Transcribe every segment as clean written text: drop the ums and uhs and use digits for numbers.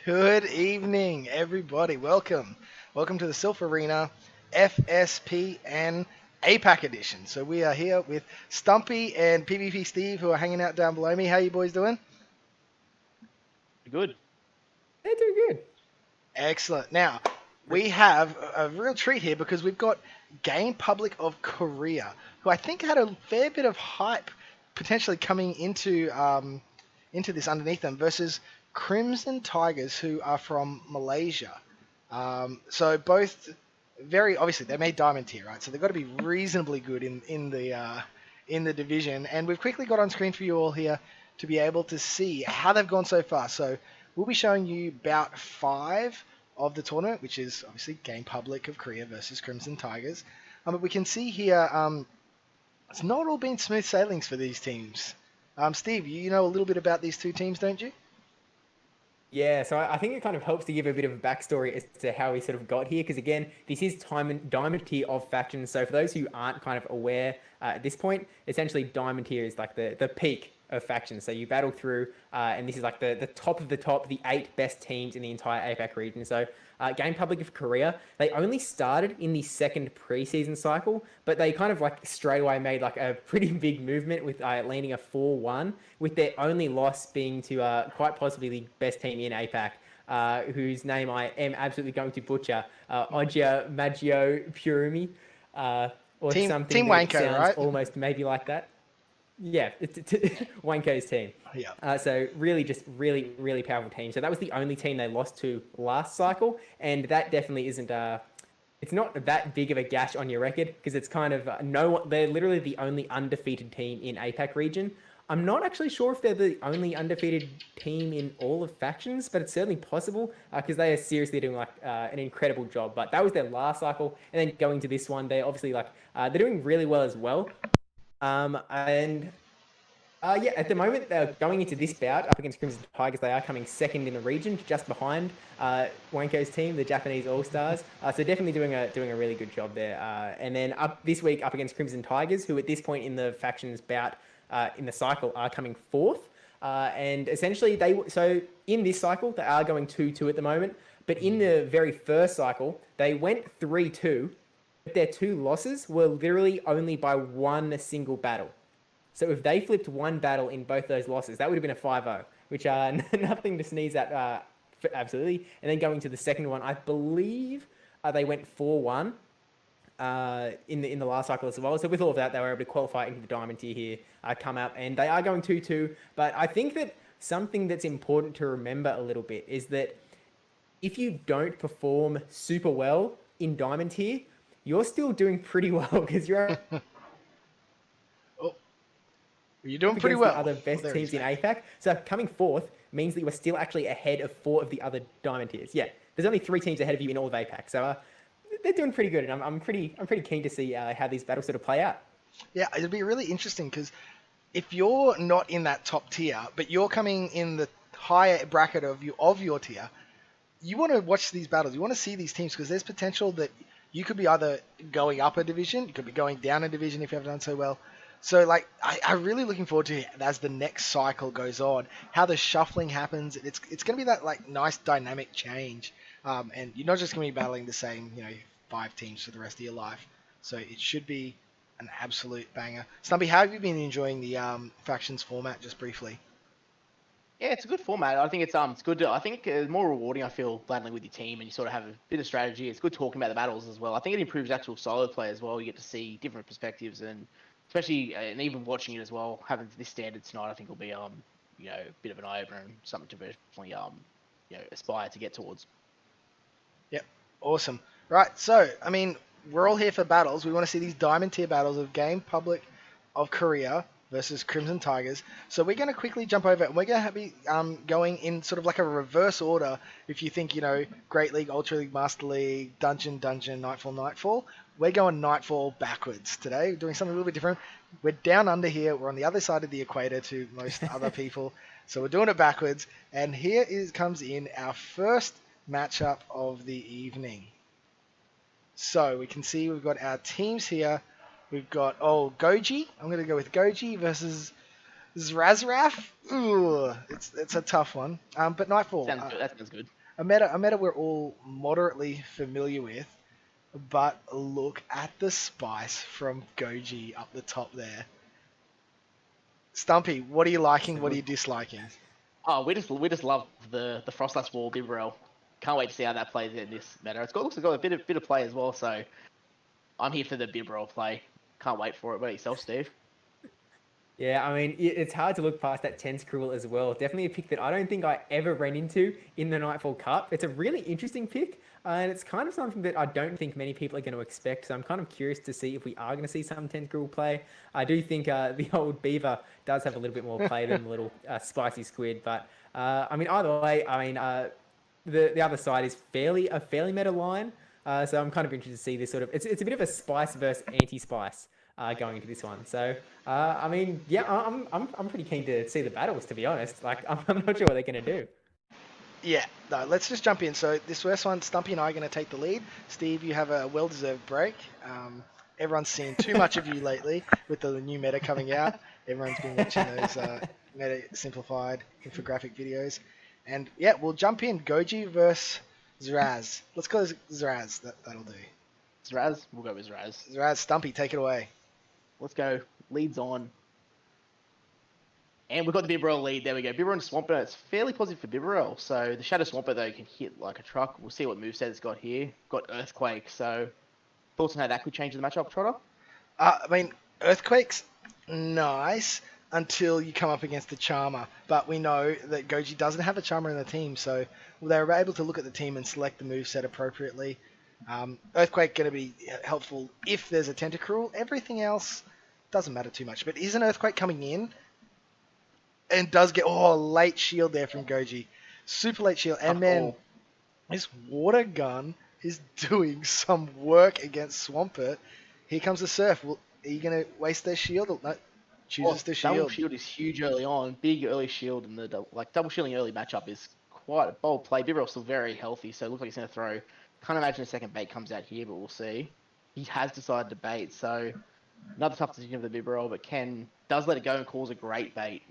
Good evening, everybody. Welcome to the Silph Arena FSPN APAC edition. So we are here with Stumpy and PvP Steve, who are hanging out down below me. How you boys doing? Good. They're doing good. Excellent. Now, we have a real treat here because we've got Gamepublic of Korea, who I think had a fair bit of hype potentially coming into this underneath them versus Crimson Tigers, who are from Malaysia. So both very obviously they made Diamond tier, right? So they've got to be reasonably good in the division. And we've quickly got on screen for you all here to be able to see how they've gone so far. So we'll be showing you bout 5 of the tournament, which is obviously Gamepublic of Korea versus Crimson Tigers. But we can see here it's not all been smooth sailings for these teams. Steve, you know a little bit about these two teams, don't you? Yeah, so I think it kind of helps to give a bit of a backstory as to how we sort of got here, because again, this is Diamond tier of factions. So for those who aren't kind of aware at this point, essentially Diamond tier is like the peak of factions. So you battle through, and this is like the top of the top, the 8 best teams in the entire APAC region. So Gamepublic of Korea, they only started in the second preseason cycle, but they kind of like straight away made like a pretty big movement with landing a 4-1, with their only loss being to quite possibly the best team in APAC, whose name I am absolutely going to butcher, Ogia Maggio Purumi, or something Team that Wanko, sounds right? almost maybe like that. Yeah, it's Wanko's team. Yeah. So really, just really powerful team. So that was the only team they lost to last cycle, and that definitely isn't. It's not that big of a gash on your record because it's kind of no. They're literally the only undefeated team in APAC region. I'm not actually sure if they're the only undefeated team in all of factions, but it's certainly possible because they are seriously doing like an incredible job. But that was their last cycle, and then going to this one, they're obviously like they're doing really well as well. And yeah, at the moment, they're going into this bout up against Crimson Tigers. They are coming second in the region, just behind Wanko's team, the Japanese All Stars. So definitely doing a really good job there. And then up this week up against Crimson Tigers, who at this point in the factions bout in the cycle are coming fourth. And essentially so in this cycle they are going 2-2 at the moment. But in the very first cycle, they went 3-2. But their 2 losses were literally only by one single battle. So if they flipped one battle in both those losses, that would have been a 5-0, which are nothing to sneeze at, absolutely. And then going to the second one, I believe they went 4-1 in the last cycle as well. So with all of that, they were able to qualify into the Diamond tier here, come up, and they are going 2-2. But I think that something that's important to remember a little bit is that if you don't perform super well in Diamond tier, you're still doing pretty well because you're Oh, you're doing against pretty well. the other best There teams he's in back. APAC. So coming fourth means that you are still actually ahead of 4 of the other Diamond tiers. Yeah, there's only 3 teams ahead of you in all of APAC. So they're doing pretty good, and I'm pretty keen to see how these battles sort of play out. Yeah, it'll be really interesting because if you're not in that top tier, but you're coming in the higher bracket of your tier, you want to watch these battles. You want to see these teams because there's potential that you could be either going up a division, you could be going down a division if you haven't done so well. So, like, I'm really looking forward to as the next cycle goes on, how the shuffling happens. It's going to be that like nice dynamic change, and you're not just going to be battling the same 5 teams for the rest of your life. So it should be an absolute banger. Stumpy, how have you been enjoying the factions format? Just briefly. Yeah, it's a good format. I think it's good. I think it's more rewarding. I feel battling with your team, and you sort of have a bit of strategy. It's good talking about the battles as well. I think it improves actual solo play as well. You get to see different perspectives, and especially and even watching it as well. Having this standard tonight, I think will be a bit of an eye opener and something to definitely aspire to get towards. Yep, awesome. Right, so I mean, we're all here for battles. We want to see these diamond tier battles of Gamepublic of Korea versus Crimson Tigers. So we're going to quickly jump over, and we're going to be going in sort of like a reverse order. If you think, Great League, Ultra League, Master League, Dungeon, Nightfall, Nightfall, we're going Nightfall backwards today. We're doing something a little bit different. We're down under here. We're on the other side of the equator to most other people. So we're doing it backwards. And here comes in our first matchup of the evening. So we can see we've got our teams here. We've got Goji. I'm going to go with Goji versus Zoraz. Ooh, it's a tough one. But Nightfall, Sounds good. That sounds good. a meta we're all moderately familiar with, but look at the spice from Goji up the top there. Stumpy, what are you liking? What are you disliking? Oh, we just love the Frostlass Wall Bibarel. Can't wait to see how that plays in this meta. Looks like it's got a bit of play as well, so I'm here for the Bibarel play. Can't wait for it. What about yourself, Steve? Yeah, I mean, it's hard to look past that Tentacruel as well. Definitely a pick that I don't think I ever ran into in the Nightfall Cup. It's a really interesting pick, and it's kind of something that I don't think many people are going to expect. So I'm kind of curious to see if we are going to see some Tentacruel play. I do think the old Beaver does have a little bit more play than the little spicy squid. But I mean, either way, I mean, the other side is a fairly meta line. So I'm kind of interested to see this sort of. It's a bit of a spice versus anti-spice. Going into this one. So, I mean, yeah, I'm pretty keen to see the battles, to be honest. Like, I'm not sure what they're going to do. Yeah, no, let's just jump in. So this first one, Stumpy and I are going to take the lead. Steve, you have a well-deserved break. Everyone's seen too much of you lately with the new meta coming out. Everyone's been watching those meta simplified infographic videos. And yeah, we'll jump in. Goji versus Zoraz. Let's go Zoraz. That'll do. Zoraz? We'll go with Zoraz. Zoraz, Stumpy, take it away. Let's go. Leads on. And we've got the Bibarel lead. There we go. Bibarel and Swampert. It's fairly positive for Bibarel. So the Shadow Swampert, though, can hit like a truck. We'll see what moveset it's got here. Got Earthquake. So thoughts on how that could change the matchup, Trotter? I mean, Earthquake's nice until you come up against the Charmer. But we know that Goji doesn't have a Charmer in the team. So they were able to look at the team and select the moveset appropriately. Earthquake going to be helpful if there's a Tentacruel. Everything else doesn't matter too much. But is an Earthquake coming in? And does get late shield there from Goji. Super late shield. And man, this water gun is doing some work against Swampert. Here comes the Surf. Are you going to waste their shield? No, chooses the shield. Double shield is huge early on. Big early shield, and the double shielding early matchup is quite a bold play. Bibarel's still very healthy, so it looks like he's going to throw. Can't imagine a second bait comes out here, but we'll see. He has decided to bait, so another tough decision for the Bibarel, but Ken does let it go and calls a great bait.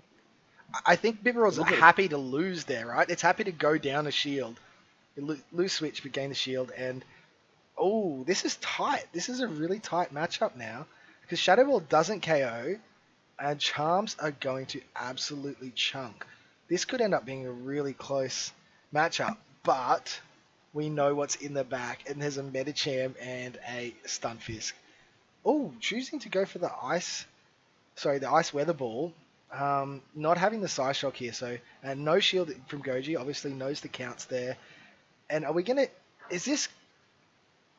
I think Bibarel's happy to lose there, right? It's happy to go down a shield. Lose switch, but gain the shield, and this is tight. This is a really tight matchup now, because Shadow Ball doesn't KO, and Charms are going to absolutely chunk. This could end up being a really close matchup, but we know what's in the back, and there's a Medicham and a Stunfisk. Choosing to go for the Ice Weather Ball. Not having the Psy Shock here, so no shield from Goji, obviously knows the counts there. And are we gonna, is this,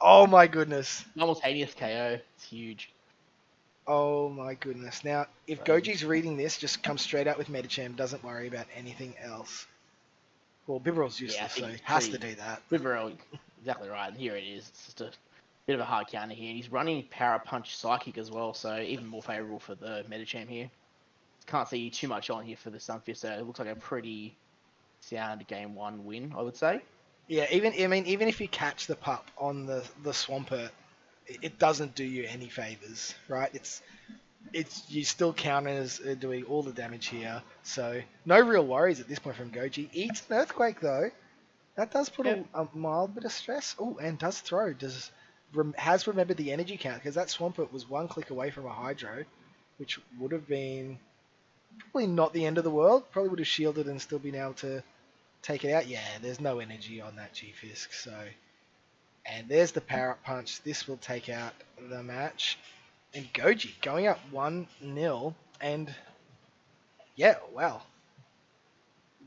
oh my goodness. Simultaneous KO, it's huge. Oh my goodness. Now, if Goji's reading this, just come straight out with Medicham, doesn't worry about anything else. Well, Bibarel's useless, so has to do that. Bibarel, exactly right. And here it is. It's just a bit of a hard counter here. And he's running Power Punch Psychic as well, so even more favourable for the Medicham here. Can't see too much on here for the Sunfish, so it looks like a pretty sound game one win, I would say. Yeah, even if you catch the pup on the Swampert, it doesn't do you any favours, right? It's you still counters doing all the damage here, so no real worries at this point from Goji. Eats an Earthquake though. That does put a mild bit of stress. And does throw. Has remembered the energy count, because that Swampert was one click away from a Hydro, which would have been probably not the end of the world. Probably would have shielded and still been able to take it out. Yeah, there's no energy on that G-Fisk. So, and there's the Power Up Punch. This will take out the match. And Goji going up 1-0. And yeah, wow.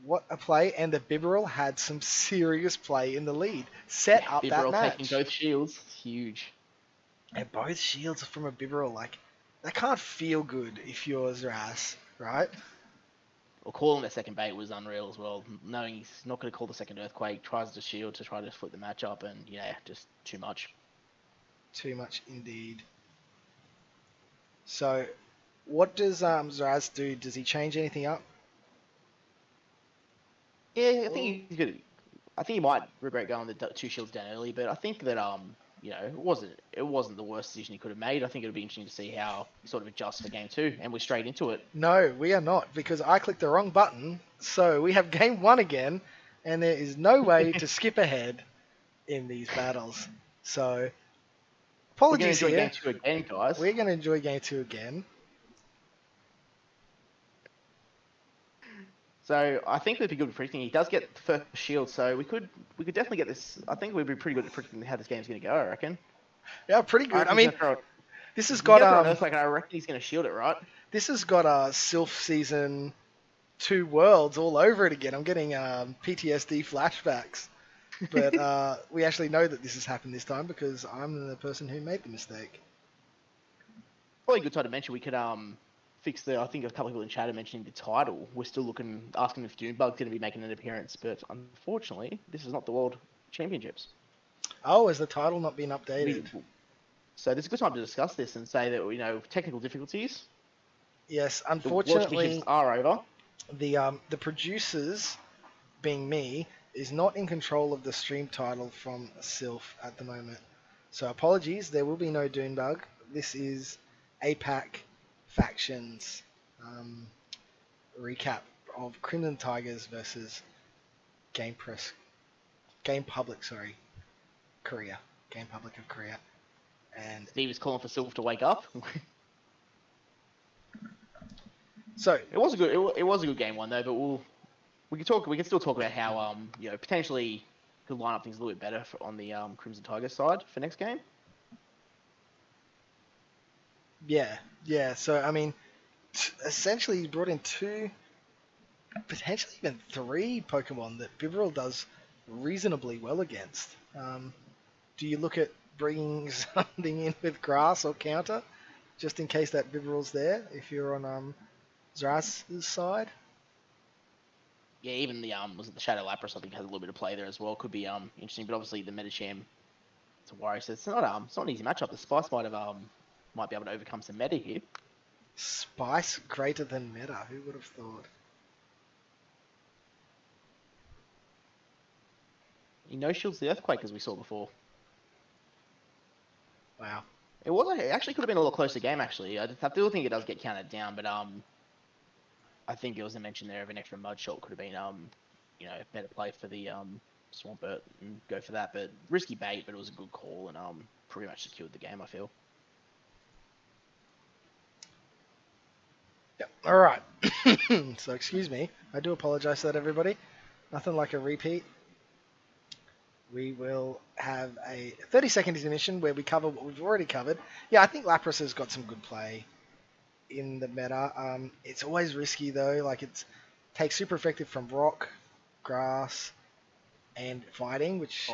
What a play. And the Bibarel had some serious play in the lead. Set up that match. Bibarel taking both shields. Huge. And both shields from a Bibarel, like, that can't feel good if you're Zoraz, right? Well, calling that second bait was unreal as well. Knowing he's not going to call the second Earthquake, tries to shield to try to flip the matchup, and yeah, just too much. Too much indeed. So, what does Zoraz do? Does he change anything up? Yeah, I think he's good. I think he might regret going the two shields down early, but I think that it wasn't the worst decision he could have made. I think it'll be interesting to see how he sort of adjusts for game 2, and we're straight into it. No, we are not, because I clicked the wrong button. So we have game 1 again, and there is no way to skip ahead in these battles. So apologies We're here. going to enjoy game 2 again, guys. We're going to enjoy game 2 again. So I think we'd be good at predicting. He does get the first shield, so we could definitely get this. I think we'd be pretty good at predicting how this game's going to go. I reckon. Yeah, pretty good. I mean, this has got got I reckon he's going to shield it, right? This has got Silph season 2 worlds all over it again. I'm getting PTSD flashbacks, but we actually know that this has happened this time because I'm the person who made the mistake. Probably a good time to mention we could fix I think a couple of people in chat are mentioning the title. We're still asking if Dunebug's going to be making an appearance, but unfortunately, this is not the World Championships. Oh, has the title not been updated? So this is a good time to discuss this and say that, technical difficulties. Yes, The World unfortunately, Championships are over. the producers, being me, is not in control of the stream title from Silph at the moment. So apologies, there will be no Dunebug. This is APAC Factions recap of Crimson Tigers versus Gamepublic, Korea. Gamepublic of Korea. And Steve is calling for Silph to wake up. so It was a good game 1 though, but we can still talk about how potentially could line up things a little bit better on the Crimson Tigers side for next game. yeah. So I mean, essentially, he brought in 2, potentially even 3 Pokemon that Bibarel does reasonably well against. Do you look at bringing something in with Grass or Counter, just in case that Bibarel's there, if you're on Zoraz's side? Yeah, even the was it the Shadow Lapras I think has a little bit of play there as well. Could be interesting, but obviously the Medicham to worry. So it's not an easy matchup. The Spice might be able to overcome some meta here. Spice greater than Meta, who would have thought? He no-shields the Earthquake as we saw before. Wow. It actually could have been a lot closer game actually. I still think it does get counted down, but I think it was a mention there of an extra Mud Shot could have been better play for the Swampert and go for that. But risky bait, but it was a good call and pretty much secured the game, I feel. Yep. All right. So excuse me. I do apologize for that, everybody. Nothing like a repeat. We will have a 30-second intermission where we cover what we've already covered. Yeah, I think Lapras has got some good play in the meta. It's always risky though. Like takes super effective from Rock, Grass, and Fighting, which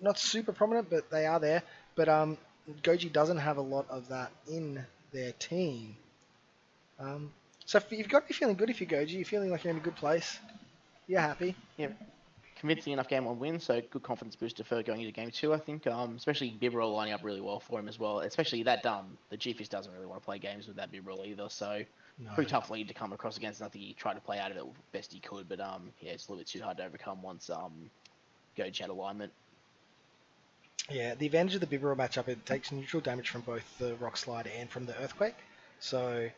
not super prominent, but they are there. But Goji doesn't have a lot of that in their team. So you've got to be feeling good if you're Goji. You're feeling like you're in a good place. You're happy. Yeah. Convincing enough game 1 win, so good confidence booster for going into game 2, I think. Especially Bibarel lining up really well for him as well. Especially that the G-Fish doesn't really want to play games with that Bibarel either, so pretty tough lead to come across against. I think he tried to play out of it best he could, but it's a little bit too hard to overcome once Goji had alignment. Yeah, the advantage of the Bibarel matchup, it takes neutral damage from both the Rock Slide and from the Earthquake, so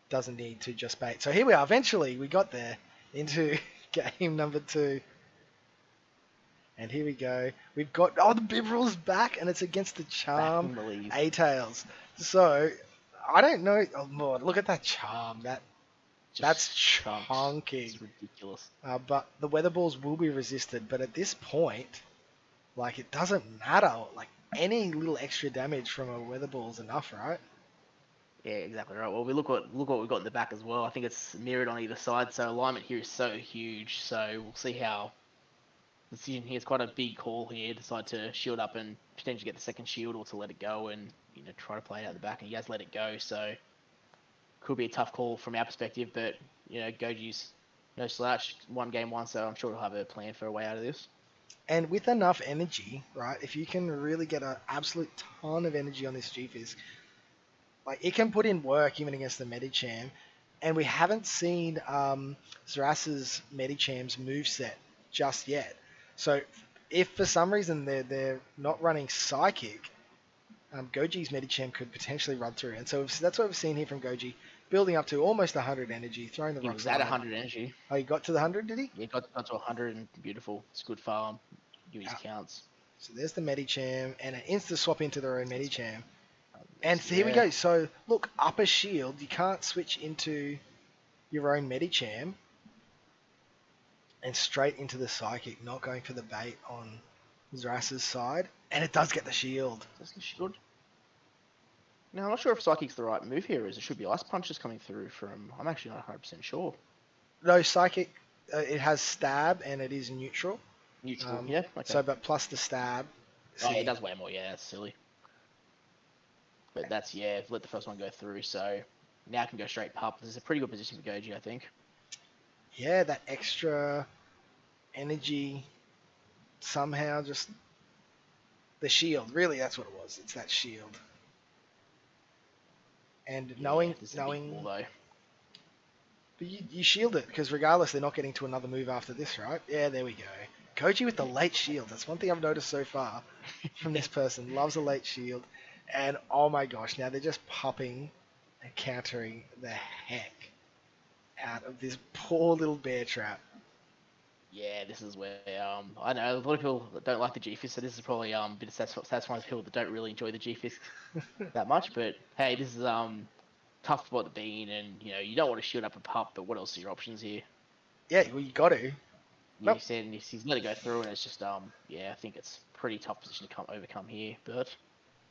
doesn't need to just bait. So here we are. Eventually, we got there into game number 2. And here we go. We've got... Oh, the Bibarel's back, and it's against the Charm A-Tails. So, I don't know... Oh, Lord, look at that Charm. That's chunky. It's ridiculous. But the Weather Balls will be resisted. But at this point, like, it doesn't matter. Like, any little extra damage from a Weather Ball is enough, right? Yeah, exactly right. Well, we look what we've got in the back as well. I think it's mirrored on either side, so alignment here is so huge. So, we'll see how... The decision here is quite a big call here. Decide to shield up and potentially get the second shield, or to let it go and try to play it out the back. And he has let it go, so could be a tough call from our perspective. But Goji's no slouch, won game 1, so I'm sure he'll have a plan for a way out of this. And with enough energy, right? If you can really get an absolute ton of energy on this G-Fizz, like it can put in work even against the Medicham. And we haven't seen Zoraz's Medicham's moveset just yet. So if for some reason they're not running Psychic, Goji's Medicham could potentially run through. And so that's what we've seen here from Goji, building up to almost 100 energy, throwing the He rock was at slide. 100 energy. Oh, he got to the 100, did he? Yeah, got to 100 and beautiful. It's good farm. Give his counts. So there's the Medicham and an insta swap into their own Medicham. And so Yeah. here we go. So look, upper shield, you can't switch into your own Medicham and straight into the Psychic, not going for the bait on Zoraz's side. And it does get the shield. Does the shield? Now, I'm not sure if Psychic's the right move here, as it should be Ice Punches coming through from... I'm actually not 100% sure. No, Psychic, it has stab and it is neutral. Neutral, yeah. Okay. So, but plus the stab. Oh, yeah, it does way more. Yeah, that's silly. But that's, yeah, let the first one go through, so now I can go straight pup. This is a pretty good position for Goji, I think. Yeah, that extra energy somehow just... The shield, really, that's what it was. It's that shield. And knowing... This is a big ball, though. But you shield it, because regardless, they're not getting to another move after this, right? Yeah, there we go. Goji with the late shield. That's one thing I've noticed so far from this person. Loves a late shield. And oh my gosh, now they're just popping and countering the heck out of this poor little bear trap. Yeah, this is where, I know, a lot of people don't like the G-Fist, so this is probably a bit of satisfying for people that don't really enjoy the G-Fist that much, but hey, this is tough spot to be in, and, you know, you don't want to shield up a pup, but what else are your options here? Yeah, well, you got to. You said he's let it go through, and it's just, yeah, I think it's a pretty tough position to overcome here, but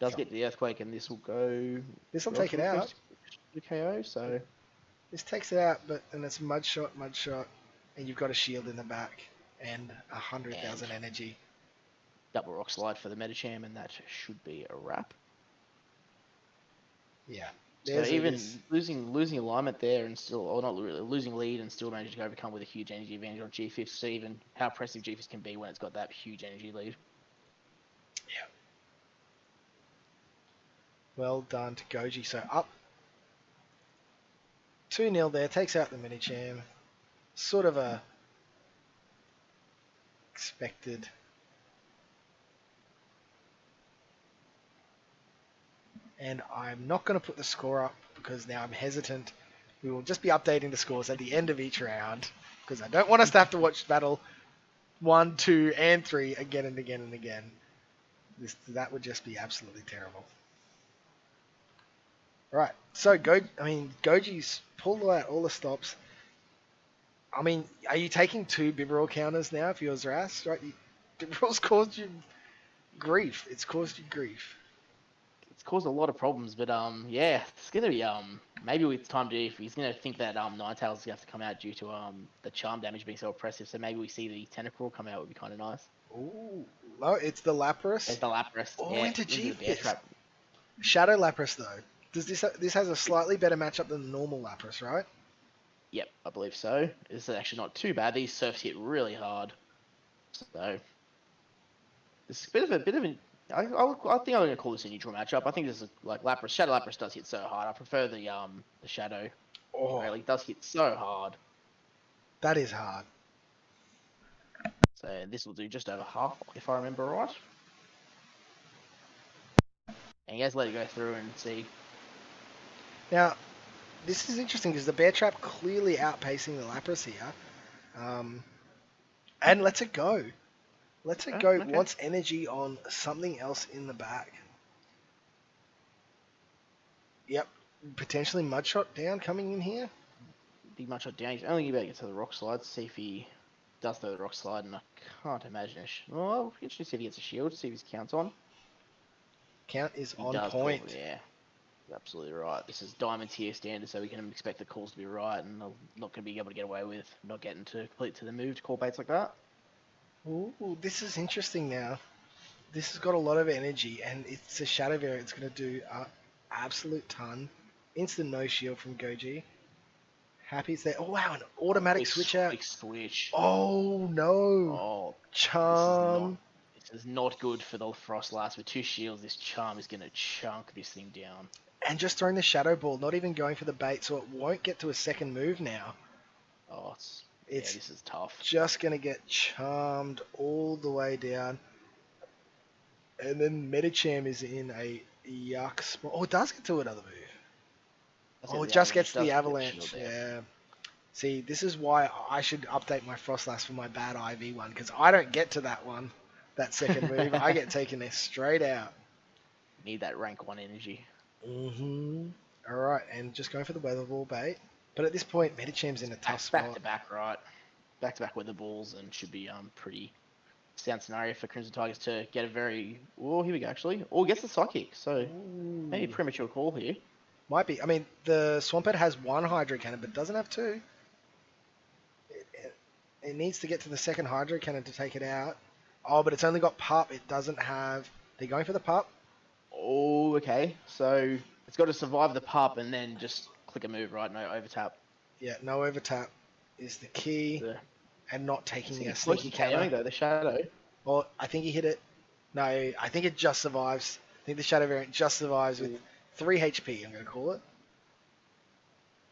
does get to the Earthquake, and this will go... This will take it out. The KO, so... This takes it out, and it's mud shot, and you've got a shield in the back, and 100,000 energy. Double Rock Slide for the Medicham, and that should be a wrap. Yeah. So even losing alignment there and still, or not really, losing lead and still managing to overcome with a huge energy advantage on G-Fist, so even how impressive G-Fist can be when it's got that huge energy lead. Yeah. Well done to Goji. So up 2-0 there, takes out the Medicham. Sort of a expected. And I'm not going to put the score up because now I'm hesitant. We will just be updating the scores at the end of each round because I don't want us to have to watch battle 1, 2, and 3 again and again and again. That would just be absolutely terrible. Right, so Goji's pulled out all the stops. I mean, are you taking 2 Bibarel counters now for your Zoraz? Right, Bibarel's caused you grief. It's caused you grief. It's caused a lot of problems, but yeah, it's gonna be maybe it's time to, if he's gonna think that Ninetales is gonna have to come out due to the charm damage being so oppressive, so maybe we see the Tentacruel come out, would be kind of nice. Ooh, no, it's the Lapras. It's the Lapras. Oh, yeah, into G-Fist. trap. Shadow Lapras though. Does this has a slightly better matchup than the normal Lapras, right? Yep, I believe so. This is actually not too bad. These surfs hit really hard, so this is a bit of an. I think I'm gonna call this a neutral matchup. I think this is like Lapras. Shadow Lapras does hit so hard. I prefer the Shadow. Oh, Really, it does hit so hard. that is hard. So this will do just over half, if I remember right. And you guys let it go through and see. Now, this is interesting because the Bear Trap clearly outpacing the Lapras here. And lets it go. Lets it go. Okay. Wants energy on something else in the back. Yep. Potentially Mudshot down coming in here. Big much shot down. He's only about to get to the Rock Slide. See if he does throw the Rock Slide, and I can't imagine it. Well, we should see if he gets a shield, see if his count's on. Count is He on does, point. yeah. You're absolutely right. This is Diamond tier standard, so we can expect the calls to be right, and they're not going to be able to get away with not getting to complete to the move to call baits like that. Ooh, this is interesting now. This has got a lot of energy, and it's a Shadow variant. It's going to do an absolute ton. Instant no shield from Goji. Happy it's there. Oh, wow, an automatic switch out. Quick switch. Oh, no. Oh, Charm. this is not good for the Frostlass. With 2 shields, this Charm is going to chunk this thing down. And just throwing the Shadow Ball, not even going for the bait, so it won't get to a second move now. Oh, It's this is tough. just going to get charmed all the way down. And then Medicham is in a yuck spot. Oh, it does get to another move. Oh, it just gets the avalanche. Yeah. See, this is why I should update my Frostlass for my bad IV one, because I don't get to that one, that second move. I get taken there straight out. Need that rank 1 energy. Mm-hmm. All right, and just going for the weather ball bait. But at this point, Medicham's in a tough spot. Back to back, right? Back to back weather balls, and should be pretty sound scenario for Crimson Tigers to get a very. Oh, here we go. Actually, or gets the psychic. So maybe premature call here. Might be. I mean, the Swampert has 1 Hydro Cannon, but doesn't have 2. It needs to get to the second Hydro Cannon to take it out. Oh, but it's only got pup. It doesn't have. They're going for the pup. Oh, okay. So it's got to survive the pup and then just click a move, right? No overtap. Yeah, no overtap is the key, and not taking a sneaky KOing counter. though, the shadow. Well, I think he hit it. No, I think it just survives. I think the shadow variant just survives with 3 HP. I'm going to call it.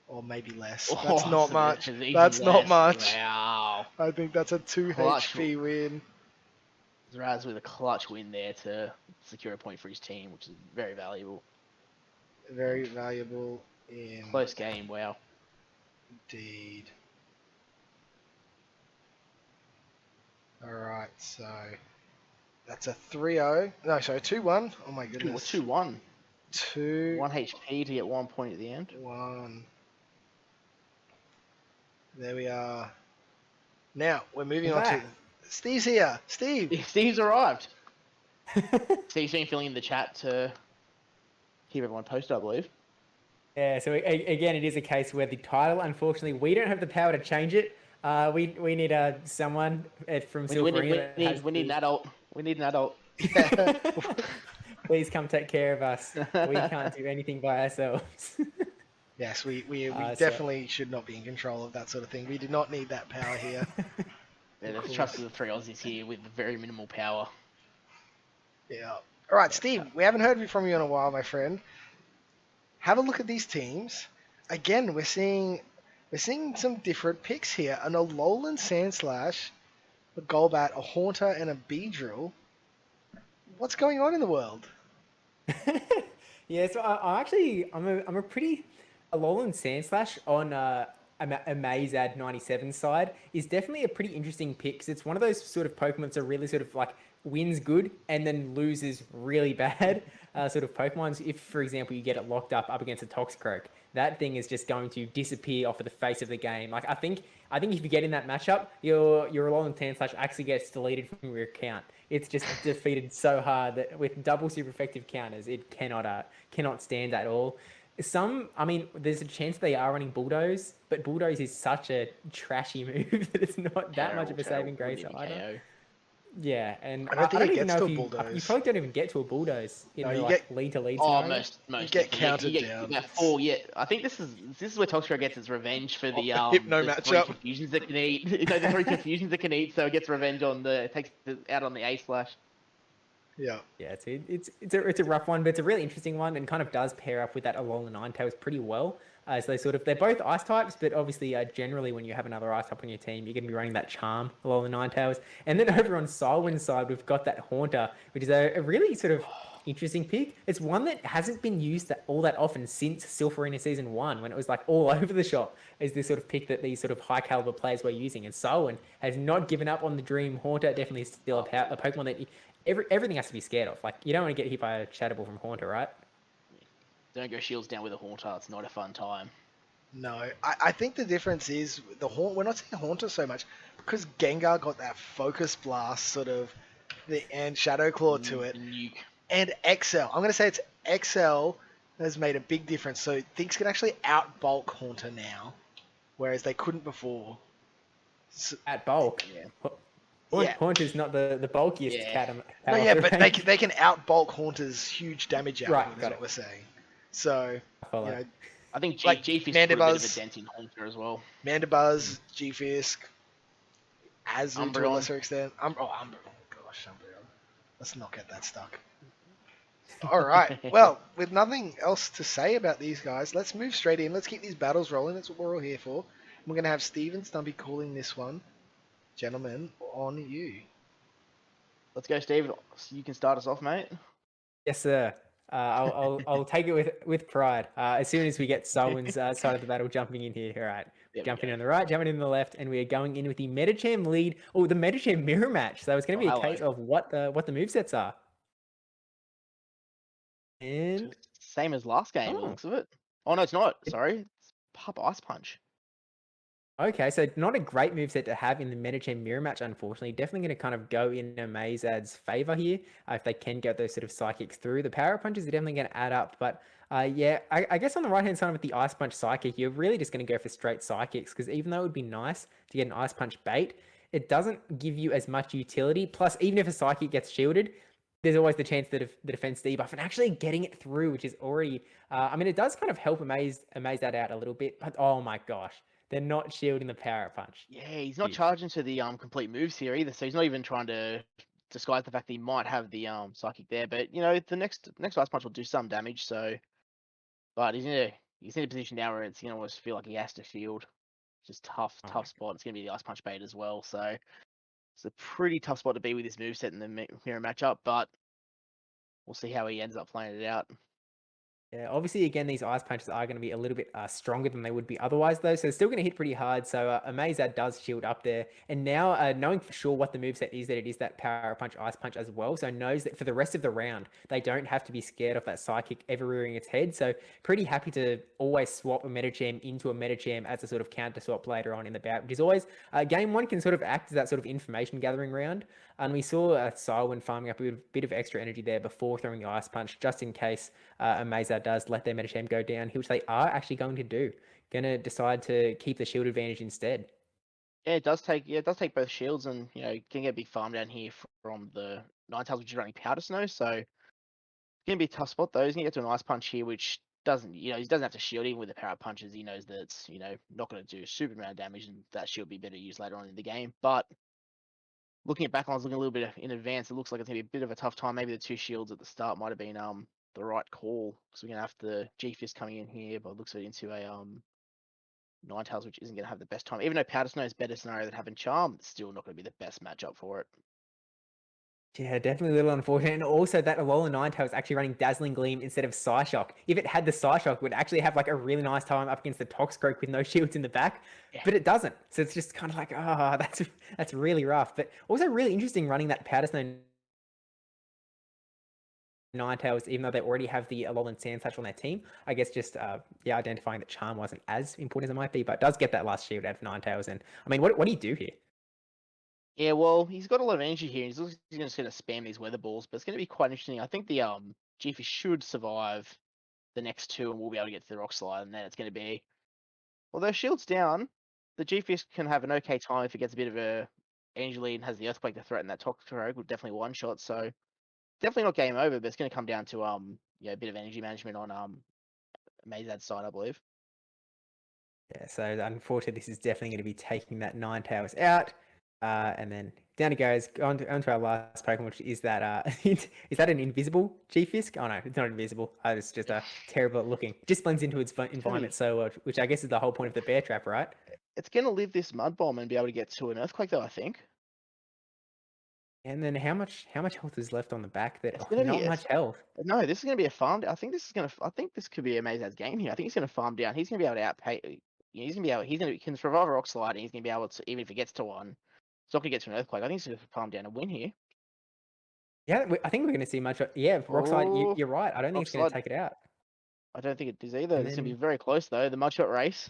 Or maybe less. That's not much. That's not much. Wow. I think that's a 2 Clutch. HP win. Zoraz with a clutch win there to secure a point for his team, which is very valuable. Very valuable in... Close game, wow. Indeed. Alright, so... That's a 3-0. No, sorry, 2-1. Oh my goodness. 2-1. 2... 1 HP to get 1 point at the end. 1. There we are. Now, we're moving on to... Steve's here. Steve. Steve's arrived. Steve's been filling in the chat to keep everyone posted, I believe. Yeah, so again, it is a case where the title, unfortunately, we don't have the power to change it. We need someone from Silph. We need an adult. We need an adult. Please come take care of us. We can't do anything by ourselves. Yes, we definitely should not be in control of that sort of thing. We do not need that power here. Yeah, there's trust of the 3 Aussies here with very minimal power. Yeah. All right, Steve, we haven't heard from you in a while, my friend. Have a look at these teams. Again, we're seeing some different picks here. An Alolan Sandslash, a Golbat, a Haunter, and a Beedrill. What's going on in the world? Yeah, so I'm a pretty Alolan Sandslash on Amazad 97 side is definitely a pretty interesting pick because it's one of those sort of Pokemon that are really sort of like wins good and then loses really bad sort of Pokemons. If, for example, you get it locked up against a Toxicroak, that thing is just going to disappear off of the face of the game. Like I think if you get in that matchup, your Alolan Sandslash actually gets deleted from your account. It's just defeated so hard that with double super effective counters, it cannot stand at all. There's a chance they are running Bulldoze, but Bulldoze is such a trashy move that it's not that much of a saving grace either. Yeah, and I don't even know if you probably don't even get to a Bulldoze in lead to lead. Oh, most you get counted down. That 4, yeah. I think this is where Toxicroak gets its revenge for the Hypno the matchup. 3 confusions it can eat. The 3 confusions it can eat, so it gets revenge on takes it out on the A slash. Yeah. Yeah, it's a rough one, but it's a really interesting one and kind of does pair up with that Alolan Ninetales pretty well. So they're both ice types, but obviously generally when you have another ice type on your team, you're going to be running that Charm Alolan Ninetales. And then over on Silwyn's side, we've got that Haunter, which is a really sort of interesting pick. It's one that hasn't been used all that often since Silph Arena Season 1, when it was like all over the shop as this sort of pick that these sort of high caliber players were using. And Silwyn has not given up on the dream. Haunter definitely is still a Pokemon that everything has to be scared of. Like, you don't want to get hit by a Shadow Ball from Haunter, right? Don't go shields down with a Haunter. It's not a fun time. No, I think the difference is we're not saying Haunter so much because Gengar got that Focus Blast sort of and Shadow Claw to it. Nuke. And XL. I'm going to say it's XL has made a big difference. So things can actually outbulk Haunter now, whereas they couldn't before. So, at bulk? Yeah. Haunter's not the bulkiest cat. No, yeah, but they can outbulk Haunter's huge damage output, right, is what we're saying. So, I think like G-Fisk put a bit of a dent in Haunter as well. Mandibuzz, G-Fisk, Azu to a lesser extent. Umbreon. Let's not get that stuck. All right. Well, with nothing else to say about these guys, let's move straight in. Let's keep these battles rolling. That's what we're all here for. We're going to have Steven Stumpy calling this one. Gentlemen, on you. Let's go, Steve. You can start us off, mate. Yes, sir. I'll take it with pride. As soon as we get Selwyn's side of the battle jumping in here. All right. Jumping in on the right, jumping in on the left, and we are going in with the Metacham lead. Oh, the Metacham mirror match. So it's going to be a case of what the movesets are. And same as last game, looks of it. Oh no, it's not. Sorry, it's Pop Ice Punch. Okay, so not a great moveset to have in the Metacham mirror match, unfortunately. Definitely going to kind of go in Amazad's favor here if they can get those sort of psychics through. The power punches are definitely going to add up, but yeah, I guess on the right-hand side with the Ice Punch Psychic, you're really just going to go for straight Psychics, because even though it would be nice to get an Ice Punch bait, it doesn't give you as much utility. Plus, even if a Psychic gets shielded, there's always the chance that the defense debuff and actually getting it through, which is already... I mean, it does kind of help Amazad out a little bit, but oh my gosh. They're not shielding the power punch. Yeah, he's not charging to the complete moves here either, so he's not even trying to disguise the fact that he might have the psychic there. But you know, the next Ice Punch will do some damage. So, but he's in a position now where it's almost feel like he has to shield. It's just tough spot. It's gonna be the Ice Punch bait as well. So it's a pretty tough spot to be with his moveset in the mirror matchup. But we'll see how he ends up playing it out. Yeah, obviously, again, these Ice Punches are going to be a little bit stronger than they would be otherwise, though. So they're still going to hit pretty hard. So Amazad does shield up there. And now, knowing for sure what the moveset is, that it is that Power Punch, Ice Punch as well. So knows that for the rest of the round, they don't have to be scared of that Psychic ever rearing its head. So pretty happy to always swap a Metacham into a Metacham as a sort of counter swap later on in the bout, which is always, game one can sort of act as that sort of information gathering round. And we saw Silwyn farming up a bit of extra energy there before throwing the Ice Punch, just in case Amazad does let their Metacham go down, which they are actually going to do. Going to decide to keep the shield advantage instead. Yeah, it does take both shields, and can get a big farm down here from the Ninetales, which is running Powder Snow. So it's gonna be a tough spot though. He's gonna get to an Ice Punch here, which doesn't he doesn't have to shield even with the power punches. He knows that it's not going to do super amount of damage, and that shield will be better used later on in the game. But looking at backlines, looking a little bit in advance, it looks like it's gonna be a bit of a tough time. Maybe the two shields at the start might have been the right call, because we're gonna have the G-Fist coming in here, but it looks like into a Ninetales, which isn't gonna have the best time. Even though Powder Snow is better scenario than having Charm, it's still not gonna be the best matchup for it. Yeah, definitely a little unfortunate. And also that Alola Ninetales is actually running Dazzling Gleam instead of Psyshock. If it had the Psyshock, it would actually have like a really nice time up against the Toxicroak with no shields in the back. Yeah. But it doesn't. So it's just kind of like, that's really rough. But also really interesting running that Powder Snow Ninetales, even though they already have the Alolan Sandslash on their team. I guess just identifying that Charm wasn't as important as it might be, but it does get that last shield out of Ninetales. And I mean, what do you do here? Yeah, well, he's got a lot of energy here. He's just going to spam these weather balls, but it's going to be quite interesting. I think the G-Fish should survive the next two, and we'll be able to get to the Rock Slide, and then it's going to be... Although shield's down, the G-Fish can have an okay time if it gets a bit of a energy lead and has the Earthquake to threaten that Toxicroak with definitely one shot. So definitely not game over, but it's going to come down to a bit of energy management on Amazad's side, I believe. Yeah, so unfortunately, this is definitely going to be taking that Ninetales out. And then down it goes onto our last Pokemon, which is that is that an invisible G-Fisk? Oh no, it's not invisible. It's just terrible looking. It just blends into its environment so well, which I guess is the whole point of the Bear Trap, right? It's going to live this Mud Bomb and be able to get to an Earthquake, though, I think. And then how much health is left on the back there? Not much health. No, this is going to be a farm. I think this could be Amazad's game here. I think he's going to farm down. He's going to be able to outpay. He can survive a Rock Slide, and he's going to be able to, even if he gets to one. It's not going to get to an Earthquake. I think he's going to farm down a win here. Yeah, I think we're going to see much. Yeah, Rockslide, you're right. I don't think it's going to take it out. I don't think it is either. It's going to be very close, though. The Mudshot race.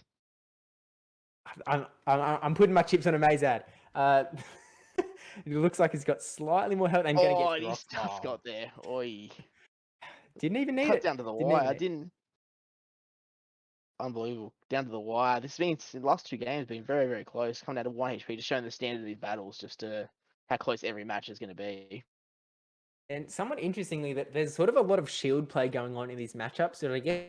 I'm putting my chips on Amazad. It looks like he's got slightly more health. I'm going to get he's just got there. Oi. Didn't even need it. Down to the wire. I didn't. Unbelievable. Down to the wire. This has been, the last two games, been very, very close. Coming down to 1 HP, just showing the standard of these battles, just how close every match is going to be. And somewhat interestingly, that there's sort of a lot of shield play going on in these matchups. So I guess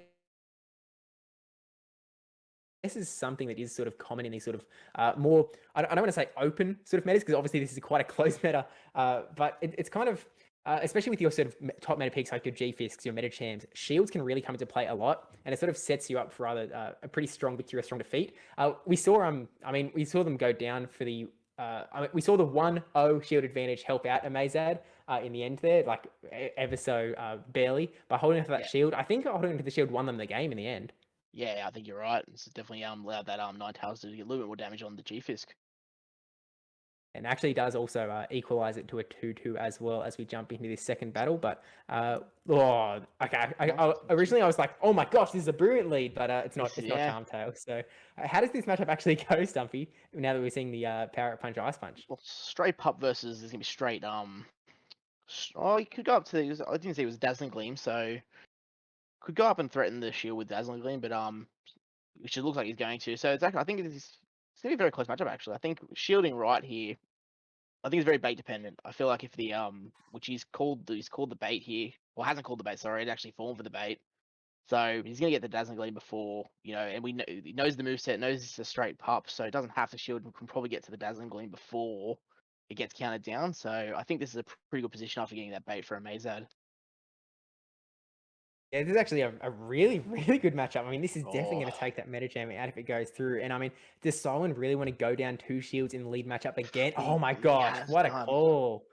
this is something that is sort of common in these sort of more, I don't want to say open sort of metas, because obviously this is quite a close meta, but it's kind of especially with your sort of top meta picks like your G-Fisks, your meta champs, shields can really come into play a lot, and it sort of sets you up for either a pretty strong victory or a strong defeat. We saw we saw them go down for the. We saw the 1-0 shield advantage help out Amazad in the end there, like ever so barely by holding onto that shield. I think holding onto the shield won them the game in the end. Yeah, I think you're right. It's definitely allowed that Nine Tails to get a little bit more damage on the G-Fisk. And actually does also equalize it to a 2-2 as well as we jump into this second battle. But okay. Originally I was like, oh my gosh, this is a brilliant lead, but it's not. It's not Charmtail. So how does this matchup actually go, Stumpy? Now that we're seeing the Power Up Punch, Ice Punch. Well, straight pup versus is gonna be straight. Oh, you could go up to. I didn't say it was Dazzling Gleam, so could go up and threaten the shield with Dazzling Gleam, but which it looks like he's going to. So it's actually, I think it's gonna be a very close matchup. Actually, I think shielding right here. I think it's very bait dependent. I feel like if the which he's called the bait here, or hasn't called the bait. Sorry, it actually fallen for the bait. So he's gonna get the Dazzling Gleam before, and he knows the moveset, knows it's a straight pup, so it doesn't have to shield and can probably get to the Dazzling Gleam before it gets counted down. So I think this is a pretty good position after getting that bait for Amazad. Yeah, this is actually a really, really good matchup. I mean, this is definitely going to take that meta jam out if it goes through. And I mean, does Solon really want to go down 2 shields in the lead matchup again? Oh my gosh, what a call.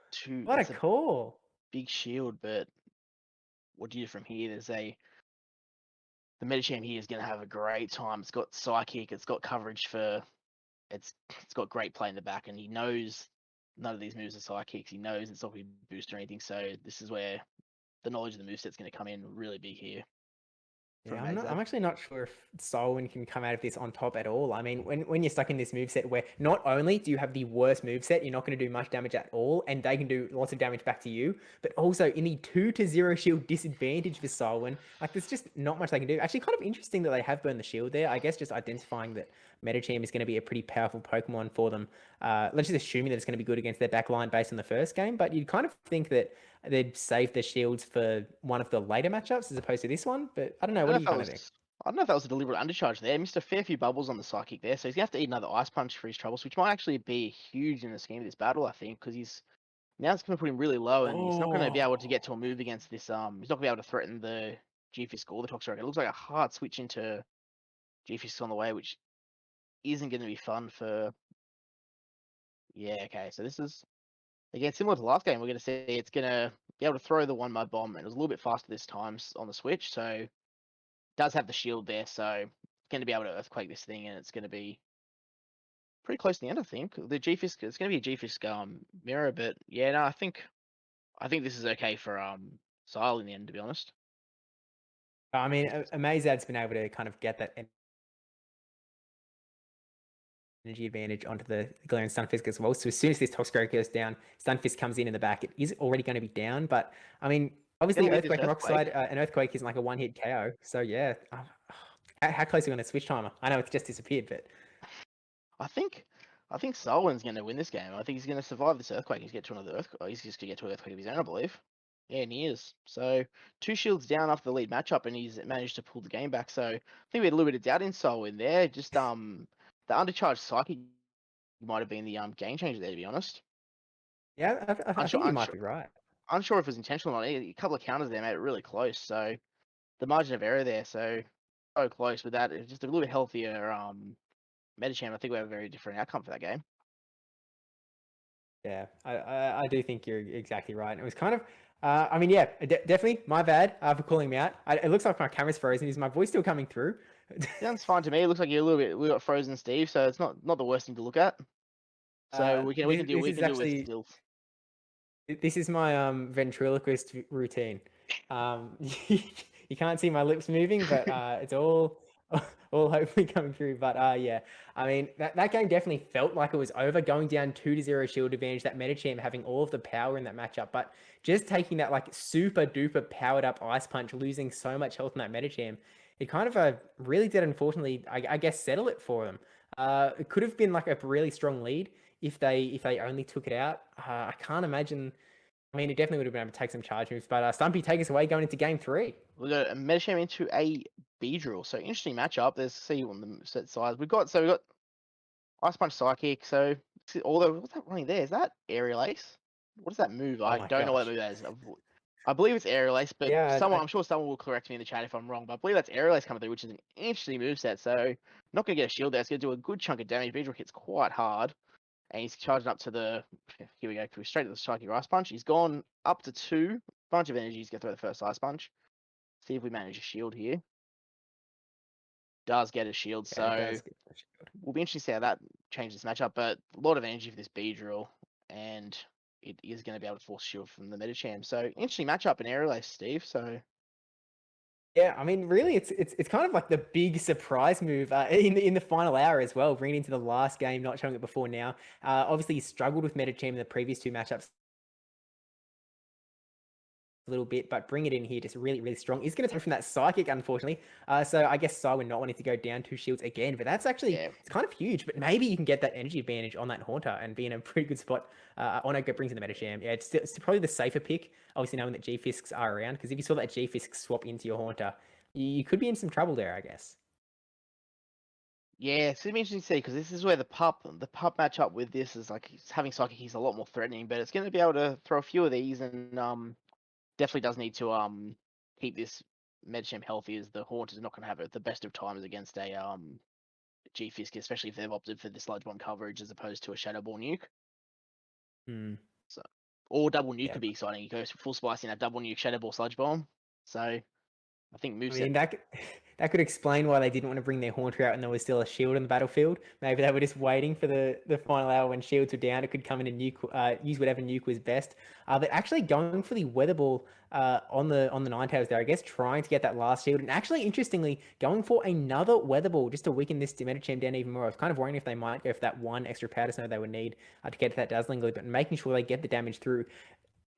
What a call. Big shield, but what do you do from here? The meta jam here is going to have a great time. It's got Psychic, it's got coverage it's got great play in the back, and he knows none of these moves are Psychics. He knows it's not going to be boost or anything, so this is where the knowledge of the moveset's going to come in really big here. Yeah, I'm actually not sure if Solon can come out of this on top at all. I mean, when you're stuck in this moveset where not only do you have the worst moveset, you're not going to do much damage at all, and they can do lots of damage back to you, but also in the 2-0 shield disadvantage for Solon, like there's just not much they can do. Actually, kind of interesting that they have burned the shield there. I guess just identifying that Medicham is going to be a pretty powerful Pokemon for them. Let's just assuming that it's going to be good against their backline based on the first game, but you'd kind of think that they'd save their shields for one of the later matchups as opposed to this one, but I don't know. What do you kind of think? I don't know if that was a deliberate undercharge there. He missed a fair few bubbles on the Psychic there, so he's going to have to eat another Ice Punch for his troubles, which might actually be huge in the scheme of this battle, I think, because now it's going to put him really low, and he's not going to be able to get to a move against this. He's not going to be able to threaten the G-Fisk or the Toxicroak. It looks like a hard switch into G-Fisk on the way, which isn't going to be fun for... Yeah, okay, so this is... Again, similar to last game, we're going to see it's going to be able to throw the one mud bomb, and it was a little bit faster this time on the switch, so it does have the shield there, so it's going to be able to earthquake this thing, and it's going to be pretty close to the end, I think. The G-Fisk, it's going to be a G-Fisk mirror, but yeah, no, I think this is okay for Sile in the end, to be honest. I mean, Amazad's been able to kind of get that energy advantage onto the Galarian Stunfisk as well. So as soon as this Toxicroak goes down, Stunfisk comes in the back. It is already going to be down, but I mean, obviously Earthquake and Rockslide, an Earthquake isn't like a one-hit KO. So yeah, how close are we on a switch timer? I know it's just disappeared, but I think Solon's going to win this game. I think he's going to survive this Earthquake. He's get to another Earthquake. He's just going to get to an Earthquake of his own, I believe. Yeah, and he is. So 2 shields down after the lead matchup, and he's managed to pull the game back. So I think we had a little bit of doubt in Sol in there. Just the undercharged Psychic might have been the game changer there, to be honest. Yeah, I think you might be right. Unsure if it was intentional or not. A couple of counters there made it really close. So the margin of error there, so close with that. It's just a little bit healthier Medicham. I think we have a very different outcome for that game. Yeah, I do think you're exactly right. It was kind of, I mean, yeah, definitely my bad for calling me out. It looks like my camera's frozen. Is my voice still coming through? Sounds fine to me. It looks like you're we got frozen, Steve. So it's not the worst thing to look at. So we can do with Silph. This is my ventriloquist routine. You can't see my lips moving, but it's all hopefully coming through. But yeah, I mean that game definitely felt like it was over, going down 2-0 shield advantage. That Medicham having all of the power in that matchup, but just taking that like super duper powered up Ice Punch, losing so much health in that Medicham, it kind of really did, unfortunately, I guess, settle it for them. It could have been like a really strong lead if they only took it out. I can't imagine. I mean, it definitely would have been able to take some charge moves, but Stumpy, take us away going into game 3. We got a Medicham into a Beedrill. So interesting matchup. There's see on the set size. We've got Ice Punch Psychic. So although what's that running there? Is that Aerial Ace? what is that move? Oh I my don't know what gosh. that move that is. I believe it's aerial ace, but Yeah, I'm sure someone will correct me in the chat if I'm wrong. But I believe that's aerial ace coming through, which is an interesting move set. So not gonna get a shield there. It's gonna do a good chunk of damage. Beedrill hits quite hard, and he's charging up to the. Here we go, straight to the striking ice punch. He's gone up to 2. Bunch of energy. He's gonna throw the first ice punch. See if we manage a shield here. Does get a shield, yeah, it so does get the shield. we'll be interested to see how that changes this matchup. But a lot of energy for this Beedrill, and it is going to be able to force shield from the Metacham. So interesting matchup in aerial ace, Steve. So Yeah, I mean, really, it's kind of like the big surprise move in the final hour as well, bringing into the last game, not showing it before now. Obviously, he struggled with Metacham in the previous 2 matchups a little bit, but bring it in here just really, really strong. He's going to take from that Psychic, unfortunately. So I guess Sai not wanting to go down 2 shields again, but that's actually, yeah, it's kind of huge. But maybe you can get that energy advantage on that Haunter and be in a pretty good spot. Ono brings in the Metacham. Yeah, it's probably the safer pick, obviously knowing that G-Fisks are around, because if you saw that G-Fisk swap into your Haunter, you could be in some trouble there, I guess. yeah, it's gonna be interesting to see because this is where the pup matchup with this is like he's having Psychic. He's a lot more threatening, but it's going to be able to throw a few of these and definitely does need to keep this Metacham healthy as the Haunter is not going to have it the best of times against a G-Fisk, especially if they've opted for the Sludge Bomb coverage as opposed to a Shadow Ball nuke. Hmm. So, or double nuke Yeah. could be exciting. You go full spice in a double nuke, Shadow Ball, Sludge Bomb. So, I think I moveset. mean, that could explain why they didn't want to bring their Haunter out and there was still a shield on the battlefield. Maybe they were just waiting for the final hour when shields were down. It could come in and nuke, use whatever nuke was best. But actually going for the Weather Ball on the Ninetales there, I guess, trying to get that last shield. And actually, interestingly, going for another Weather Ball just to weaken this Metacham down even more. I was kind of worrying if they might go for that one extra Powder Snow they would need to get to that Dazzling Gleam, but making sure they get the damage through.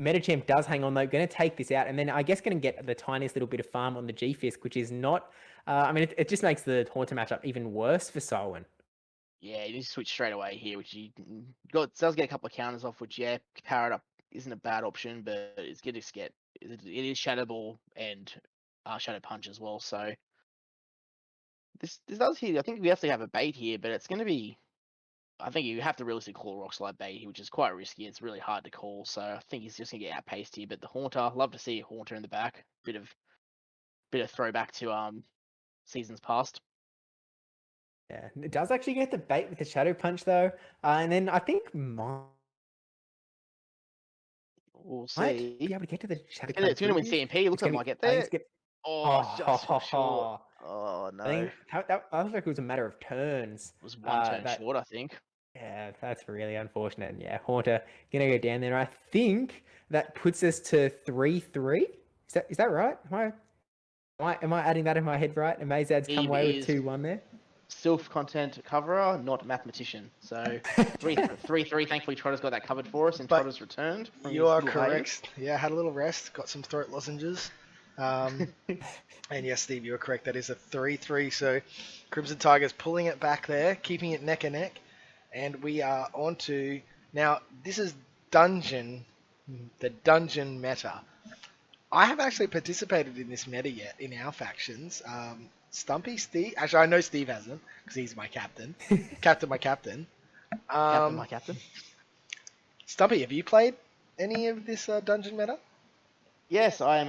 Metacham does hang on though, going to take this out, and then I guess going to get the tiniest little bit of farm on the G-Fisk, which is not. I mean, it just makes the Haunter matchup even worse for Solwyn. Yeah, you need to switch straight away here, which he does get a couple of counters off, which yeah, power it up isn't a bad option, but it's good to get. It is Shadow Ball and Shadow Punch as well. So this does here. I think we have to have a bait here, but it's going to be. I think you have to realistically call Rock Slide bait, which is quite risky. It's really hard to call, so I think he's just gonna get outpaced here. But the Haunter, love to see a Haunter in the back. Bit of throwback to seasons past. Yeah, it does actually get the bait with the Shadow Punch though, and then I think We'll might see. be able to get to the Shadow It's gonna win Punch. CMP. Looks like it might get there. Oh, just Oh, short. Oh I no. think that looks like it was a matter of turns. It was one turn That short, I think. Yeah, that's really unfortunate. And yeah, Haunter gonna go down there. I think that puts us to 3-3. Is that right? Am I adding that in my head right? And Mazad's come away with 2-1 there. Silph content coverer, not mathematician. So 3-3. Thankfully, Trotter's got that covered for us, and But Trotter's returned. You are correct. Yeah, had a little rest, got some throat lozenges. And yes, Steve, you are correct. That is a 3-3. So Crimson Tigers pulling it back there, keeping it neck and neck. And we are on to... Now, this is the dungeon meta. I haven't actually participated in this meta yet in our factions. Stumpy, Steve... Actually, I know Steve hasn't, because he's my captain. My captain. My captain. Stumpy, have you played any of this dungeon meta? Yes, I am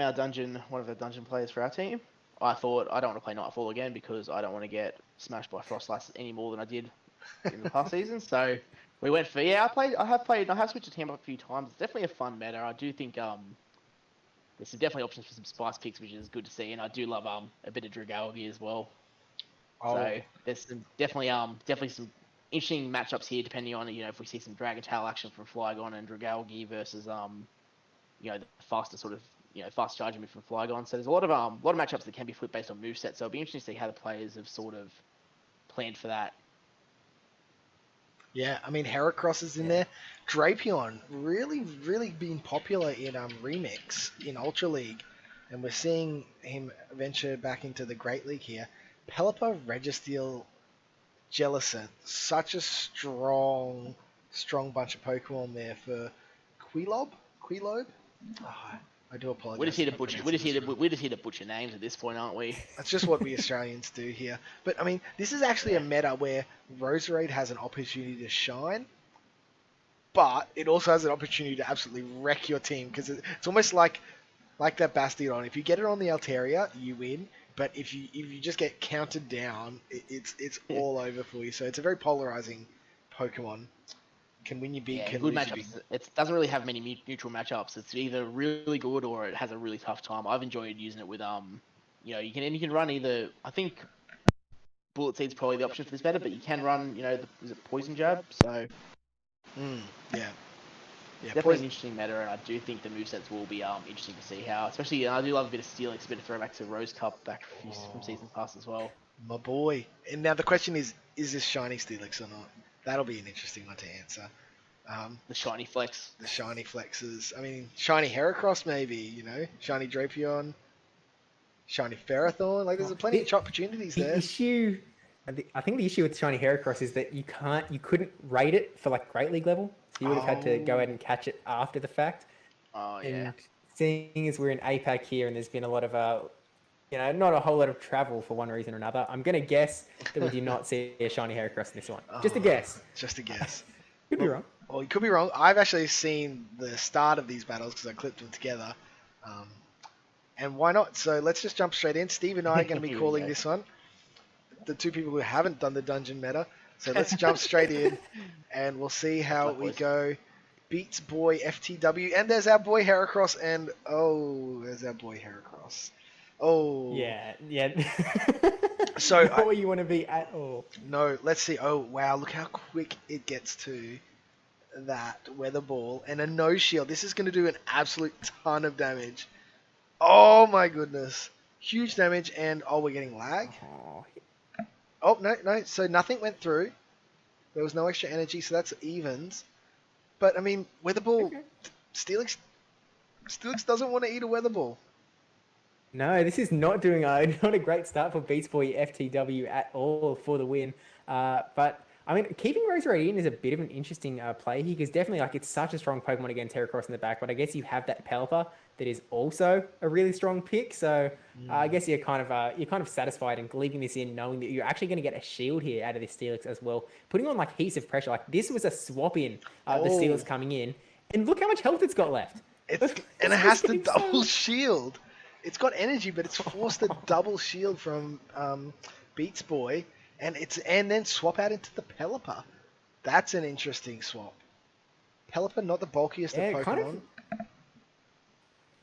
one of the dungeon players for our team. I thought I don't want to play Nightfall again because I don't want to get smashed by Frostlass any more than I did in the past season. So we went for I have switched the team up a few times. It's definitely a fun meta. I do think there's some definitely options for some spice picks, which is good to see, and I do love a bit of Drugalgi as well. Oh. So there's some definitely some interesting matchups here, depending on if we see some Dragon Tail action from Flygon and Drugalgi versus the faster sort of fast charging move from Flygon. So there's a lot of matchups that can be flipped based on moveset. So it'll be interesting to see how the players have sort of planned for that. Yeah, I mean Heracross is in there. Drapion really been popular in Remix in Ultra League, and we're seeing him venture back into the Great League here. Pelipper, Registeel, Jellicent, such a strong bunch of Pokemon there for Quillob. Oh, I do apologize. We're just here to butcher names at this point, aren't we? That's just what we Australians do here. But I mean, this is actually a meta where Roserade has an opportunity to shine. but it also has an opportunity to absolutely wreck your team because it's almost like that Bastion. If you get it on the Altaria, you win. But if you just get counted down, it's all over for you. So it's a very polarizing Pokemon. Can win you big, Yeah, can good lose you big. matchups. It doesn't really have many neutral matchups. It's either really good or it has a really tough time. I've enjoyed using it with you can run either. I think Bullet Seed's probably the option for this better, but you can run is it Poison Jab? So Yeah. Yeah, definitely an interesting meta, and I do think the movesets will be interesting to see how. Especially, I do love a bit of Steelix, a bit of throwback to Rose Cup back from seasons past as well. My boy. And now the question is this shiny Steelix or not? That'll be an interesting one to answer. The shiny flex. The shiny flexes. I mean, shiny Heracross maybe, shiny Drapion, shiny Ferrothorn. Like, there's plenty of opportunities there. The issue, I think the issue with shiny Heracross is that you couldn't rate it for like Great League level. So you would have had to go ahead and catch it after the fact. Oh yeah. And seeing as we're in APAC here and there's been a lot of not a whole lot of travel for one reason or another, I'm gonna guess that we did not see a shiny Heracross in this one. Just a guess. Just a guess. Could be wrong. Well, you could be wrong. I've actually seen the start of these battles because I clipped them together. And why not? So let's just jump straight in. Steve and I are going to be calling this one. The two people who haven't done the dungeon meta. So let's jump straight in and we'll see how we go. Beats Boy FTW. And there's our boy Heracross. And there's our boy Heracross. Oh. Yeah. So not where you want to be at all. No, let's see. Oh, wow. Look how quick it gets to that Weather Ball. And a no shield. This is going to do an absolute ton of damage. Oh my goodness. Huge damage and we're getting lag. Oh, no. So nothing went through. There was no extra energy, so that's evens. But I mean, Weather Ball, Steelix doesn't want to eat a Weather Ball. No, this is not doing not a great start for Beats Boy FTW at all for the win. But I mean, keeping Roserade in is a bit of an interesting play here because definitely it's such a strong Pokemon against Heracross in the back. But I guess you have that Pelipper that is also a really strong pick. So I guess you're kind of satisfied and leaving this in, knowing that you're actually going to get a shield here out of this Steelix as well, putting on heaps of pressure. This was a swap in the Steelix coming in, and look how much health it's got left. And it has to double shield. It's got energy, but it's forced to double shield from Beats Boy, and then swap out into the Pelipper. That's an interesting swap. Pelipper, not the bulkiest of Pokemon.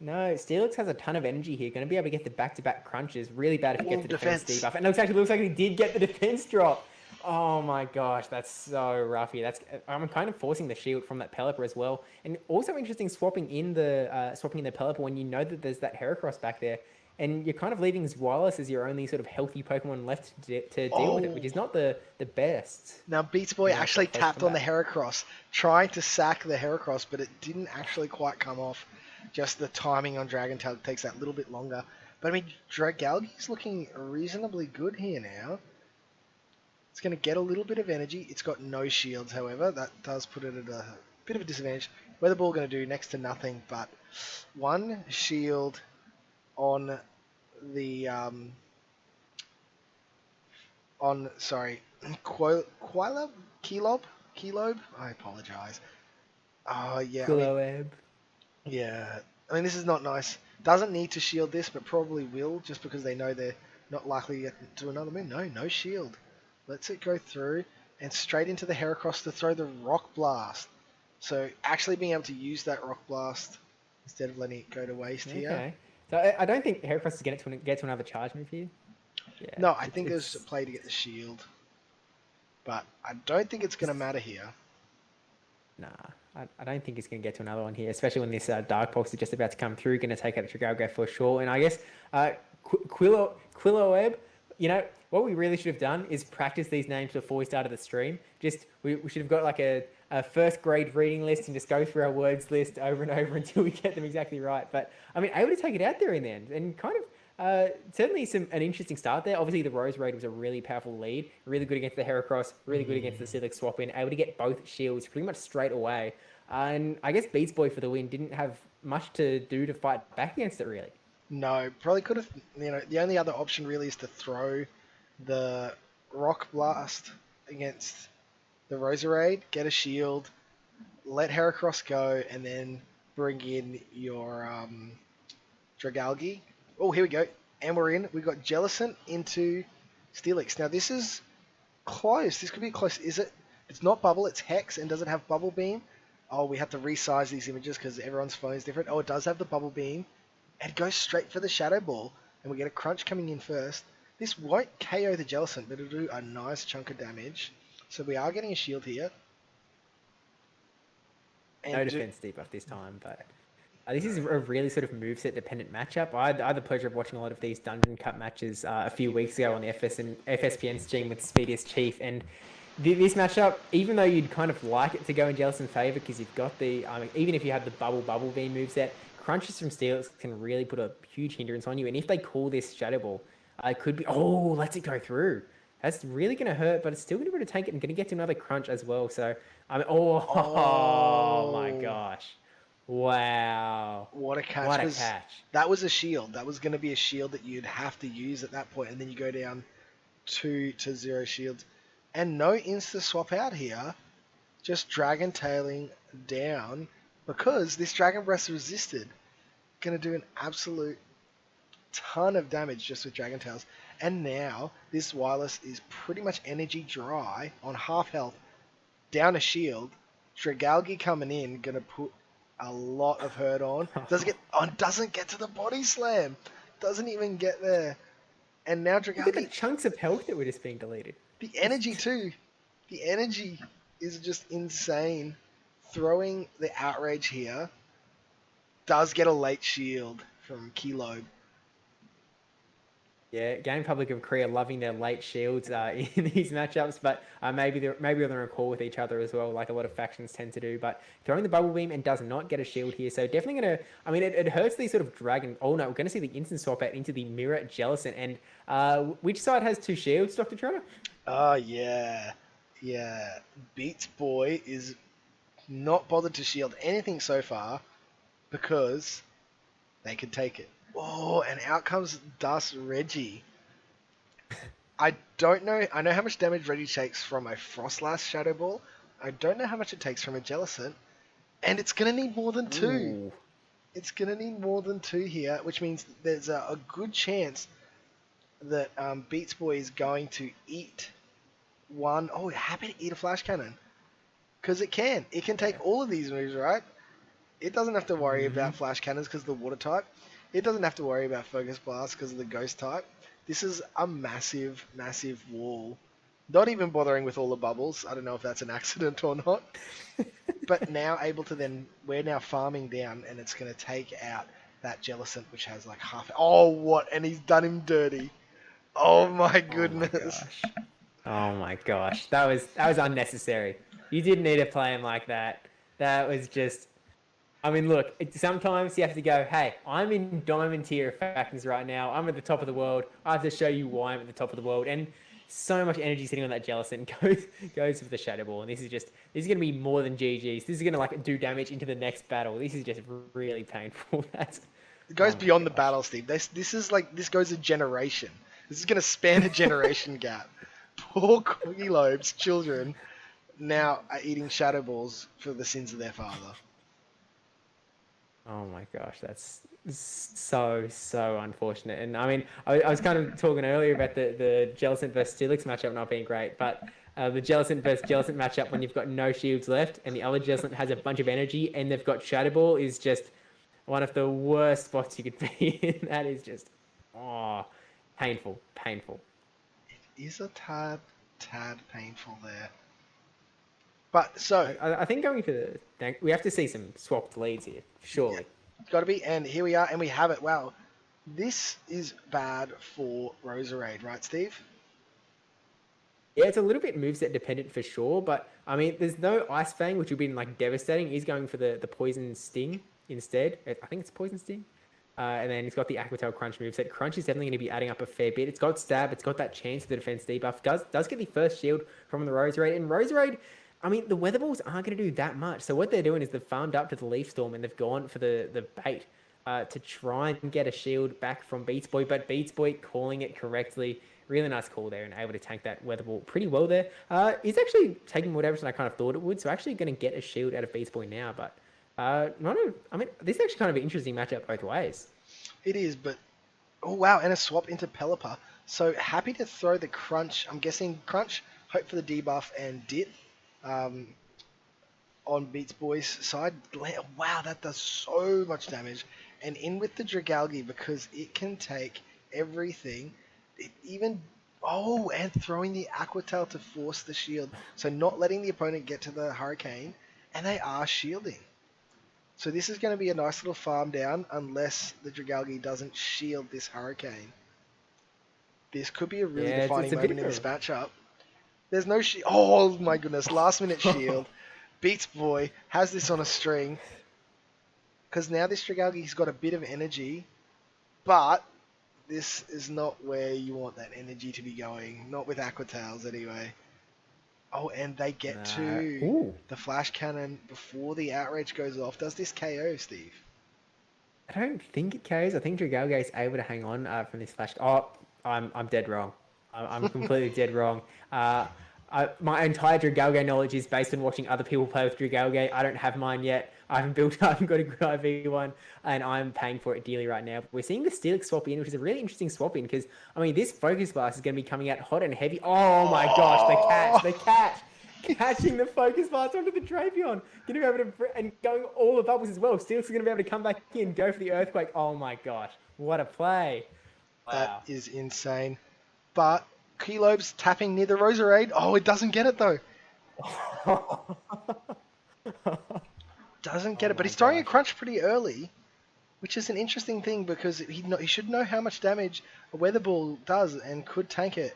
No, Steelix has a ton of energy here. Going to be able to get the back-to-back crunches. Really bad if you get the defense debuff. And it looks like he did get the defense drop. Oh my gosh, that's so rough here. I'm kind of forcing the shield from that Pelipper as well. And also interesting swapping in the Pelipper when you know that there's that Heracross back there. And you're kind of leaving Zoraz as your only sort of healthy Pokemon left to deal with it, which is not the best. Now, Beats Boy actually tapped on the Heracross, trying to sack the Heracross, but it didn't actually quite come off. Just the timing on Dragon Tail takes that little bit longer. But I mean, Dragalge's looking reasonably good here now. It's going to get a little bit of energy. It's got no shields, however. That does put it at a bit of a disadvantage. Weather Ball going to do next to nothing, but one shield on the Kelob. I apologize. Oh yeah. Quilloeb. Yeah. I mean, this is not nice. Doesn't need to shield this, but probably will, just because they know they're not likely to get to another move. No shield. Lets it go through and straight into the Heracross to throw the Rock Blast. So actually being able to use that Rock Blast instead of letting it go to waste here. Okay. So I don't think Heracross is going to get to another charge move here. Yeah, no, I think there's a play to get the shield. But I don't think it's going to matter here. Nah, I don't think it's going to get to another one here, especially when this Dark Pulse is just about to come through. Going to take out the Dragalge for sure. And I guess Quilloeb, what we really should have done is practice these names before we started the stream. We should have got a first grade reading list and just go through our words list over and over until we get them exactly right. But I mean, able to take it out there in the end and kind of certainly an interesting start there. Obviously, the Rose Raid was a really powerful lead, really good against the Heracross, really good against the Silph swap in, able to get both shields pretty much straight away. And I guess Beats Boy for the win didn't have much to do to fight back against it really. No, probably could have. The only other option really is to throw the Rock Blast against the Roserade, get a shield, let Heracross go, and then bring in your Dragalge. Oh, here we go. And we're in. We've got Jellicent into Steelix. Now, this is close. This could be close. Is it? It's not Bubble. It's Hex. And does it have Bubble Beam? Oh, we have to resize these images because everyone's phone is different. Oh, it does have the Bubble Beam. And goes straight for the Shadow Ball. And we get a Crunch coming in first. This won't KO the Jellicent, but it'll do a nice chunk of damage. So we are getting a shield here. And no defense debuff this time, but this is a really sort of moveset dependent matchup. I had the pleasure of watching a lot of these Dungeon Cup matches a few weeks ago on the FSPN stream with Speediest Chief, and this matchup, even though you'd kind of like it to go in Jellicent's favour because you've got the, even if you have the Bubble Beam moveset, crunches from Steelix can really put a huge hindrance on you, and if they call this Shadow Ball, it could be, oh, lets it go through. That's really going to hurt, but it's still going to be able to take it and going to get to another crunch as well. So, oh my gosh. Wow. What a catch. What a catch. That was a shield. That was going to be a shield that you'd have to use at that point, and then you go down 2 to 0 shields. And no insta swap out here. Just Dragon Tailing down because this Dragon Breath resisted. Going to do an absolute ton of damage just with Dragon Tails. And now this Wireless is pretty much energy dry on half health. Down a shield. Dragalge coming in, going to put a lot of hurt on. Doesn't get to the body slam. Doesn't even get there. And now Dragalge... Look at the chunks of health that were just being deleted. The energy too. The energy is just insane. Throwing the Outrage here. Does get a late shield from Kilo. Yeah, Gamepublic of Korea loving their late shields in these matchups, but maybe they're on a call with each other as well, like a lot of factions tend to do. But throwing the Bubble Beam and does not get a shield here, so definitely going to... it hurts these sort of dragon... Oh no, we're going to see the instant swap out into the Mirror Jellicent. And which side has 2 shields, DrTrotter? Oh, yeah. Yeah. Beats Boy is not bothered to shield anything so far because they can take it. Oh, and out comes Dust Reggie. I don't know. I know how much damage Reggie takes from a Frostlass Shadow Ball. I don't know how much it takes from a Jellicent. And it's going to need more than 2. Ooh. It's going to need more than 2 here, which means there's a good chance that Beats Boy is going to eat one. Oh, happy to eat a Flash Cannon. Because it can. It can take all of these moves, right? It doesn't have to worry about Flash Cannons because of the Water type. It doesn't have to worry about Focus Blast because of the Ghost type. This is a massive, massive wall. Not even bothering with all the bubbles. I don't know if that's an accident or not. But now able to then... We're now farming down and it's going to take out that Jellicent, which has like half... Oh, what? And he's done him dirty. Oh, my goodness. Oh, my gosh. That was unnecessary. You didn't need to play him like that. That was just... look, sometimes you have to go, hey, I'm in Diamond tier of factions right now. I'm at the top of the world. I have to show you why I'm at the top of the world. And so much energy sitting on that Jellicent goes with the Shadow Ball. And this is going to be more than GG's. This is going to do damage into the next battle. This is just really painful. It goes beyond the battle, Steve. This goes a generation. This is going to span a generation gap. Poor Quilob's children now are eating Shadow Balls for the sins of their father. Oh my gosh, that's so unfortunate. And I was kind of talking earlier about the Jellicent versus Steelix matchup not being great, but the Jellicent versus Jellicent matchup when you've got no shields left and the other Jellicent has a bunch of energy and they've got Shadow Ball is just one of the worst spots you could be in. That is just, painful. It is a tad painful there. But so I think going to we have to see some swapped leads here, surely. Yeah, it's got to be, and here we are, and we have it. Wow, this is bad for Roserade, right, Steve? Yeah, it's a little bit moveset dependent for sure, but there's no Ice Fang, which would be devastating. He's going for the Poison Sting instead. I think it's Poison Sting. And then he's got the Aquatail Crunch moveset. Crunch is definitely going to be adding up a fair bit. It's got Stab. It's got that chance for the defense debuff. Does get the first shield from the Roserade. And Roserade, the Weather Balls aren't going to do that much. So what they're doing is they've farmed up to the Leaf Storm and they've gone for the bait to try and get a shield back from Beats Boy. But Beats Boy calling it correctly. really nice call there and able to tank that weather ball pretty well there. It's actually taking more damage than I kind of thought it would. So actually going to get a shield out of Beats Boy now. But this is actually kind of an interesting matchup both ways. It is, but oh wow, and a swap into Pelipper. So happy to throw the Crunch. I'm guessing Crunch, hope for the debuff, and Dit on Beats Boy's side. Wow, that does so much damage. And in with the Dragalge because it can take everything. And throwing the Aqua Tail to force the shield. So not letting the opponent get to the Hurricane, and they are shielding. So this is going to be a nice little farm down unless the Dragalge doesn't shield this Hurricane. This could be a really defining moment in this matchup. There's no shield. Oh my goodness, last minute shield. Beats Boy has this on a string. Because now this Dragalge's got a bit of energy, but this is not where you want that energy to be going. Not with Aqua Tails anyway. Oh, and they get to the Flash Cannon before the Outrage goes off. Does this KO, Steve? I don't think it KOs. I think Dragalge is able to hang on from this Flash. Oh, I'm dead wrong. I'm completely dead wrong. My entire Dragalge knowledge is based on watching other people play with Dragalge. I don't have mine yet. I haven't got a good IV one, and I'm paying for it dearly right now. We're seeing the Steelix swap in, which is a really interesting swap in, because, this Focus Blast is going to be coming out hot and heavy. Oh my gosh, the catch! Catching the Focus Blast onto the Drapion. Going to be able to, and going all the bubbles as well. Steelix is going to be able to come back in, go for the Earthquake. Oh my gosh, what a play. Wow. That is insane. But Kelobe's tapping near the Roserade. Oh, it doesn't get it though. Doesn't get it, but he's throwing a Crunch pretty early, which is an interesting thing because he should know how much damage a Weather Ball does and could tank it.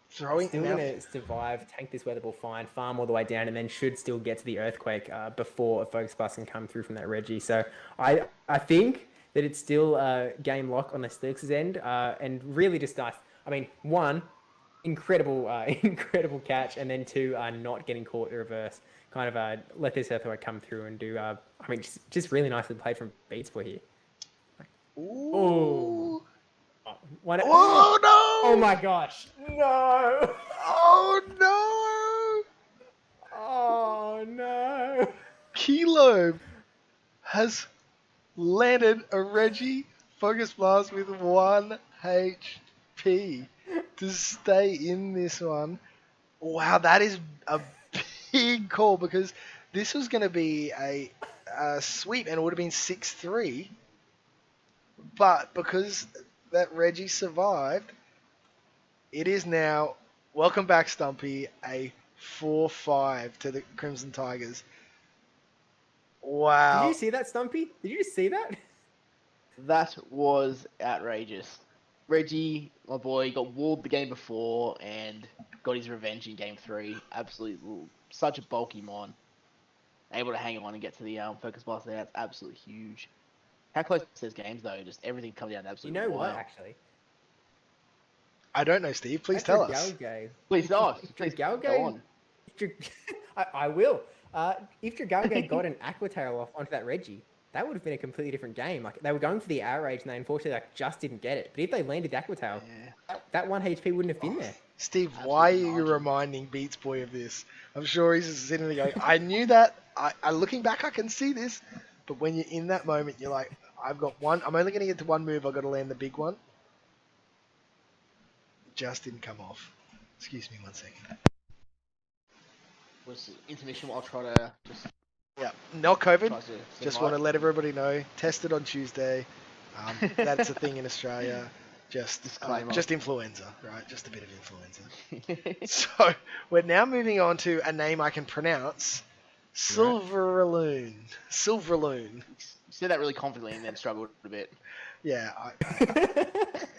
Still going to survive, tank this Weather Ball fine, farm all the way down, and then should still get to the Earthquake before a Focus Blast can come through from that Reggie. So I think that it's still game lock on the Steelix's end, and really just nice. One, incredible catch, and then two, not getting caught in reverse. Kind of let this Earthquake come through and do, just really nicely played from Beats Boy here. Ooh. Oh, no! Oh my gosh. No! Oh no! Oh no! Kelobe has landed a Reggie Focus Blast with 1 HP to stay in this one. Wow, that is a big call because this was going to be a sweep and it would have been 6-3. But because that Reggie survived, it is now, welcome back Stumpy, a 4-5 to the Crimson Tigers. Wow. Did you see that, Stumpy? Did you just see that? That was outrageous. Reggie, my boy, got walled the game before and got his revenge in game 3. Absolutely, such a bulky mon. Able to hang on and get to the Focus Blast there. That's absolutely huge. How close to those games, though? Just everything comes down to absolutely wild. What, actually? I don't know, Steve. Please tell us. Please tell Please go on. I will. If Dragalge got an Aqua Tail off onto that Reggie, that would have been a completely different game. Like, they were going for the Outrage and they unfortunately just didn't get it. But if they landed the Aqua Tail, that 1 HP wouldn't have been there. Steve, why are you reminding Beats Boy of this? I'm sure he's just sitting there going, I knew that. I looking back, I can see this. But when you're in that moment, you're like, I've got one. I'm only going to get to one move. I've got to land the big one. Just didn't come off. Excuse me 1 second. Was intermission while DrTrotter just... Yeah, not COVID. Just want to let everybody know. Tested on Tuesday. That's a thing in Australia. Just influenza, right? Just a bit of influenza. So we're now moving on to a name I can pronounce. Silverloon. Silverloon. You said that really confidently and then struggled a bit. Yeah,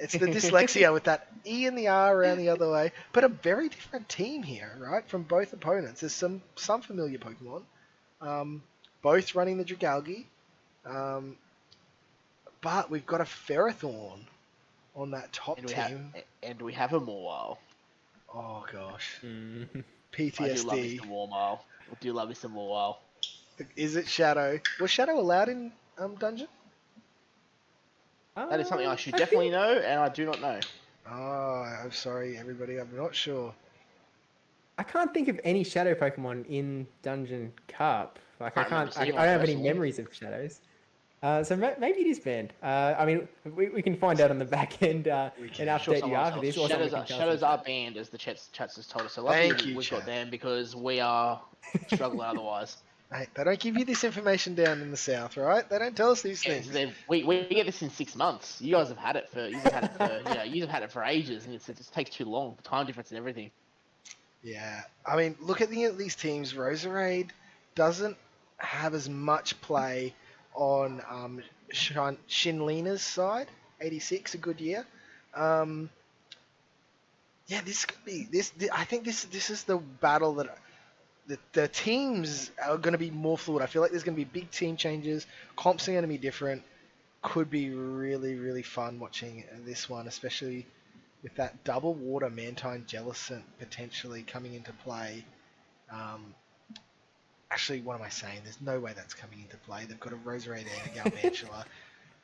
it's the dyslexia with that E and the R around the other way. But a very different team here, right? From both opponents. There's some familiar Pokemon. Both running the Dragalge. But we've got a Ferrothorn on that top team. And we have a Mawile. Oh, gosh. PTSD. I do love me some Mawile. I do love me some Mawile. Is it Shadow? Was Shadow allowed in Dungeon? That is something I should definitely know, and I do not know. Oh, I'm sorry, everybody. I'm not sure. I can't think of any shadow Pokemon in Dungeon Cup. Like Can't remember I seeing don't one have any personally. memories of shadows. So maybe it is banned. I mean, we can find out on the back end We and can. Sure, update you someone after else. this, or someone Shadows can are tell us in shadows are chat. banned, as the chats has told us. So Thank luckily you, we've got chat. them because we are struggling otherwise. Hey, they don't give you this information down in the south, right? They don't tell us these Yeah, things. we get this in 6 months. You guys have had it for you've had it for ages, and it just takes too long. The time difference and everything. Yeah, I mean, look at these teams. Roserade doesn't have as much play on Shinlena's side. 86, a good year. Um, yeah, this could be this. I think this is the battle that the teams are going to be more fluid. I feel like there's going to be big team changes. Comps are going to be different. Could be really, really fun watching this one, especially with that double water Mantine Jellicent potentially coming into play. Um, actually, what am I saying? There's no way that's coming into play. They've got a Roserade and a Galvantula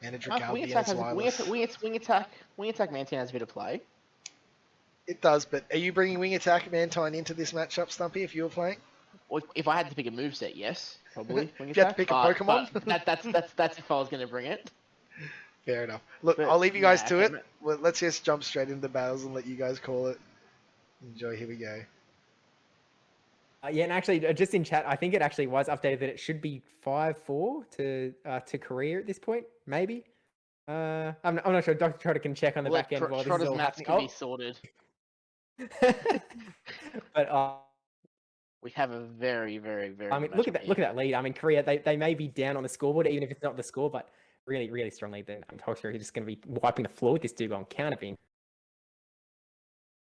and a Wing Dragalvian attack as has wireless. wing attack Mantian has a bit of play. It does, but are you bringing Wing Attack Mantine into this matchup, Stumpy, if you were playing? Or if I had to pick a moveset, yes, probably wing If you had to attack. pick a But Pokemon? that's if I was going to bring it. Fair enough. Look, But I'll leave you guys nah, to okay. it. Well, let's just jump straight into the battles and let you guys call it. Enjoy, here we go. Yeah, and actually, just in chat, I think it actually was updated that it should be 5-4 to Korea at this point, maybe. I'm not sure. DrTrotter can check on the We'll back let end while this is Trotter's all maths happening. can be sorted. But We have a very, very, very I mean, good look at matchup that! here. Look at that lead. I mean, Korea they may be down on the scoreboard, even if it's not the score, but really, really strong lead. Then Toxic is just going to be wiping the floor with this Dugong counter being.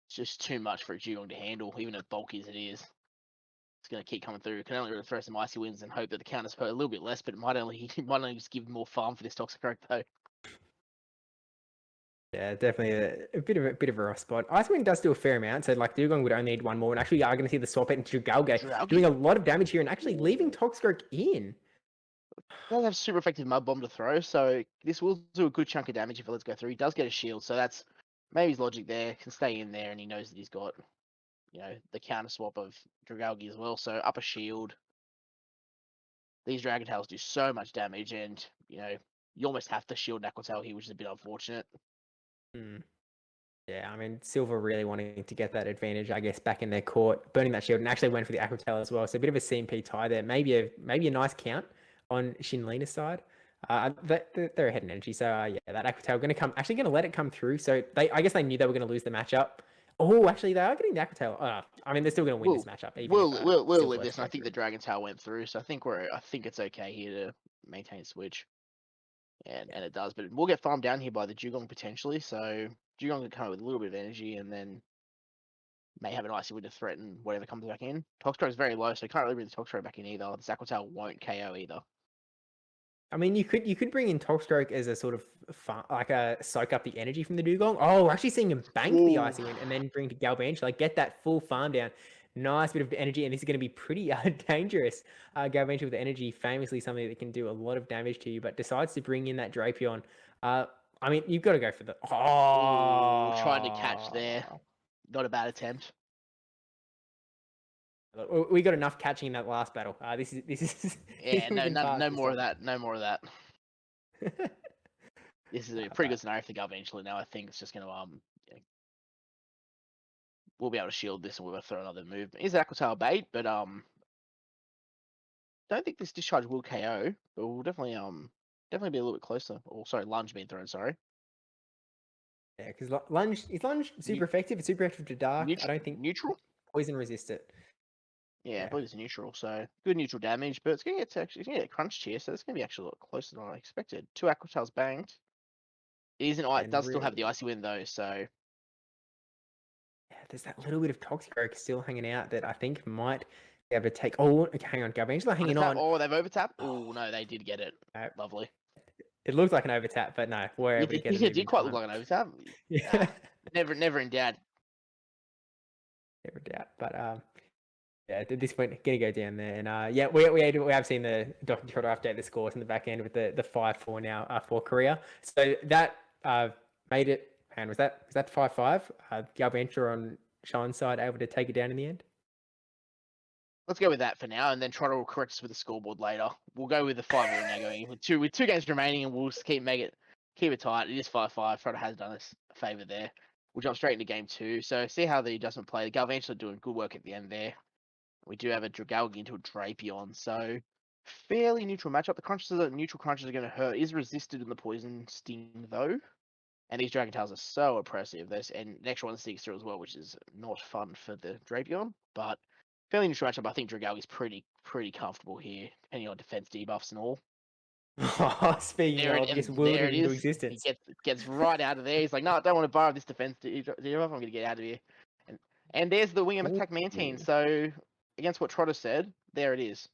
It's just too much for a Dugong to handle, even as bulky as it is. It's going to keep coming through. Can only really throw some icy wins and hope that the counters hurt a little bit less, but it might only just give more farm for this Toxicroak though. Yeah, definitely a bit of a rough spot. Icewind does do a fair amount, so like Dugong would only need one more, and actually are going to see the swap it into Dragalge doing a lot of damage here and actually leaving Toxicroak in. Does have super effective mud bomb to throw, so this will do a good chunk of damage if it lets go through. He does get a shield, so that's maybe his logic there. Can stay in there, and he knows that he's got, the counter swap of Dragalge as well. So up a shield. These Dragon Tails do so much damage, and you almost have to shield Aquatail here, which is a bit unfortunate. Yeah, I mean, Silver really wanting to get that advantage, I guess, back in their court, burning that shield, and actually went for the Aquatail as well. So a bit of a CMP tie there. Maybe a nice count on Shinlena's side. They're ahead in energy, so yeah, that Aquatail actually going to let it come through. So I guess they knew they were going to lose the matchup. Oh, actually, they are getting the Aquatail. I mean, they're still going to win this matchup. We'll live this, and I think the Dragon Tail went through, so I think it's okay here to maintain switch. And it does, but we'll get farmed down here by the Dugong potentially. So Dugong can come up with a little bit of energy, and then may have an icy wind to threaten whatever comes back in. Toxicroak is very low, so you can't really bring the Toxicroak back in either. The Aquatail won't KO either. I mean, you could bring in Toxicroak as a sort of like a soak up the energy from the Dugong. Oh, we're actually seeing him bank the icy wind and then bring to Galvantula, like get that full farm down. Nice bit of energy, and this is going to be pretty dangerous. Galvantula with energy, famously something that can do a lot of damage to you, but decides to bring in that Drapion. I mean, you've got to go for the. Oh, trying to catch there. Not a bad attempt. Look, we got enough catching in that last battle. This is. Yeah, no more of that. No more of that. This is a pretty good scenario for Galvantula now. I think it's just going to we'll be able to shield this, and we're going to throw another move. Is Aquatail bait, but don't think this discharge will KO, but we'll definitely be a little bit closer. Or sorry, lunge being thrown. Sorry. Yeah, because lunge super effective. It's super effective to dark. I don't think neutral. Poison resist it. Yeah, I believe it's neutral, so good neutral damage, but it's gonna get crunched here, so it's gonna be actually a lot closer than I expected. 2 Aquatails banked. It does still have the icy wind though, so yeah, there's that little bit of Toxicroak still hanging out that I think might be able to take. Oh, okay, hang on, Galvantula hanging on. Oh, they've overtapped. Oh no, they did get it. Lovely. It looked like an overtap, but no, we're able to get it. It did quite look like an overtap. Yeah, never in doubt. Never doubt, but yeah, at this point, gonna go down there, and yeah, we have seen the DrTrotter update the scores in the back end with the 5-4 now for Korea. So that made it And was that 5-5? Galvantula on Sean's side able to take it down in the end? Let's go with that for now, and then Trotter will correct us with the scoreboard later. We'll go with the 5-all now going with two games remaining, and we'll just keep it tight. It is 5-5. Trotter has done us a favour there. We'll jump straight into game 2. So see how the adjustment play. The Galvantula doing good work at the end there. We do have a Dragalge into a Drapion, so fairly neutral matchup. The neutral crunches are going to hurt. Is resisted in the poison sting though, and these Dragon Tails are so oppressive. And the extra one sticks through as well, which is not fun for the Drapion, but fairly neutral matchup. I think Dragalge is pretty comfortable here, depending on defense debuffs and all. Speaking of, just willed it into existence. He gets right out of there. He's like, no, I don't want to borrow this defense debuff. I'm going to get out of here. And there's the Wing Attack Mantine. So against what Trotter said, there it is.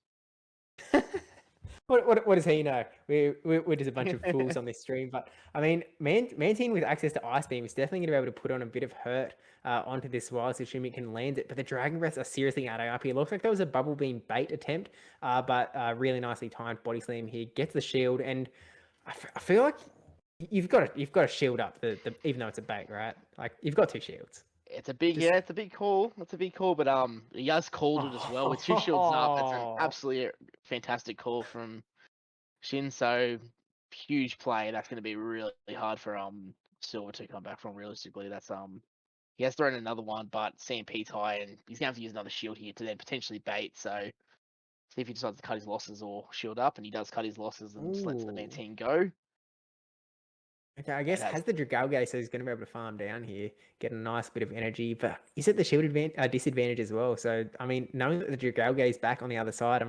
What does he know? We're just a bunch of fools on this stream. But I mean, Mantine with access to Ice Beam is definitely going to be able to put on a bit of hurt onto this Wild, assuming it can land it. But the Dragon Breaths are seriously adding up here. It looks like there was a Bubble Beam bait attempt, but really nicely timed Body Slam here. Gets the shield, and I feel like you've got to shield up the even though it's a bait, right? Like you've got 2 shields. It's a big call. It's a big call, but he has called it as well with 2 shields up. It's an absolutely fantastic call from Shin. So huge play. That's going to be really hard for Silver to come back from. Realistically, that's he has thrown another one, but CMP's high, and he's going to have to use another shield here to then potentially bait. So see if he decides to cut his losses or shield up, and he does cut his losses and just lets the Mantine go. Okay, I guess has the Dragalge, so he's going to be able to farm down here, get a nice bit of energy, but he's at the shield disadvantage as well. So, I mean, knowing that the Dragalge is back on the other side,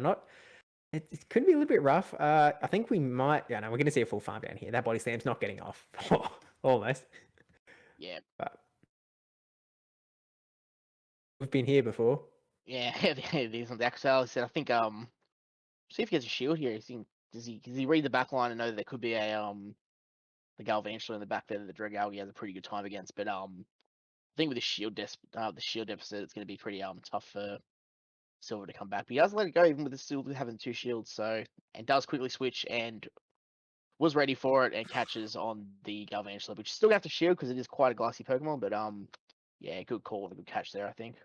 it could be a little bit rough. I think we might, we're going to see a full farm down here. That Body Slam's not getting off. Almost. Yeah. But we've been here before. Yeah, these on the Axel said, I think, see if he gets a shield here. Does he read the back line and know that there could be the Galvantula in the back there that the Dragalge has a pretty good time against, but I think with the shield deficit, it's going to be pretty tough for Silver to come back. But he doesn't let it go even with the Silver having 2 shields, and does quickly switch and was ready for it and catches on the Galvantula, which still have to shield because it is quite a glassy Pokemon. But yeah, good call with a good catch there, I think.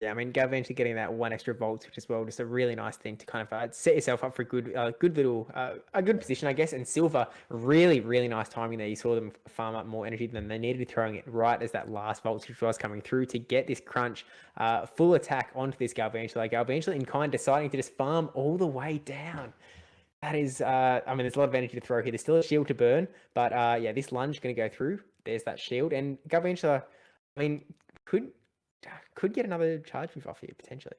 Yeah, I mean, Galvantula getting that 1 extra voltage as well, just a really nice thing to kind of set yourself up for a good position, I guess. And Silver, really nice timing there. You saw them farm up more energy than they needed, throwing it right as that last voltage was coming through to get this crunch, full attack onto this Galvantula. Galvantula in kind deciding to just farm all the way down. That is, I mean, there's a lot of energy to throw here. There's still a shield to burn, but yeah, this lunge going to go through. There's that shield, and Galvantula, I mean, could get another charge move off here potentially.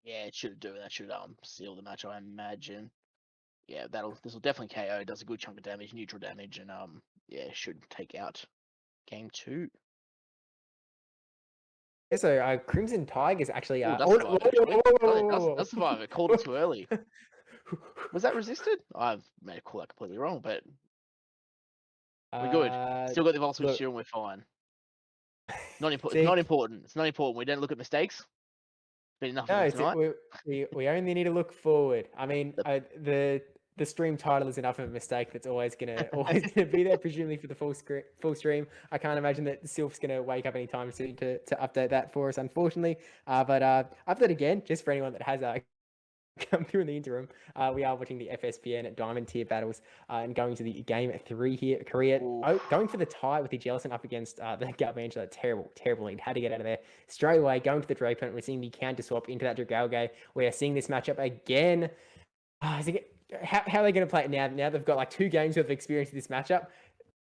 Yeah, it should do. That should seal the match, I imagine. Yeah, this will definitely KO. It does a good chunk of damage, neutral damage, and yeah, should take out game 2. Yeah, so Crimson Tigers actually That's survive. It called it too early. Was that resisted? I may have called that completely wrong, but we're good. Still got the Volt Switch shield and we're fine. Not important. It's not important. We don't look at mistakes. Been enough of tonight. We only need to look forward. I mean, the stream title is enough of a mistake that's always gonna be there, presumably for the full stream. I can't imagine that Silph's gonna wake up anytime soon to update that for us, unfortunately. But update again, just for anyone that has come through in the interim. We are watching the FSPN at Diamond tier battles and going to the game 3 here. Korea going for the tie with the Jellicent up against the Galvantula. Terrible lead. Had to get out of there straight away. Going to the Drapion. We're seeing the counter swap into that Dragalge. We are seeing this matchup again. How are they going to play it now? Now they've got like 2 games worth of experience in this matchup.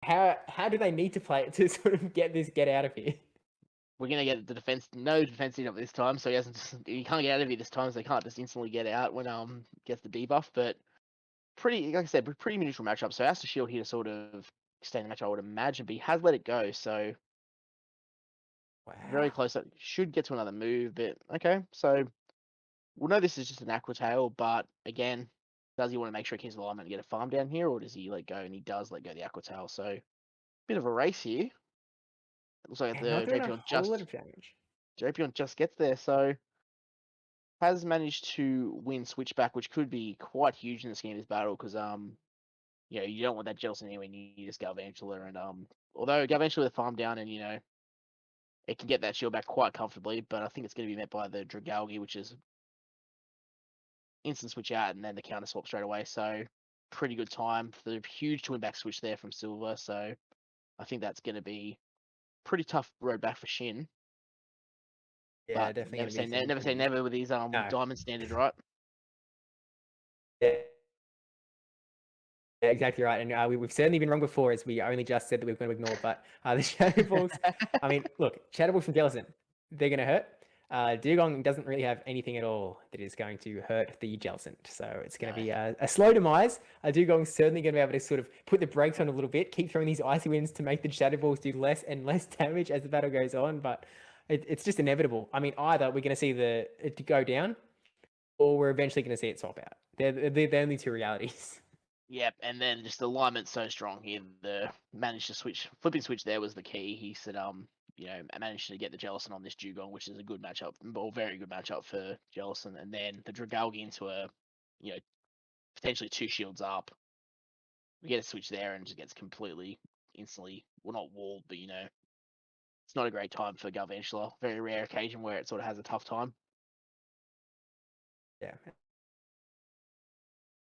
How do they need to play it to sort of get out of here? We're gonna get the defense, no defense up this time, so he can't get out of here this time, so they can't just instantly get out when gets the debuff. But like I said, pretty neutral matchup. So he has to shield here to sort of extend the match, I would imagine, but he has let it go, so very close. Should get to another move, but okay. So we'll know this is just an Aqua Tail, but again, does he want to make sure he keeps alignment and get a farm down here, or does he let go? And he does let go the Aqua Tail, so bit of a race here. It looks like the Drapion just gets there, so has managed to win switchback, which could be quite huge in the scheme of this battle, because you don't want that Jellicent anywhere near this Galvantula, and although eventually with the farm down and it can get that shield back quite comfortably, but I think it's going to be met by the Dragalgi, which is instant switch out and then the counter swap straight away. So pretty good time for the huge twin back switch there from Silver. So I think that's going to be pretty tough road back for Shin. Yeah, But definitely. never say gonna be never say never with these No. diamond standard, right? Yeah. Yeah, exactly right. And we've certainly been wrong before, as we only just said that we were going to ignore. But the Shadow Balls, I mean, look, Shadow Balls from Jellicent, they're going to hurt. Dugong doesn't really have anything at all that is going to hurt the Jellicent. So it's going to be a slow demise. Dugong's certainly going to be able to sort of put the brakes on a little bit, keep throwing these Icy Winds to make the Shadow Balls do less and less damage as the battle goes on. But it's just inevitable. I mean, either we're going to see it go down, or we're eventually going to see it swap out. They're the only two realities. Yep, and then just the alignment's so strong here. The managed to flipping switch there was the key. He said, I managed to get the Jellicent on this Dugong, which is a good matchup, or very good matchup for Jellicent, and then the Dragalgi into a, potentially 2 shields up. We get a switch there and just gets completely, instantly, well, not walled, but it's not a great time for Galvantula. Very rare occasion where it sort of has a tough time. Yeah.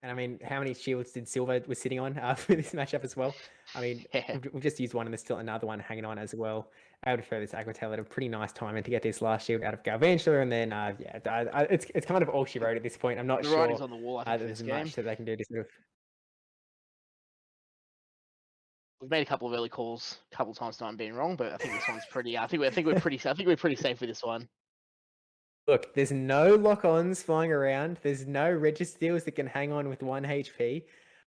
And I mean, how many shields did Silver was sitting on for this matchup as well? I mean, we've just used one and there's still another one hanging on as well. Able to throw this Aquatail at a pretty nice time and to get this last shield out of Galvantula, and then it's kind of all she wrote at this point. I'm not The sure writing's on the wall, I think, for there's this much game. that they can do to sort of. We've made a couple of early calls, a couple of times tonight being wrong, but I think this one's pretty. I think we're pretty safe with this one. Look, there's no lock-ons flying around. There's no Registeals that can hang on with 1 HP.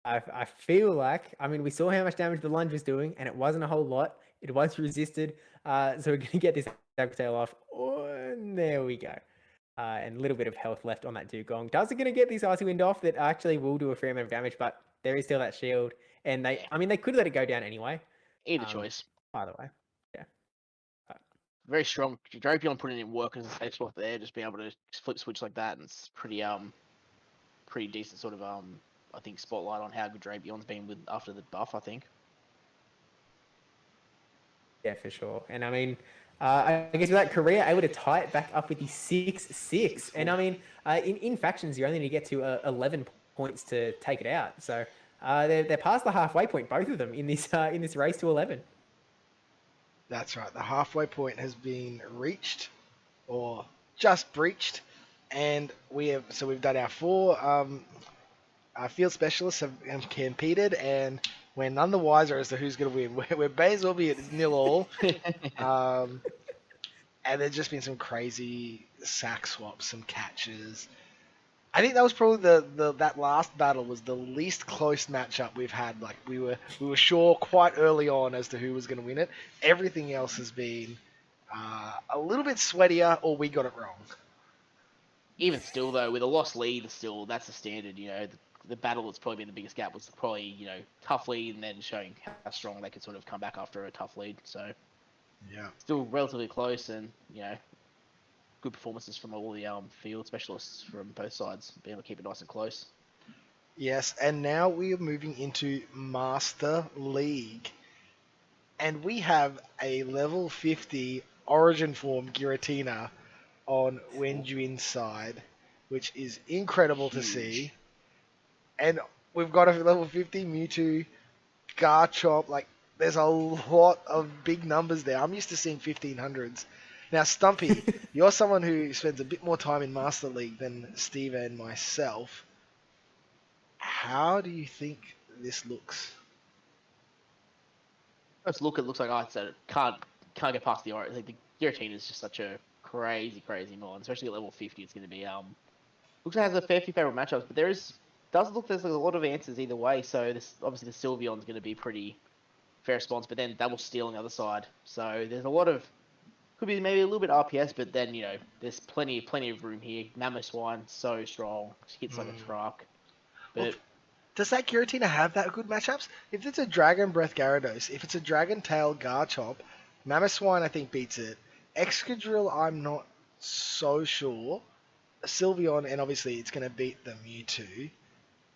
I feel like, I mean, we saw how much damage the lunge was doing, and it wasn't a whole lot. It was resisted. So we're going to get this Aquatail off. Oh, and there we go. And a little bit of health left on that Dugong. Does it going to get this Icy Wind off? That actually will do a fair amount of damage, but there is still that shield. And they could let it go down anyway. Either choice. Either way. Yeah. Very strong. Drapion putting in work as a safe spot there, just being able to flip switch like that, and it's pretty decent sort of I think spotlight on how good Drapion's been with after the buff, I think. Yeah, for sure. And I mean, I guess with that Korea able to tie it back up with the 6-6. And I mean, in factions, you only need to get to 11 points to take it out. So they're past the halfway point, both of them, in this race to 11. That's right. The halfway point has been reached, or just breached, and we've done our 4. Our field specialists have competed, and we're none the wiser as to who's going to win. We're basically at 0-all, and there's just been some crazy sack swaps, some catches. I think that was probably that last battle was the least close matchup we've had. Like we were sure quite early on as to who was going to win it. Everything else has been a little bit sweatier, or we got it wrong. Even still, though, with a lost lead, that's the standard. The battle that's probably been the biggest gap was probably tough lead, and then showing how strong they could sort of come back after a tough lead. So yeah, still relatively close, and good performances from all the field specialists from both sides, being able to keep it nice and close. Yes, and now we are moving into Master League. And we have a level 50 Origin form Giratina on Wenjuin's side, which is incredible to see. And we've got a level 50 Mewtwo, Garchomp, like there's a lot of big numbers there. I'm used to seeing 1500s. Now, Stumpy, you're someone who spends a bit more time in Master League than Steve and myself. How do you think this looks? First look, it looks like I said it can't get past the Origin. Like, the Giratina is just such a crazy mod, especially at level 50. It's going to be looks like it has a fair few favorite matchups, but there's a lot of answers either way. So this obviously the Sylveon's going to be pretty fair response, but then double steal on the other side. So there's a lot of could be maybe a little bit RPS, but then there's plenty of room here. Mamoswine so strong, hits like a truck. But well, does that Giratina have that good matchups? If it's a Dragon Breath Gyarados, if it's a Dragon Tail Garchomp, Mamoswine I think beats it. Excadrill I'm not so sure. Sylveon, and obviously it's going to beat the Mewtwo.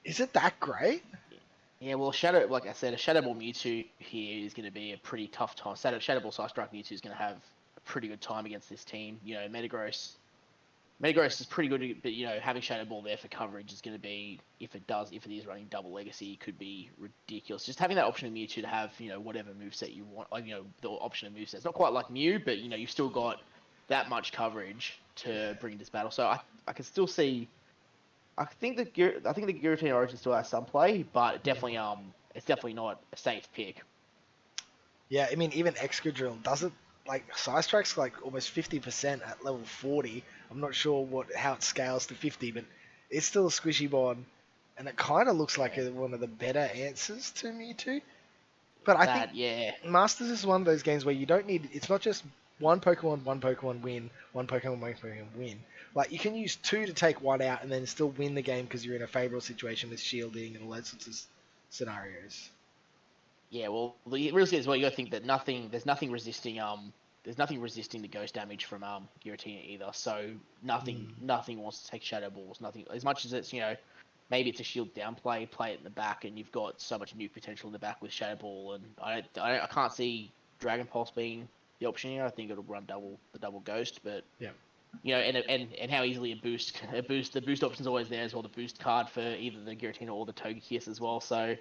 Is it that great? Yeah, well, Shadow, like I said, a Shadow Ball Mewtwo here is going to be a pretty tough time. Shadow Ball Psystrike Mewtwo is going to have a pretty good time against this team. Metagross is pretty good, but having Shadow Ball there for coverage is going to be, if it is running double Legacy, could be ridiculous. Just having that option of Mewtwo to have, whatever moveset you want, like, the option of movesets. Not quite like Mew, but you've still got that much coverage to bring this battle. So I can still see. I think the Giratina Origin still has some play, but it's definitely not a safe pick. Yeah, I mean, even Excadrill doesn't, like, Psystrike's like almost 50% at level 40. I'm not sure how it scales to 50, but it's still a squishy bond, and it kind of looks like one of the better answers to Mewtwo. But I think Masters is one of those games where you don't need, it's not just one Pokemon win, one Pokemon win. Like, you can use two to take one out and then still win the game because you're in a favorable situation with shielding and all that sorts of scenarios. Yeah, well, the real thing as well, you got to think that there's nothing resisting the ghost damage from Giratina either. So nothing wants to take Shadow Balls. Nothing, as much as it's maybe it's a shield down play it in the back, and you've got so much nuke potential in the back with Shadow Ball, and I can't see Dragon Pulse being the option here. I think it'll run the double ghost, but and how easily the boost option's always there as well. The boost card for either the Giratina or the Togekiss as well. So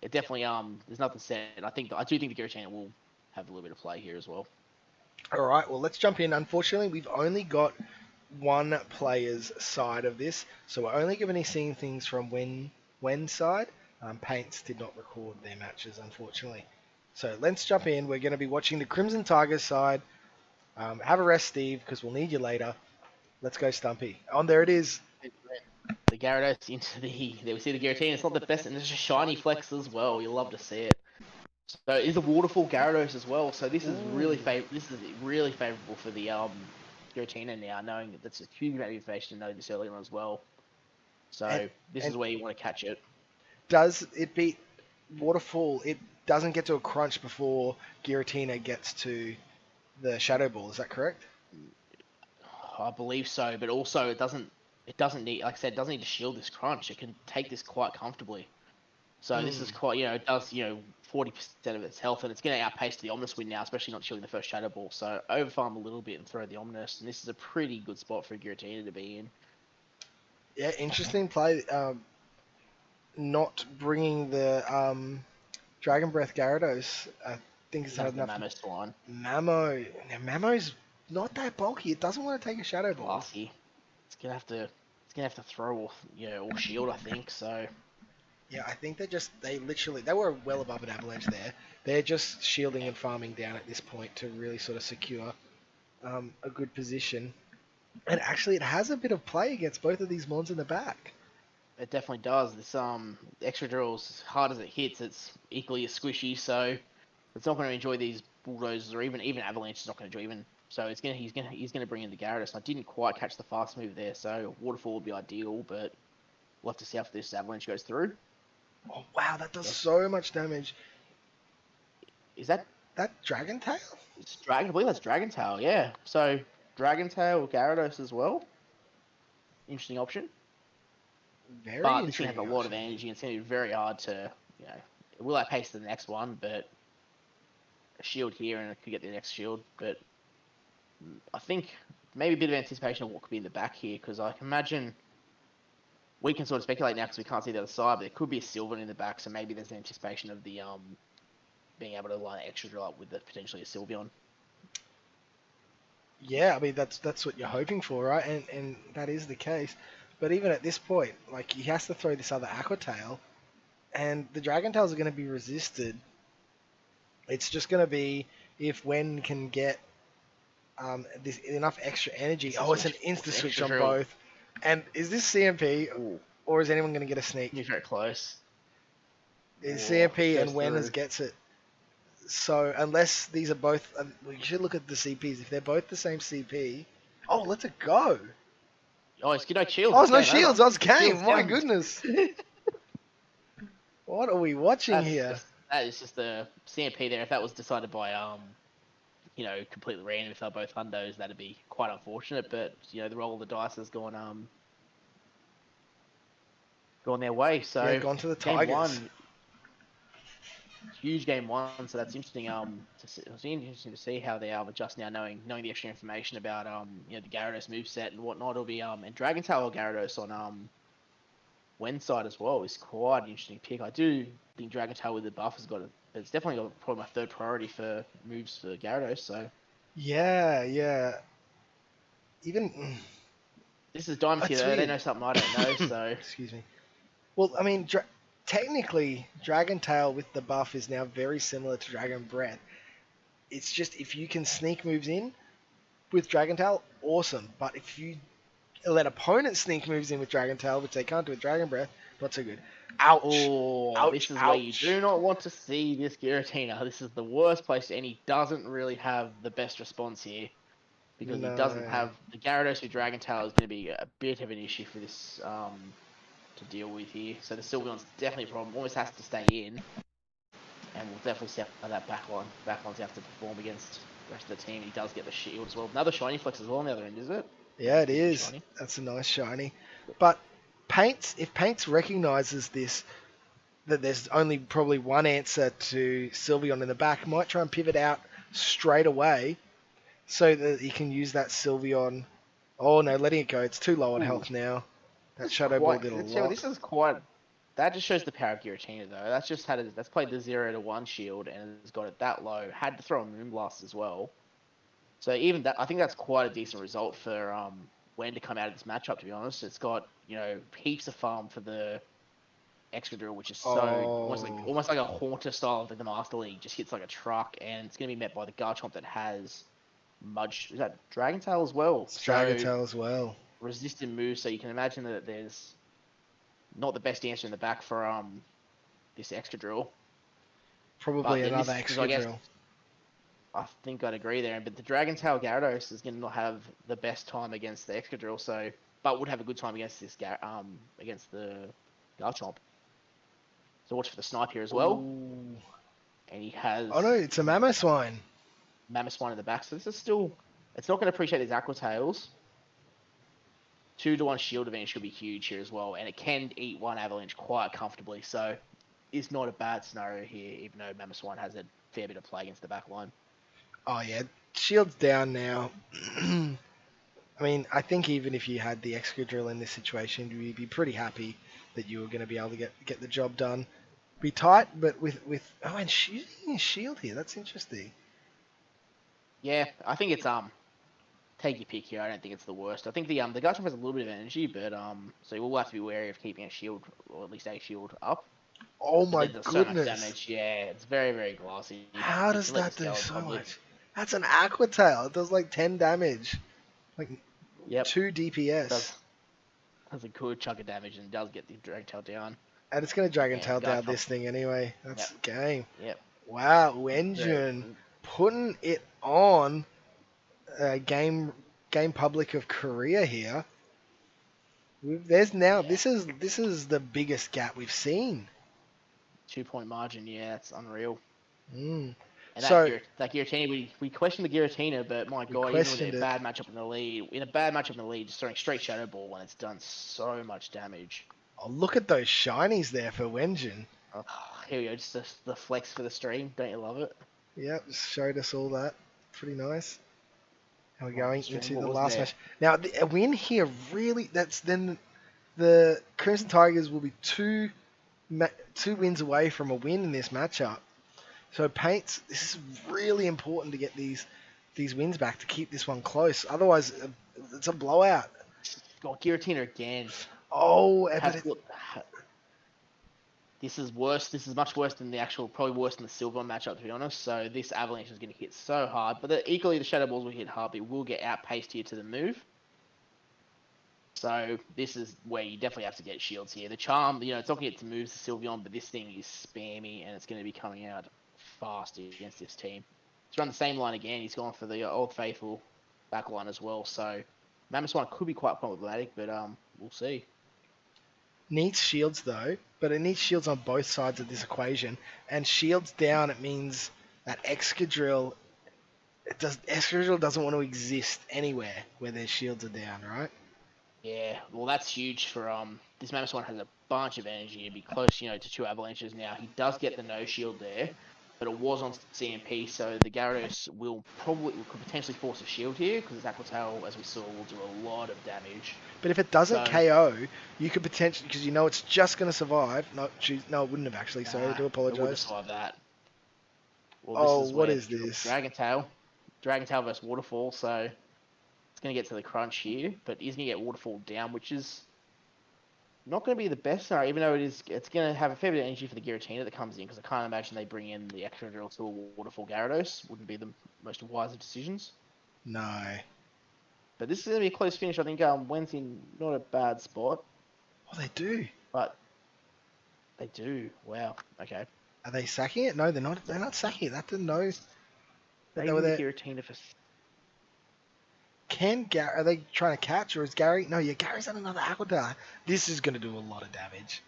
it definitely there's nothing said. I do think the Giratina will have a little bit of play here as well. All right, well, let's jump in. Unfortunately, we've only got one player's side of this, so we're only going to be seeing things from when side. Paints did not record their matches, unfortunately. So let's jump in. We're going to be watching the Crimson Tigers side. Have a rest, Steve, because we'll need you later. Let's go, Stumpy. There it is. The Gyarados into there we see the Giratina. It's not the best, and there's a shiny flex as well. You'll love to see it. So it is a waterfall Gyarados as well. So this is really favorable for the Giratina now, knowing that that's a huge amount of information to know this early on as well. So this is where you want to catch it. Does it beat waterfall? It doesn't get to a crunch before Giratina gets to the Shadow Ball. Is that correct? I believe so, but also it doesn't need, like I said, it doesn't need to shield this crunch. It can take this quite comfortably. So this is quite, it does, 40% of its health, and it's going to outpace the Omnis win now, especially not shielding the first Shadow Ball. So overfarm a little bit and throw the Omnis, and this is a pretty good spot for Giratina to be in. Yeah, interesting play. Not bringing the Dragon Breath Gyarados. I think it's had enough. Mammoth one. Now, Mamo's not that bulky. It doesn't want to take a Shadow Ball. Classy. It's gonna have to throw or shield, I think. So. Yeah, I think they were well above an Avalanche there. They're just shielding and farming down at this point to really sort of secure a good position. And actually, it has a bit of play against both of these Mons in the back. It definitely does. This Excadrill's, as hard as it hits, it's equally as squishy. So it's not going to enjoy these bulldozers, or even Avalanche is not going to enjoy even. So he's gonna bring in the Gyarados. I didn't quite catch the fast move there, so waterfall would be ideal, but we'll have to see how this Avalanche goes through. Oh wow, that does so much damage. Is that Dragon Tail? I believe that's Dragon Tail, yeah. So Dragon Tail, Gyarados as well. Interesting option. But it's going to have a lot of energy, and it's going to be very hard to, it will outpace the next one, but a shield here and it could get the next shield. But I think maybe a bit of anticipation of what could be in the back here, because I can imagine we can sort of speculate now because we can't see the other side, but there could be a Sylvan in the back, so maybe there's an anticipation of the being able to line an extra drill up with potentially a Sylveon. Yeah, I mean that's what you're hoping for, right? And that is the case. But even at this point, like, he has to throw this other Aqua Tail, and the Dragon Tails are going to be resisted. It's just going to be if Wen can get this enough extra energy. It's an insta switch on both. And is this CMP, or is anyone going to get a sneak? You're very close. It's CMP and Wen gets it. So unless these are both, you should look at the CPs. If they're both the same CP, let it go. Oh, it's no shields. Oh, it's no shields. I was game. My goodness. What are we watching here? That is just the CMP there. If that was decided by, completely random, if they're both hundos, that'd be quite unfortunate. But, the roll of the dice has gone, gone their way. So Yeah, gone to the game Tigers. one, huge game one. So that's interesting. It's interesting to see how they adjust now, knowing the extra information about the Gyarados moveset and whatnot. It'll be and Dragon Tail or Gyarados on Wen's side as well is quite an interesting pick. I do think Dragon Tail with the buff has got it. It's definitely got probably my third priority for moves for Gyarados. So Yeah. Even this is Diamond That's Tier. They weird. know something I don't know. So excuse me. Well, I mean, technically, Dragon Tail with the buff is now very similar to Dragon Breath. It's just if you can sneak moves in with Dragon Tail, awesome. But if you let opponents sneak moves in with Dragon Tail, which they can't do with Dragon Breath, not so good. Ouch. this is where you do not want to see this Giratina. This is the worst place, and he doesn't really have the best response here because he doesn't have the Gyarados with Dragon Tail is going to be a bit of an issue for this to deal with here. So the Sylveon's definitely a problem. Almost has to stay in, and we'll definitely see how that backline. Backline's have to perform against the rest of the team. He does get the shield as well. Another shiny flex as well on the other end, is it? Yeah, it is. Shiny. That's a nice shiny. But if Paints recognizes this, that there's only probably one answer to Sylveon in the back, might try and pivot out straight away so that he can use that Sylveon. Oh no, letting it go. It's too low on health now. That Shadow Ball did a lot. This is quite. That just shows the power of Giratina, though. That's played the 0-1 shield and has got it that low. Had to throw a Moonblast as well. So even that, I think that's quite a decent result for when to come out of this matchup. To be honest, it's got heaps of farm for the Excadrill, which is so almost like a Haunter style of the Master League. Just hits like a truck, and it's going to be met by the Garchomp that has Mudge. Is that Dragon Tail as well? It's Dragon Tail as well. Resistant moves, so you can imagine that there's not the best answer in the back for this Excadrill. Probably another Excadrill. I think I'd agree there, but the Dragon Tail Gyarados is going to not have the best time against the Excadrill, but would have a good time against this against the Garchomp. So watch for the snipe here as well. Ooh. And he has. Oh no, it's a Mamoswine. Mamoswine in the back, so this is still. It's not going to appreciate these Aqua Tails. 2-1 shield advantage could be huge here as well, and it can eat one Avalanche quite comfortably. So it's not a bad scenario here, even though Mamoswine has a fair bit of play against the back line. Oh yeah, shield's down now. I mean, I think even if you had the Excadrill in this situation, you'd be pretty happy that you were going to be able to get the job done. Be tight, but with and shooting a shield here, that's interesting. Yeah, I think it's take your pick here. I don't think it's the worst. I think the Garchomp has a little bit of energy, but so we'll have to be wary of keeping a shield or at least a shield up. Oh my goodness! So much damage. Yeah, it's very very glassy. How does that do so much? That's an Aqua Tail. It does like 10 damage, like 2 DPS. Does a good chunk of damage and does get the Dragon Tail down. And it's going to Dragon Tail down this thing anyway. That's game. Yep. Wow, Engine putting it on Gamepublic of Korea here. There's now this is the biggest gap we've seen. 2-point margin, yeah, it's unreal. Mm. And that Giratina, we questioned the Giratina, but my God, even with a bad matchup in the lead, just throwing straight Shadow Ball and it's done so much damage. Oh, look at those shinies there for Wenjin. Oh, here we go, just the flex for the stream. Don't you love it? Yep, showed us all that. Pretty nice. And we're going into the last match. Now, a win here really, then the Crimson Tigers will be two wins away from a win in this matchup. So Paints, this is really important to get these wins back to keep this one close. Otherwise, it's a blowout. Got Giratina again. Oh, this is worse. This is much worse than probably worse than the Sylveon matchup, to be honest. So this Avalanche is going to hit so hard. But equally, the Shadow Balls will hit hard, but it will get outpaced here to the move. So this is where you definitely have to get shields here. The Charm, it's not going to get to move to Sylveon, but this thing is spammy, and it's going to be coming out fast against this team. He's run the same line again. He's gone for the Old Faithful back line as well. So Mamoswine could be quite problematic, but we'll see. Needs shields though, but it needs shields on both sides of this equation. And shields down, it means that Excadrill doesn't want to exist anywhere where their shields are down, right? Yeah, well, that's huge for this Mammoth one has a bunch of energy. It'd be close, to 2 avalanches now. He does get the no shield there, but it was on CMP, so the Gyarados could potentially force a shield here because his Aqua Tail, as we saw, will do a lot of damage. But if it doesn't So- KO, you could potentially, because it's just going to survive. No, it wouldn't have actually. Sorry, I do It wouldn't apologise. survive that. Well, Oh, is what where is this? Dragon Tail versus Waterfall, so it's going to get to the crunch here, but he's going to get Waterfall down, which is not going to be the best scenario, even though it's going to have a fair bit of energy for the Giratina that comes in, because I can't imagine they bring in the extra drill to a Waterfall Gyarados. Wouldn't be the most wise of decisions. No. But this is going to be a close finish. I think Wen's in not a bad spot, Oh, they do. but they do. Wow. Okay. Are they sacking it? No, they're not. They're not sacking it. That didn't know. That Maybe they were the there. Giratina for... Are they trying to catch, or is Gary? No, yeah, Gary's on another Aqua Tail. This is going to do a lot of damage.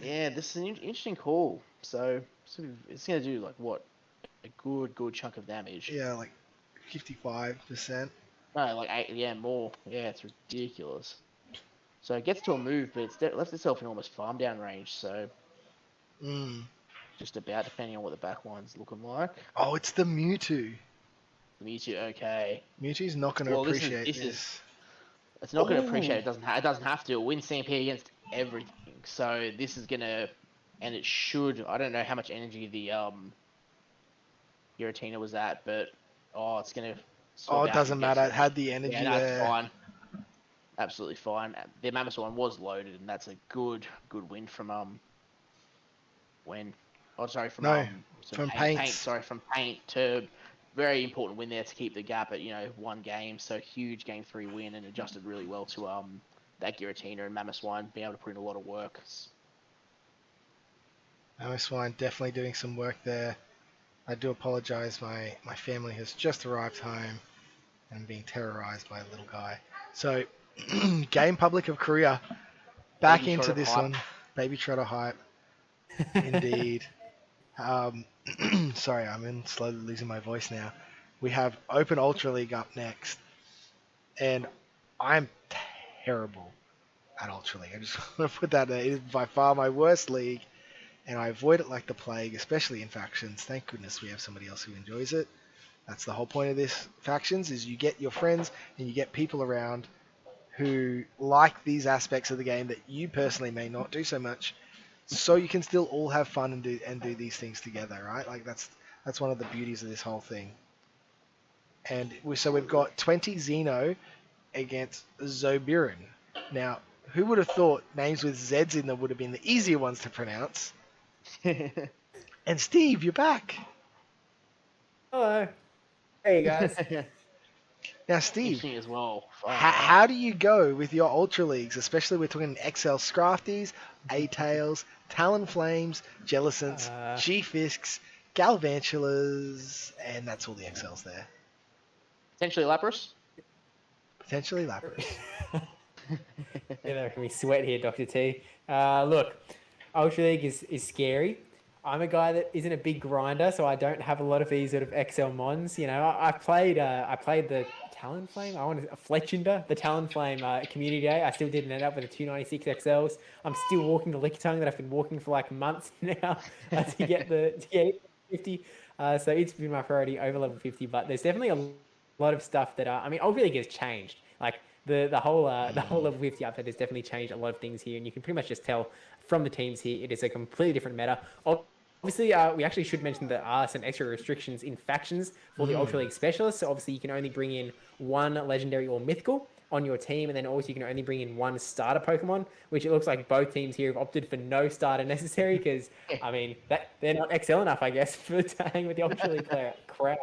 Yeah, this is an interesting call. So it's going to do, a good chunk of damage. Yeah, like 55%. No, more. Yeah, it's ridiculous. So it gets to a move, but it's left itself in almost farm down range, so just about, depending on what the back line's looking like. Oh, it's the Mewtwo. Mewtwo, okay. Mewtwo's not going to appreciate this. this. It's not going to appreciate it. It doesn't have to. It wins CMP against everything. So this is going to, and it should, I don't know how much energy the Giratina was at, but it's going to... Oh, it doesn't matter. It had the energy Yeah, there. that's fine. Absolutely fine. The Mammoth one was loaded, and that's a good win from from Paint. Sorry, from Paint to very important win there to keep the gap at 1 game. So huge game 3 win, and adjusted really well to that Giratina and Mammoth one being able to put in a lot of work. Mammoth definitely doing some work there. I do apologise. My family has just arrived home and being terrorised by a little guy. So, Gamepublic of Korea back Baby into Trotter this hype. one. Baby Trotter hype. Indeed. Sorry, I'm slowly losing my voice now. We have Open Ultra League up next. And I'm terrible at Ultra League. I just want to put that there. It is by far my worst league. And I avoid it like the plague, especially in factions. Thank goodness we have somebody else who enjoys it. That's the whole point of this factions, is you get your friends and you get people around who like these aspects of the game that you personally may not do so much, so you can still all have fun and do these things together, right? Like that's one of the beauties of this whole thing. And we've got 20 Xeno against Zobirin. Now, who would have thought names with Z's in them would have been the easier ones to pronounce? And Steve, you're back. Hello. Hey guys. Now, Steve, Interesting as well. how do you go with your Ultra Leagues, especially we're talking XL Scrafties, A-Tails, Talonflames, Jellicents, G-Fisks, Galvantulas, and that's all the XLs there. Potentially Lapras? Potentially Lapras. You're making me sweat here, Dr. T. Look, Ultra League is scary. I'm a guy that isn't a big grinder, so I don't have a lot of these sort of XL mons. I played the Talonflame. I wanted a Fletchinder, the Talonflame community day. I still didn't end up with the 296 XLs. I'm still walking the Lickitung that I've been walking for like months now to get 50. So it's been my priority over level 50. But there's definitely a lot of stuff that Ultra League has changed. Like the whole level 50 update has definitely changed a lot of things here, and you can pretty much just tell from the teams here it is a completely different meta. Obviously, we actually should mention there are some extra restrictions in factions for the Ultra League specialists. So obviously, you can only bring in 1 legendary or mythical on your team, and then also you can only bring in 1 starter Pokemon, which it looks like both teams here have opted for no starter necessary because, they're not XL enough, I guess, to hang with the Ultra League crowd.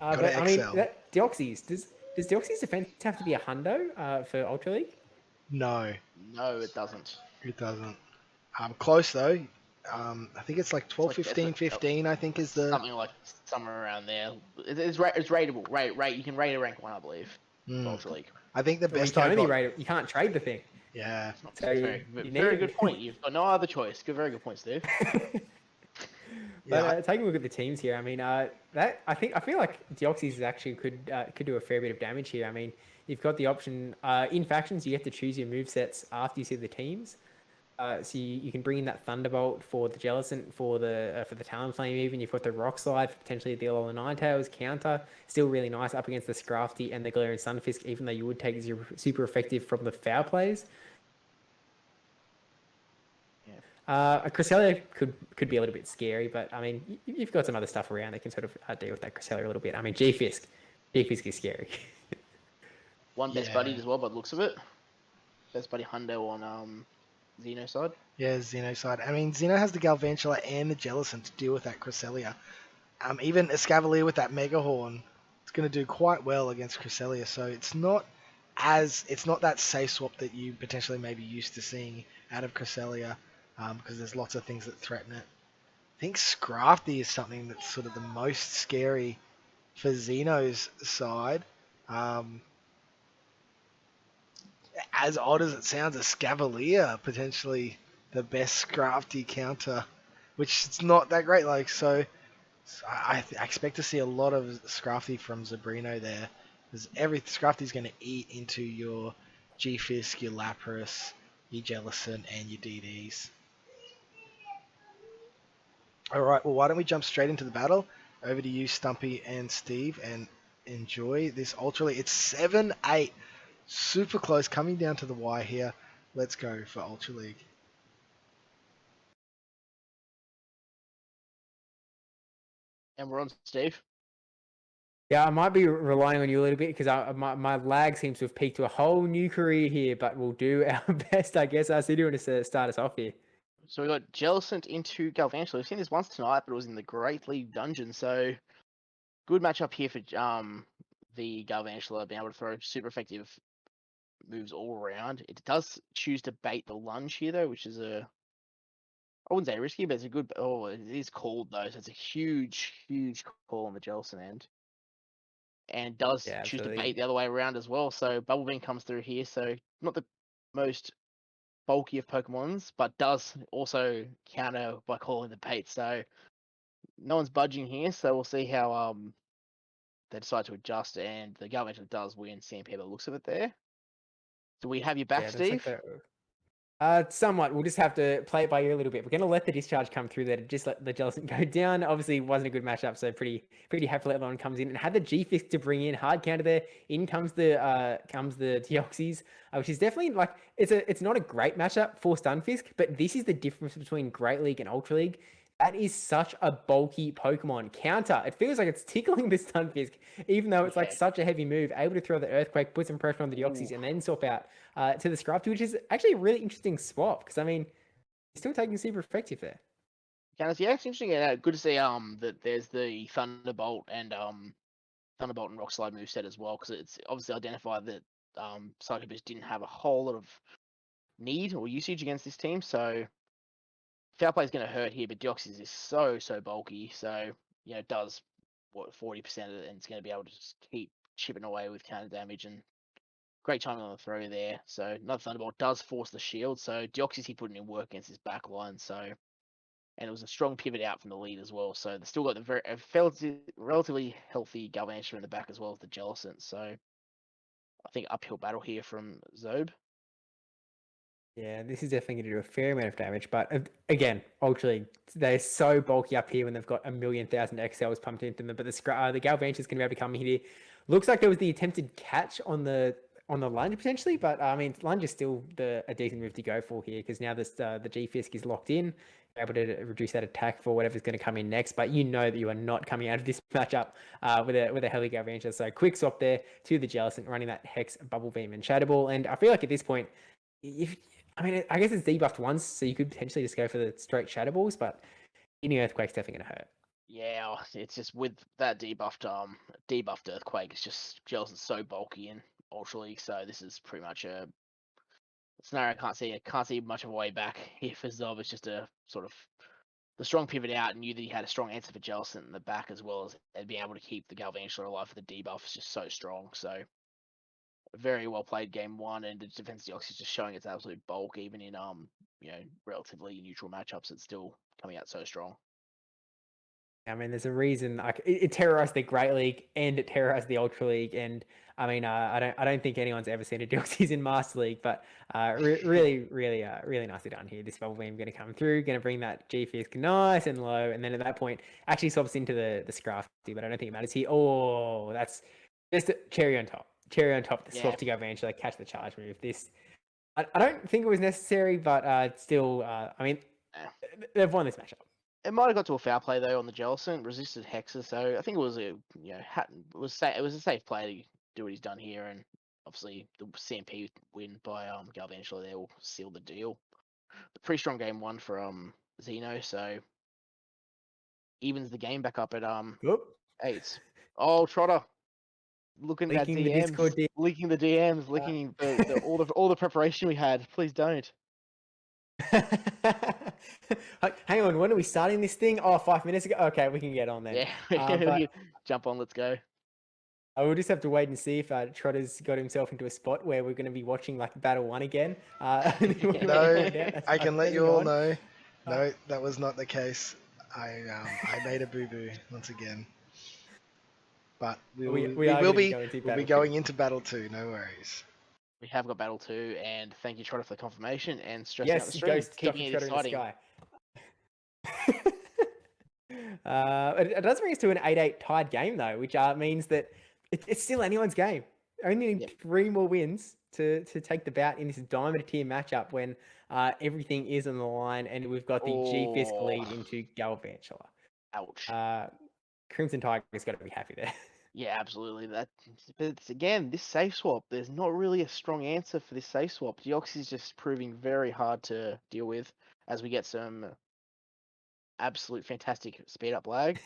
Deoxys, does Deoxys defense have to be a hundo for Ultra League? No. No, it doesn't. It doesn't. Close, though. I think it's like 12, 15, 15, I think is the... Somewhere around there. It's rateable. Rate. You can rate a rank 1, I believe. Ultra League. I think the best you can only rate it. You can't trade the thing. Yeah. Very good point. You've got no other choice. Very good point, Steve. But Yeah, taking a look at the teams here, I mean, I feel like Deoxys actually could do a fair bit of damage here. I mean, you've got the option in factions, you have to choose your move sets after you see the teams. So you can bring in that Thunderbolt for the Jellicent, for the Talonflame even. You've got the Rock Slide for potentially the Alola Ninetales counter. Still really nice up against the Scrafty and the Galarian Sunfisk, even though you would take super effective from the foul plays. Yeah. A Cresselia could be a little bit scary, but I mean, you've got some other stuff around that can sort of deal with that Cresselia a little bit. I mean, G-Fisk is scary. One best yeah, buddy as well, by the looks of it. Best buddy Hundo on Xeno side. yeah. Xeno side. I mean, Xeno has the Galvantula and the Jellicent to deal with that Cresselia. Even Escavalier with that Mega Horn, it's going to do quite well against Cresselia. So it's not that safe swap that you potentially may be used to seeing out of Cresselia, because there's lots of things that threaten it. I think Scrafty is something that's sort of the most scary for Xeno's side. As odd as it sounds, Escavalier potentially the best Scrafty counter, which it's not that great. Like so I expect to see a lot of Scrafty from Zabrino there, because every Scrafty's going to eat into your G-Fisk, your Lapras, your Jellicent, and your DDs. Alright, well, why don't we jump straight into the battle? Over to you, Stumpy and Steve, and enjoy this Ultra League. It's 7-8. Super close, coming down to the wire here. Let's go for Ultra League. And we're on Steve. Yeah, I might be relying on you a little bit because my lag seems to have peaked to a whole new career here, but we'll do our best, I guess. I see you want to start us off here. So we got Jellicent into Galvantula. We've seen this once tonight, but it was in the Great League Dungeon. So good matchup here for the Galvantula, being able to throw super effective moves all around. It does choose to bait the lunge here though, which is I wouldn't say risky, but it's a good. Oh, it is called though, so it's a huge call on the Jellicent end. And does Yeah, choose to absolutely. bait the other way around as well. So Bubble Beam comes through here. So not the most bulky of Pokemons, but does also counter by calling the bait. So no one's budging here. So we'll see how they decide to adjust. And the Galvantula does win. Sandpaper looks of it there. Do we have you back, Yeah, that's like Steve? somewhat. We'll just have to play it by ear a little bit. We're going to let the discharge come through there to just let the Jellicent go down. Obviously, it wasn't a good matchup, so pretty happily that one comes in and had the G-Fisk to bring in hard counter there. In comes the Deoxys, which is definitely like it's not a great matchup for Stunfisk, but this is the difference between Great League and Ultra League. That is such a bulky Pokemon counter. It feels like it's tickling the Stunfisk, even though it's like such a heavy move. Able to throw the Earthquake, put some pressure on the Deoxys, and then swap out to the Scrafty, which is actually a really interesting swap because I mean, he's still taking super effective there. Yeah, it's interesting. Good to see that there's the Thunderbolt and Rock Slide moveset as well, because it's obviously identified that Psycho Boost didn't have a whole lot of need or usage against this team, so foul play is going to hurt here. But Deoxys is so bulky, so it does 40% of it, and it's going to be able to just keep chipping away with counter damage and great timing on the throw there. So another Thunderbolt does force the shield, so Deoxys he putting in work against his back line, so. And it was a strong pivot out from the lead as well. So they still got the relatively healthy Galvantula in the back as well as the Jellicent. So I think uphill battle here from Zob. Yeah, this is definitely going to do a fair amount of damage. But again, Ultra League, they're so bulky up here when they've got 1,000,000 XLs pumped into them. But the Galvantula is going to be able to come here. Looks like there was the attempted catch on the lunge potentially, but I mean, lunge is still a decent move to go for here because now the G-Fisk is locked in, able to reduce that attack for whatever's going to come in next. But you know that you are not coming out of this matchup with a Heli Galvantula. So quick swap there to the Jellicent, running that Hex, Bubble Beam, and Shadow Ball. And I feel like at this point, I guess it's debuffed once, so you could potentially just go for the straight Shadow Balls, but any Earthquake's definitely going to hurt. Yeah, it's just with that debuffed Earthquake, it's just Jellicent's so bulky in Ultra League, so this is pretty much a scenario I can't see much of a way back here for Zob. It's just a sort of the strong pivot out, and knew that he had a strong answer for Jellicent in the back as well as being able to keep the Galvantula alive for the debuff is just so strong. So very well played game one, and the defense Deoxys is just showing its absolute bulk, even in relatively neutral matchups. It's still coming out so strong. I mean, there's a reason it terrorized the Great League and it terrorized the Ultra League, and I mean, I don't think anyone's ever seen a Deoxys in Master League, but really nicely done here. This bubble beam going to come through, going to bring that G Fisk nice and low, and then at that point, actually swaps into the Scrafty, but I don't think it matters here. Oh, that's just a cherry on top. Cherry on top. The swap to go eventually catch the charge move. This, I don't think it was necessary, but still, I mean, they've won this matchup. It might have got to a foul play though on the Jellicent, resisted Hexer, so I think it was a it was a safe play to do what he's done here, and obviously the CMP win by Galvantula there will seal the deal. Pretty strong game one for Xeno, so evens the game back up at 8. Oh, Trotter, looking at Leaking the DMs, Discord DM. leaking the DMs, leaking all the preparation we had. Please don't. Hang on, when are we starting this thing? Oh, 5 minutes ago. Okay, we can get on then. Yeah, But jump on. Let's go. I will just have to wait and see if Trotter's got himself into a spot where we're going to be watching like Battle 1 again. No, I can let you all know. No, that was not the case. I made a boo-boo once again. But we'll be going into Battle 2, no worries. We have got Battle 2, and thank you, Trotter, for the confirmation and stressing out the stream, keeping it exciting. It does bring us to an 8-8 tied game, though, which means that it's still anyone's game. Only need 3 more wins to take the bout in this Diamond tier matchup when everything is on the line, and we've got the G-Fisk lead into Galvantula. Ouch. Crimson Tiger's got to be happy there. Yeah, absolutely. But again, this safe swap, there's not really a strong answer for this safe swap. Deoxys is just proving very hard to deal with as we get some absolute fantastic speed up lag.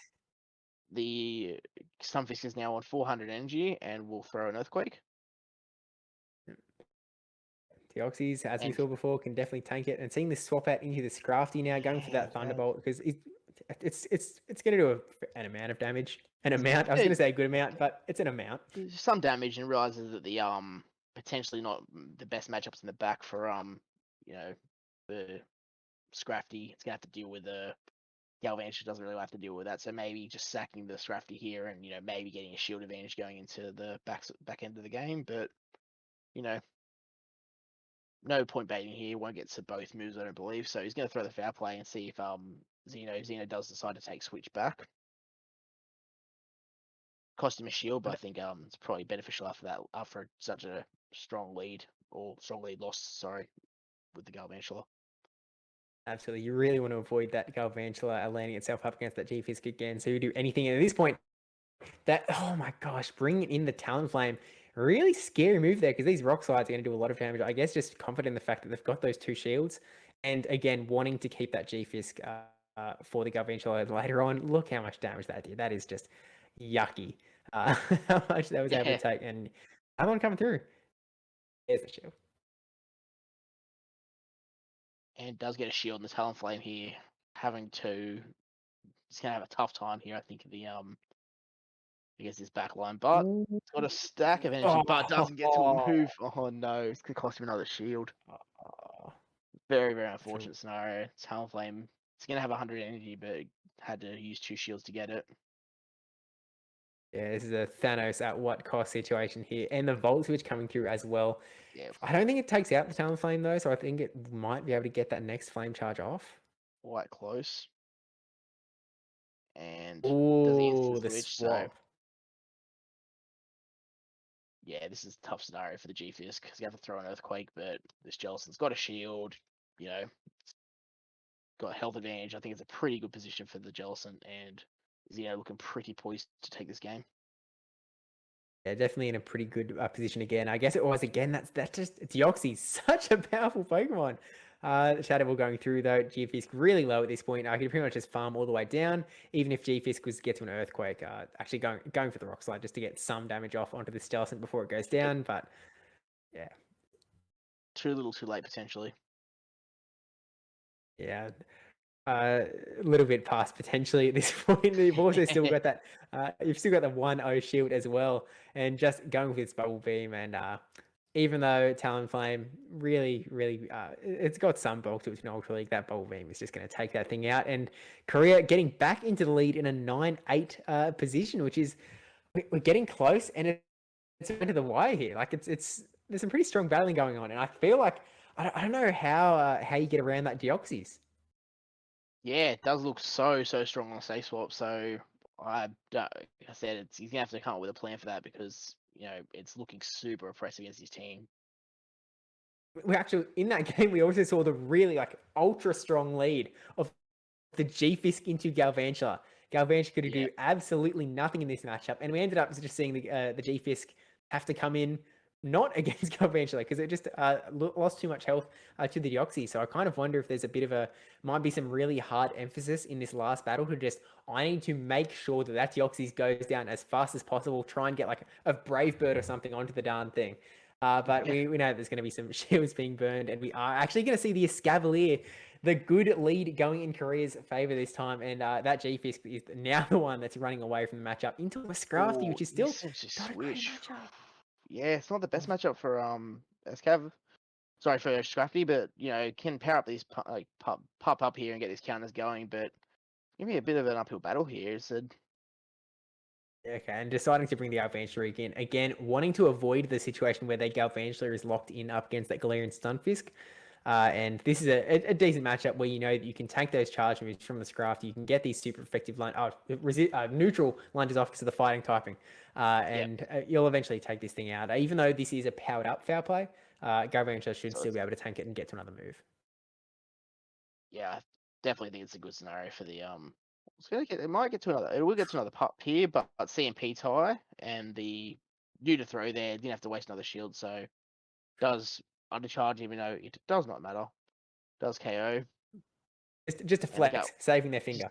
The Stunfisk is now on 400 energy and will throw an Earthquake. Deoxys, as we saw before, can definitely tank it. And seeing this swap out into the Scrafty now, going for that Thunderbolt, because it's going to do an amount of damage. I was going to say a good amount, but it's an amount. Some damage, and realizes that the potentially not the best matchups in the back for the Scrafty. It's going to have to deal with the Galvantula. Doesn't really have to deal with that, so maybe just sacking the Scrafty here, and maybe getting a shield advantage going into the back end of the game. But no point baiting here. Won't get to both moves, I don't believe. So he's going to throw the foul play and see if Xeno does decide to take switch back. Cost him a shield, but I think it's probably beneficial after such a strong lead loss. Sorry, with the Galvantula. Absolutely, you really want to avoid that Galvantula landing itself up against that G-Fisk again. So you do anything, and at this point, oh my gosh, bringing in the Talonflame. Really scary move there, because these rock slides are going to do a lot of damage. I guess just confident in the fact that they've got those 2 shields, and again wanting to keep that G-Fisk for the Galvantula later on. Look how much damage that did. That is just yucky. How much that was able to take, and I'm on coming through. There's the shield, and does get a shield. And the Talonflame here having to, he's going to have a tough time here. I think against this back line, but it's got a stack of energy, but doesn't get to move. Oh no, it's going to cost him another shield. Very, very unfortunate scenario. Talonflame, it's going to have 100 energy, but had to use 2 shields to get it. Yeah, this is a Thanos at what cost situation here, and the Volt Switch coming through as well. Yeah, I don't think it takes out the Talonflame though, so I think it might be able to get that next flame charge off. Quite close. And the switch, swap. Yeah, this is a tough scenario for the G-Fisk because you have to throw an Earthquake, but this Jellicent's got a shield, got health advantage. I think it's a pretty good position for the Jellicent, and looking pretty poised to take this game. Yeah, definitely in a pretty good position again. I guess it was again. That's just Deoxys, such a powerful Pokemon. Shadow Ball going through though. G-Fisk really low at this point. I could pretty much just farm all the way down, even if G-Fisk was to get to an Earthquake. Actually going for the Rock Slide just to get some damage off onto the Jellicent before it goes down. But yeah, too little, too late potentially. Yeah. A little bit past potentially at this point. You've also still got that. You've still got the 1-0 shield as well, and just going with its Bubble Beam and even though Talonflame really, it's got some bulk to it in Ultra League, that Bubble Beam is just going to take that thing out. And Korea getting back into the lead in a 9-8 position, which is, we're getting close, and it's into the wire here. Like it's there's some pretty strong battling going on, and I feel like I don't know how you get around that Deoxys. Yeah, it does look so strong on a safe swap. So like I said, he's gonna have to come up with a plan for that because it's looking super oppressive against his team. We actually, in that game, we also saw the really ultra strong lead of the G-Fisk into Galvantula. Galvantula could do absolutely nothing in this matchup, and we ended up just seeing the G-Fisk have to come in not against Galvantula because it just lost too much health to the Deoxys. So I kind of wonder if there's a bit of might be some really hard emphasis in this last battle to just, I need to make sure that Deoxys goes down as fast as possible, try and get like a Brave Bird or something onto the darn thing. But we know there's going to be some shields being burned, and we are actually going to see the Escavalier, the good lead going in Korea's favor this time, and that G-Fisk is now the one that's running away from the matchup into a Scrafty, which is still not a great matchup. Yeah, it's not the best matchup for Escav. Sorry for Scrafty, but can pair up these pop up here and get these counters going, but give me a bit of an uphill battle here. Sid. Okay, and deciding to bring the Galvantula in. Again, wanting to avoid the situation where their Galvantula is locked in up against that Galarian Stunfisk. And this is a decent matchup where that you can take those charge moves from the Scraft. You can get these super effective neutral lunges off because of the fighting typing. And you'll eventually take this thing out. Even though this is a powered up foul play, Galvantula should still be able to tank it and get to another move. Yeah, I definitely think it's a good scenario for the it might get to another. It will get to another pup here, but CMP tie and the new to throw there didn't have to waste another shield, so does undercharge even though it does not matter. Does KO. Just a flex, saving their finger.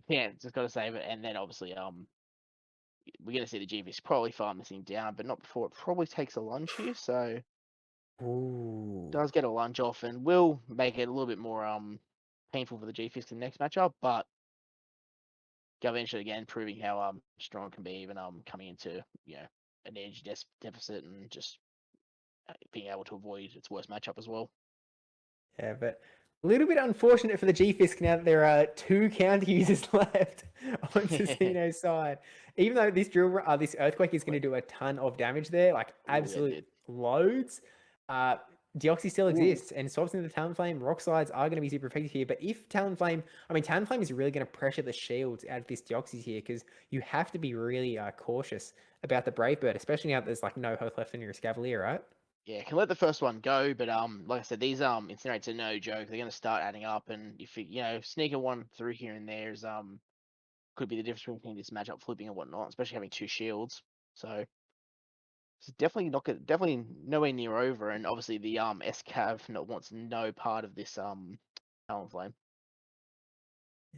Yeah, just got to save it, and then obviously we're gonna see the G-Fisk probably farm this thing down, but not before it probably takes a lunge here. So does get a lunge off, and will make it a little bit more painful for the G-Fisk in the next matchup, but Galvantula again proving how strong it can be, even coming into an edge deficit and just being able to avoid its worst matchup as well. Yeah, but a little bit unfortunate for the G-Fisk now that there are 2 counter users left on Cecino's side. Even though this this Earthquake is going to do a ton of damage there, like absolute loads, Deoxys still exists, and swaps into the Talonflame. Rock Slides are going to be super effective here, but if Talonflame is really going to pressure the shields out of this Deoxys here, because you have to be really cautious about the Brave Bird, especially now that there's no health left in your Escavalier, right? Yeah, can let the first one go, but like I said, these incinerates are no joke. They're going to start adding up, and if sneaking one through here and there is could be the difference between this matchup flipping and whatnot, especially having 2 shields. So it's definitely nowhere near over, and obviously the Escav wants no part of this Talonflame.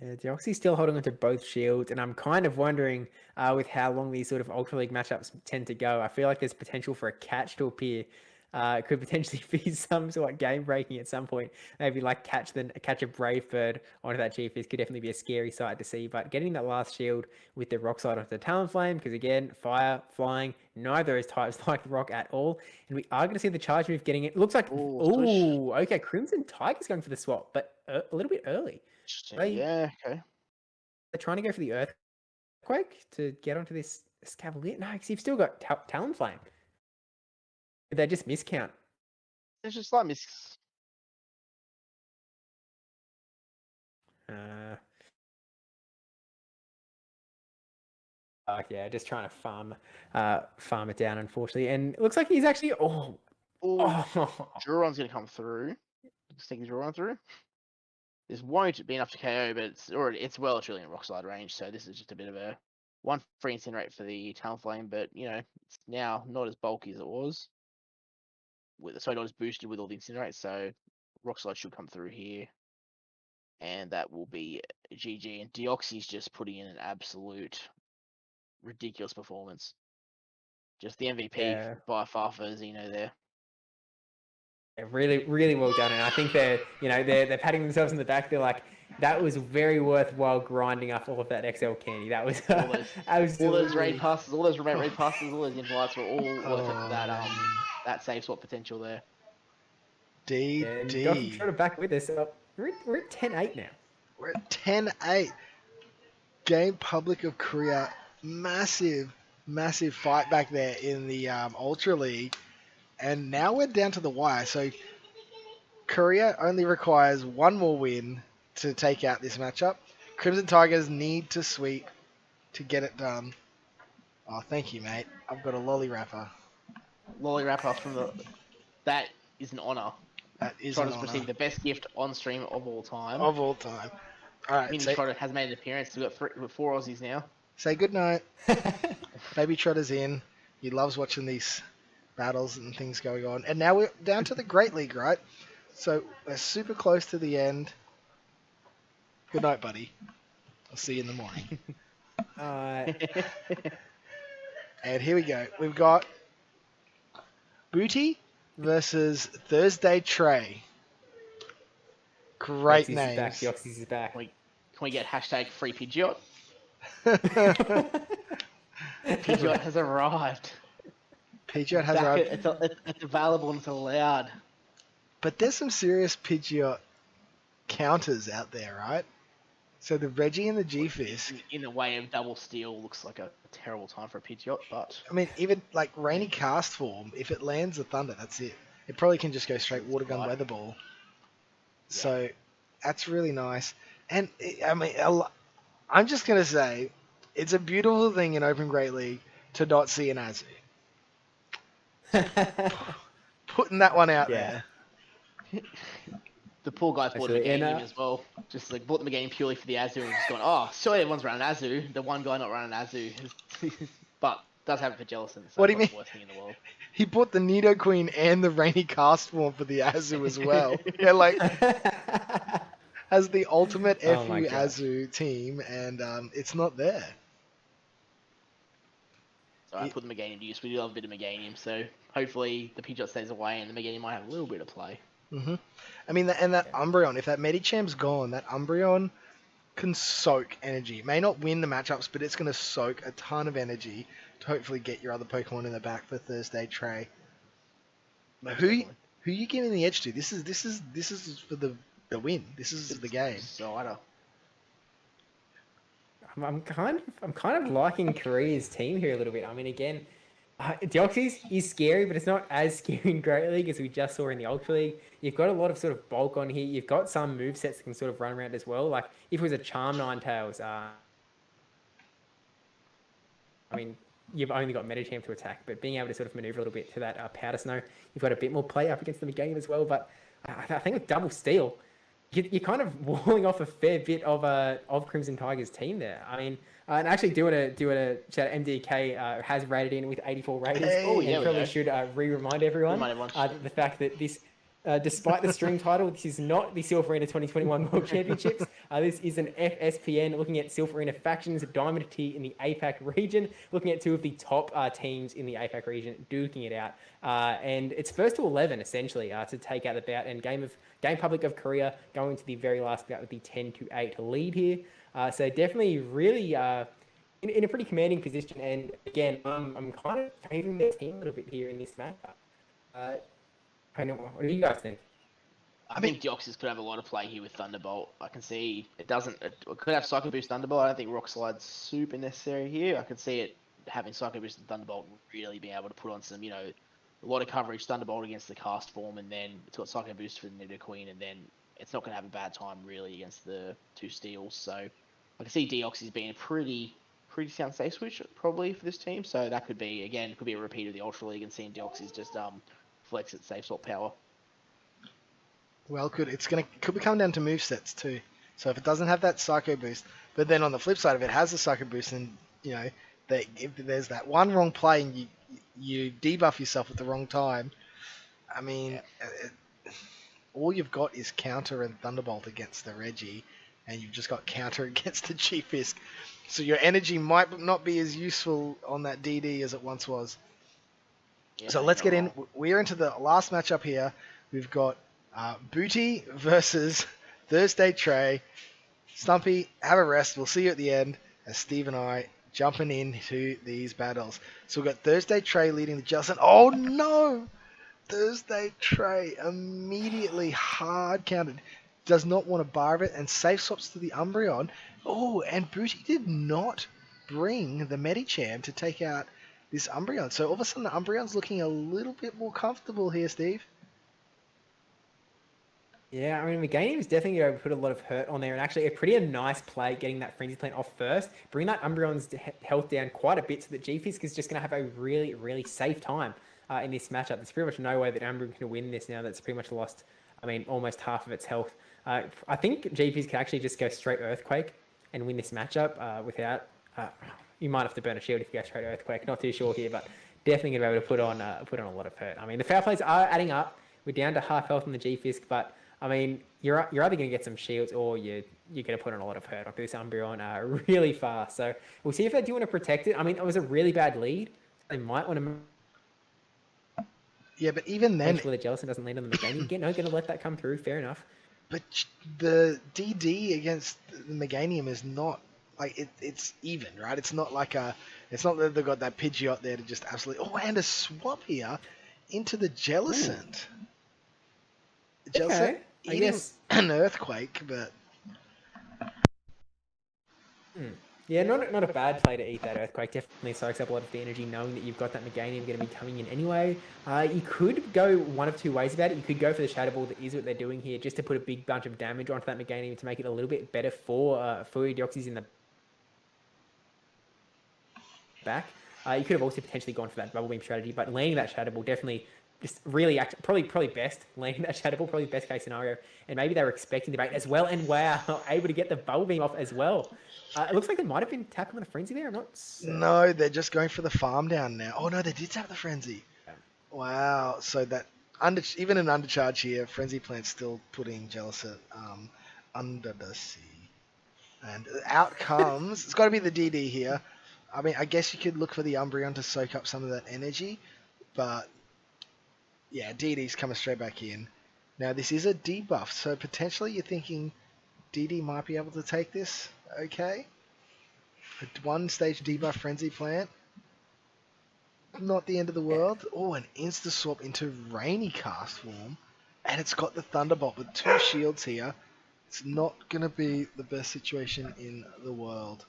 Yeah, Deoxy's still holding onto both shields, and I'm kind of wondering with how long these sort of Ultra League matchups tend to go. I feel like there's potential for a catch to appear. It could potentially be some sort of game breaking at some point. Maybe catch a Brave Bird onto that G-Fisk could definitely be a scary sight to see. But getting that last shield with the Rock Slide onto the Talonflame, because again, fire, flying, neither of those types like Rock at all. And we are going to see the charge move getting it. Looks like, okay, Crimson Tiger's going for the swap, but a little bit early. Yeah, okay. They're trying to go for the Earthquake to get onto this Cavalier. No, because you've still got Talonflame. They just miscount. It's just like miss. Yeah, just trying to farm it down, unfortunately. And it looks like he's actually Juron's gonna come through. Sneaking Juron through. This won't be enough to KO, but it's well truly in Rock Slide range, so this is just a bit of a one free incinerate for the Talonflame, but it's now not as bulky as it was. So not as boosted with all the incinerates, so Rock Slide should come through here. And that will be GG. And Deoxy's just putting in an absolute ridiculous performance. Just the MVP by far for Xeno there. Yeah, really, really well done, and I think they're patting themselves in the back. They're like, that was very worthwhile grinding up all of that XL candy. That was all those raid passes, all those remote raid passes, all those invites were all worth it for that that safe swap potential there. And DD. DrTrotter back with us. We're at 10-8 now. We're at 10-8. Gamepublic of Korea. Massive fight back there in the Ultra League. And now we're down to the wire. So Korea only requires one more win to take out this matchup. Crimson Tigers need to sweep to get it done. Oh, thank you, mate. I've got a lolly wrapper. Lolly wrapper from the... That is an honour. That is Trotter's an honor received the best gift on stream of all time. of all time. All right, Mini Trotter has made an appearance. We've got 4 Aussies now. say good night. Baby Trotter's in. He loves watching these battles and things going on. And now we're down to the Great League, right? So we're super close to the end. Good night, buddy. I'll see you in the morning. And here we go. We've got Booty versus Thursday Trey. Great names. Yoxie's is back. Can we get hashtag free Pidgeot? Pidgeot has arrived. Pidgeot has arrived. It's available and it's allowed. But there's some serious Pidgeot counters out there, right? So the Reggie and the G-Fisk. In the way of double steal, looks like a terrible time for a Pidgeot, but... I mean, even like Rainy Cast form, if it lands a Thunder, that's it. It probably can just go straight Water Gun Right. Weather Ball. So that's really nice. And I mean, I'm just going to say, it's a beautiful thing in Open Great League to not see an Azu. Putting that one out there. The poor guy bought the Actually, game as well. Just like bought the game purely for the Azu and just gone, oh, surely everyone's running Azu. The one guy not running Azu. But does have it for Jellison. So What do you it's mean? not the worst thing in the world. He bought the Nidoqueen and the Rainy Cast form for the Azu as well. Yeah, like, has the ultimate Oh FU my gosh. Azu team, and it's not there. So I put the Meganium to use. We do love a bit of Meganium, so hopefully the Pidgeot stays away and the Meganium might have a little bit of play. hmm I mean, that Umbreon, if that Medichamp's gone, that Umbreon can soak energy. It may not win the matchups, but it's going to soak a ton of energy to hopefully get your other Pokemon in the back for Thursday Trey. But who you giving the edge to? This is for the win. This is the game. So I don't. I'm kind of liking Korea's team here a little bit. I mean, again, Deoxys is scary, but it's not as scary in Great League as we just saw in the Ultra League. You've got a lot of sort of bulk on here. You've got some movesets that can sort of run around as well. Like, if it was a Charm Ninetales, I mean, you've only got Medicham to attack, but being able to sort of maneuver a little bit to that Powder Snow, you've got a bit more play up against the game as well. But I think with Double Steal, you're kind of walling off a fair bit of Crimson Tigers team there. I mean, and actually doing a shout out, MDK has rated in with 84 ratings. Hey, oh, yeah, and probably should remind everyone the fact that this, despite the stream title, this is not the Silph Arena 2021 World Championships. This is an FSPN looking at Silph Arena factions, Diamond T in the APAC region, looking at 2 of the top teams in the APAC region, duking it out. And it's first to 11 essentially to take out the bout. And Gamepublic of Korea going to the very last bout with the 10-8 lead here. So definitely really in a pretty commanding position. And again, I'm kind of favouring their team a little bit here in this matchup. What do you guys think? I think Deoxys could have a lot of play here with Thunderbolt. I can see it doesn't. It could have Psycho Boost Thunderbolt. I don't think Rock Slide's super necessary here. I could see it having Psycho Boost and Thunderbolt really being able to put on some, a lot of coverage. Thunderbolt against the cast form, and then it's got Psycho Boost for the Nidoqueen, and then it's not going to have a bad time really against the 2 steals. So I can see Deoxys being a pretty sound safe switch probably for this team. So that could be a repeat of the Ultra League and seeing Deoxys just flex its safe swap power. Well, could be coming down to movesets too. So if it doesn't have that Psycho Boost, but then on the flip side, if it has the Psycho Boost, and if there's that one wrong play and you debuff yourself at the wrong time, I mean, all you've got is counter and Thunderbolt against the Reggie, and you've just got counter against the G-Fisk. So your energy might not be as useful on that DD as it once was. Yeah, So let's get in. We're into the last matchup here. We've got Booty versus Thursday Trey. Stumpy, have a rest. We'll see you at the end as Steve and I jumping into these battles. So we've got Thursday Trey leading the Jelson. Oh no! Thursday Trey immediately hard counted. Does not want to bar of it and safe swaps to the Umbreon. Oh, and Booty did not bring the Medicham to take out this Umbreon. So all of a sudden the Umbreon's looking a little bit more comfortable here, Steve. Yeah, I mean, Meganium is definitely going to put a lot of hurt on there, and actually a pretty nice play getting that Frenzy Plant off first, bring that Umbreon's health down quite a bit so that G-Fisk is just going to have a really, really safe time in this matchup. There's pretty much no way that Umbreon can win this now that's pretty much lost, I mean, almost half of its health. I think G-Fisk can actually just go straight Earthquake and win this matchup without... you might have to burn a shield if you go straight Earthquake, not too sure here, but definitely going to be able to put on a lot of hurt. I mean, the foul plays are adding up. We're down to half health on the G-Fisk, but I mean, you're either going to get some shields or you're going to put on a lot of hurt onto this Umbreon really fast. So we'll see if they do want to protect it. I mean, it was a really bad lead. They might want to... Yeah, but even then... Make sure the Jellicent doesn't land on the Meganium again. No, going to let that come through. Fair enough. But the DD against the Meganium is not... Like, it's even, right? It's not like a... It's not that they've got that Pidgeot there to just absolutely... Oh, and a swap here into the Jellicent. Jellicent eating an Earthquake, but... Yeah, not a bad play to eat that Earthquake. Definitely soaks up a lot of the energy knowing that you've got that Meganium going to be coming in anyway. You could go one of two ways about it. You could go for the Shadow Ball, that is what they're doing here, just to put a big bunch of damage onto that Meganium to make it a little bit better for your Deoxys in the back. You could have also potentially gone for that Bubble Beam strategy, but landing that Shadow Ball definitely... Just really, probably best, landing that Shadow Ball, probably best case scenario. And maybe they were expecting the bait as well. And wow, able to get the Bubble Beam off as well. It looks like they might have been tapping on a Frenzy there. I'm not... No, they're just going for the farm down now. Oh no, they did tap the Frenzy. Yeah. Wow, so that even an undercharge here, Frenzy Plant's still putting Jellicent under the sea. And out comes... It's got to be the DD here. I mean, I guess you could look for the Umbreon to soak up some of that energy. But... Yeah, DD's coming straight back in. Now, this is a debuff, so potentially you're thinking DD might be able to take this. Okay. A one-stage debuff Frenzy Plant. Not the end of the world. Oh, an insta-swap into Rainy Cast form. And it's got the Thunderbolt with 2 shields here. It's not going to be the best situation in the world.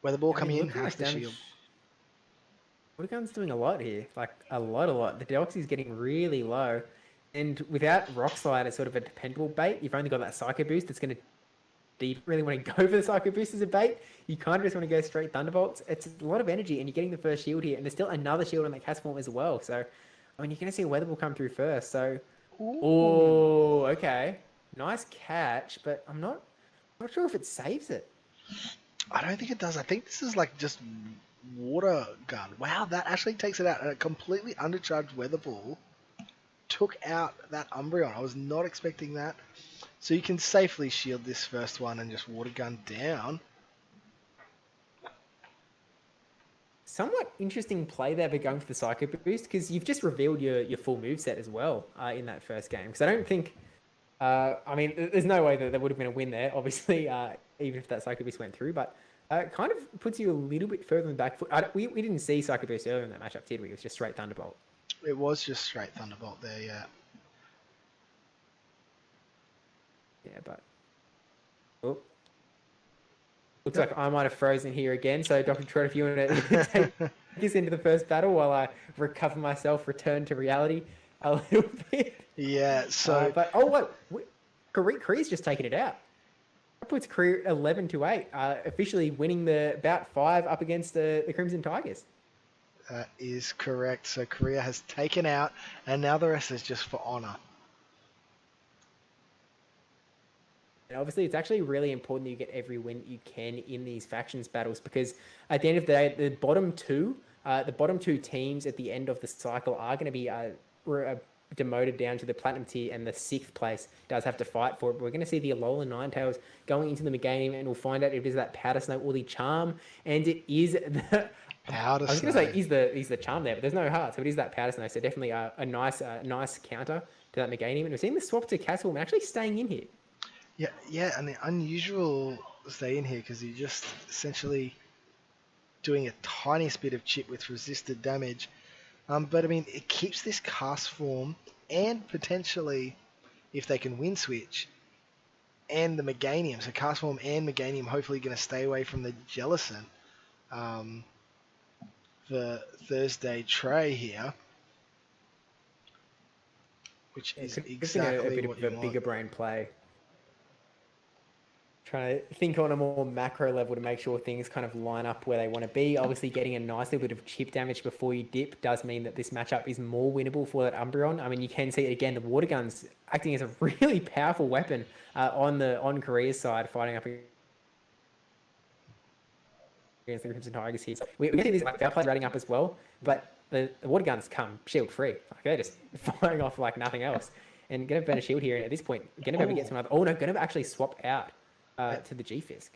Where the ball coming in has the shield. Watergun's doing a lot here, like a lot. The Deoxy's getting really low, and without Rock Slide as sort of a dependable bait, you've only got that Psycho Boost that's going to... Do you really want to go for the Psycho Boost as a bait? You kind of just want to go straight Thunderbolts. It's a lot of energy, and you're getting the first shield here, and there's still another shield on that Cast form as well. So, I mean, you're going to see a Weather Ball come through first. So, oh, okay, nice catch, but I'm not sure if it saves it. I don't think it does. I think this is like just Water Gun. Wow, that actually takes it out. And a completely undercharged Weather Ball took out that Umbreon. I was not expecting that. So you can safely shield this first one and just Water Gun down. Somewhat interesting play there, but going for the Psycho Boost, because you've just revealed your full moveset as well in that first game. Because I don't think... I mean, there's no way that there would have been a win there, obviously, even if that Psycho Boost went through, but it kind of puts you a little bit further in the back foot. We didn't see Psycho Boost earlier in that matchup, did we? It was just straight Thunderbolt. It was just straight Thunderbolt there, yeah. Yeah, but... Oh. Looks like I might have frozen here again, so DrTrotter, if you want to take this into the first battle while I recover myself, return to reality a little bit. Yeah, so... but, oh, wait. Korea's just taken it out. That puts Korea 11-8, officially winning the bout 5 up against the Crimson Tigers. That is correct. So Korea has taken out, and now the rest is just for honor. And obviously, it's actually really important that you get every win you can in these factions battles, because at the end of the day, the bottom two teams at the end of the cycle are going to be demoted down to the Platinum tier, and the 6th place does have to fight for it. But we're going to see the Alolan Ninetales going into the Meganium, and we'll find out if it is that Powder Snow or the Charm, and it is the... Powder Snow. I was going to say is the Charm there, but there's no heart, so it is that Powder Snow. So definitely a nice counter to that Meganium, and we're seeing the swap to Castle and actually staying in here. Yeah, and the unusual stay in here because you're just essentially doing a tiniest bit of chip with resisted damage. But I mean, it keeps this cast form, and potentially, if they can win switch, and the Meganium, so cast form and Meganium, hopefully going to stay away from the Jellicent for Thursday Tray here, which is It's been a exactly bit what of you a bigger want. brain play. Trying to think on a more macro level to make sure things kind of line up where they want to be. Obviously, getting a nice little bit of chip damage before you dip does mean that this matchup is more winnable for that Umbreon. I mean, you can see it again, the water guns acting as a really powerful weapon on Korea's side, fighting up against the Crimson Tigers here. So we see these like, players rating up as well, but the water guns come shield free. Like, they're just firing off like nothing else. And Geneva burn a shield here, and at this point, Geneva gets another. Oh no, Geneva actually swapped out to the G-Fisk.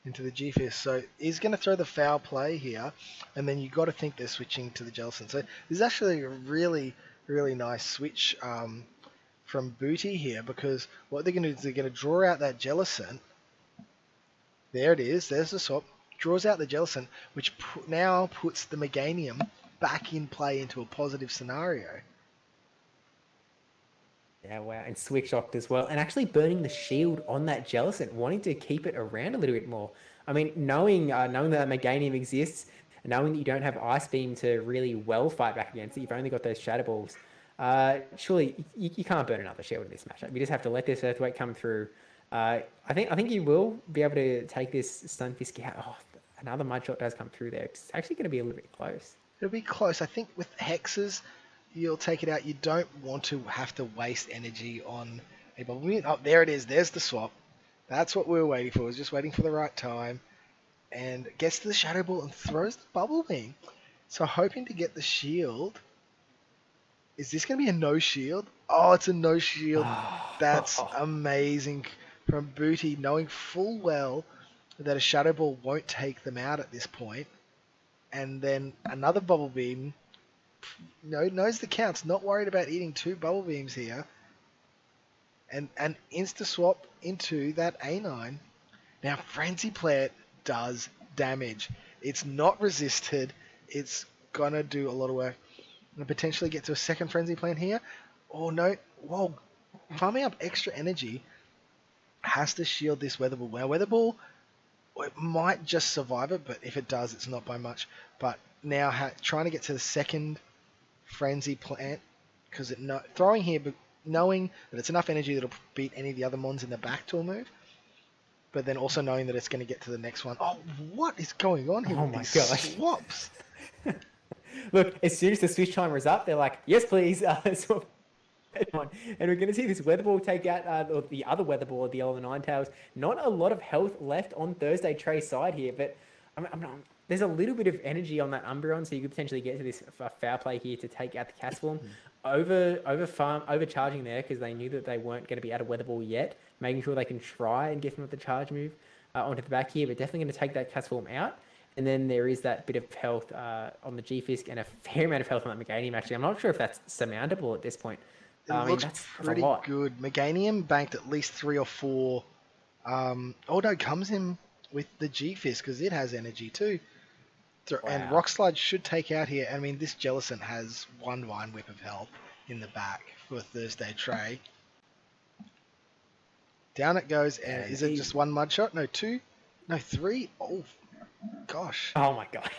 Into the G-Fist. So he's going to throw the foul play here, and then you got to think they're switching to the Jellicent. So this is actually a really, really nice switch from Booty here, because what they're going to do is they're going to draw out that Jellicent. There it is. There's the swap. Draws out the Jellicent, which now puts the Meganium back in play into a positive scenario. Yeah, wow. And Switch Shocked as well. And actually burning the shield on that Jellicent, wanting to keep it around a little bit more. I mean, knowing that Meganium exists, knowing that you don't have Ice Beam to really well fight back against it, you've only got those Shadow Balls. Surely you can't burn another shield in this matchup. You just have to let this Earthquake come through. I think you will be able to take this Stunfisk out. Oh, another Mud Shot does come through there. It's actually going to be a little bit close. It'll be close. I think with Hexes, you'll take it out. You don't want to have to waste energy on a Bubble Beam. Oh, there it is. There's the swap. That's what we were waiting for. We was just waiting for the right time. And gets to the Shadow Ball and throws the Bubble Beam. So hoping to get the shield. Is this going to be a no shield? Oh, it's a no shield. That's amazing from Booty, knowing full well that a Shadow Ball won't take them out at this point. And then another Bubble Beam. Knows the counts, not worried about eating two Bubble Beams here. And an insta-swap into that A9. Now, Frenzy Plant does damage. It's not resisted. It's going to do a lot of work. And potentially get to a second Frenzy Plant here. Oh, no. Whoa. Farming up extra energy has to shield this Weather Ball. Now, Weather Ball, it might just survive it, but if it does, it's not by much. But now trying to get to the second Frenzy Plant, because throwing here, but knowing that it's enough energy that'll beat any of the other mons in the back to a move, but then also knowing that it's going to get to the next one. Oh, what is going on here? Oh with my these gosh. Swaps. Look, as soon as the switch timer is up, they're like, yes, please. Swap. And we're going to see this Weather Ball take out or the other Weather Ball, the Oliver Ninetales. Not a lot of health left on Thursday Trey's side here, but there's a little bit of energy on that Umbreon, so you could potentially get to this foul play here to take out the Castform. Overcharging there because they knew that they weren't going to be out of Weather Ball yet, making sure they can try and get him with the charge move onto the back here, but definitely going to take that Castform out. And then there is that bit of health on the G-Fisk and a fair amount of health on that Meganium, actually. I'm not sure if that's surmountable at this point. It looks pretty good. Meganium banked at least 3 or 4. No, comes in with the G-Fisk because it has energy too. Wow. And Rock Slide should take out here. I mean, this Jellicent has 1 Vine Whip of health in the back for Thursday Trey. Down it goes. And is it just 1 Mud Shot? No, 2? No, 3? Oh, gosh. Oh, my God.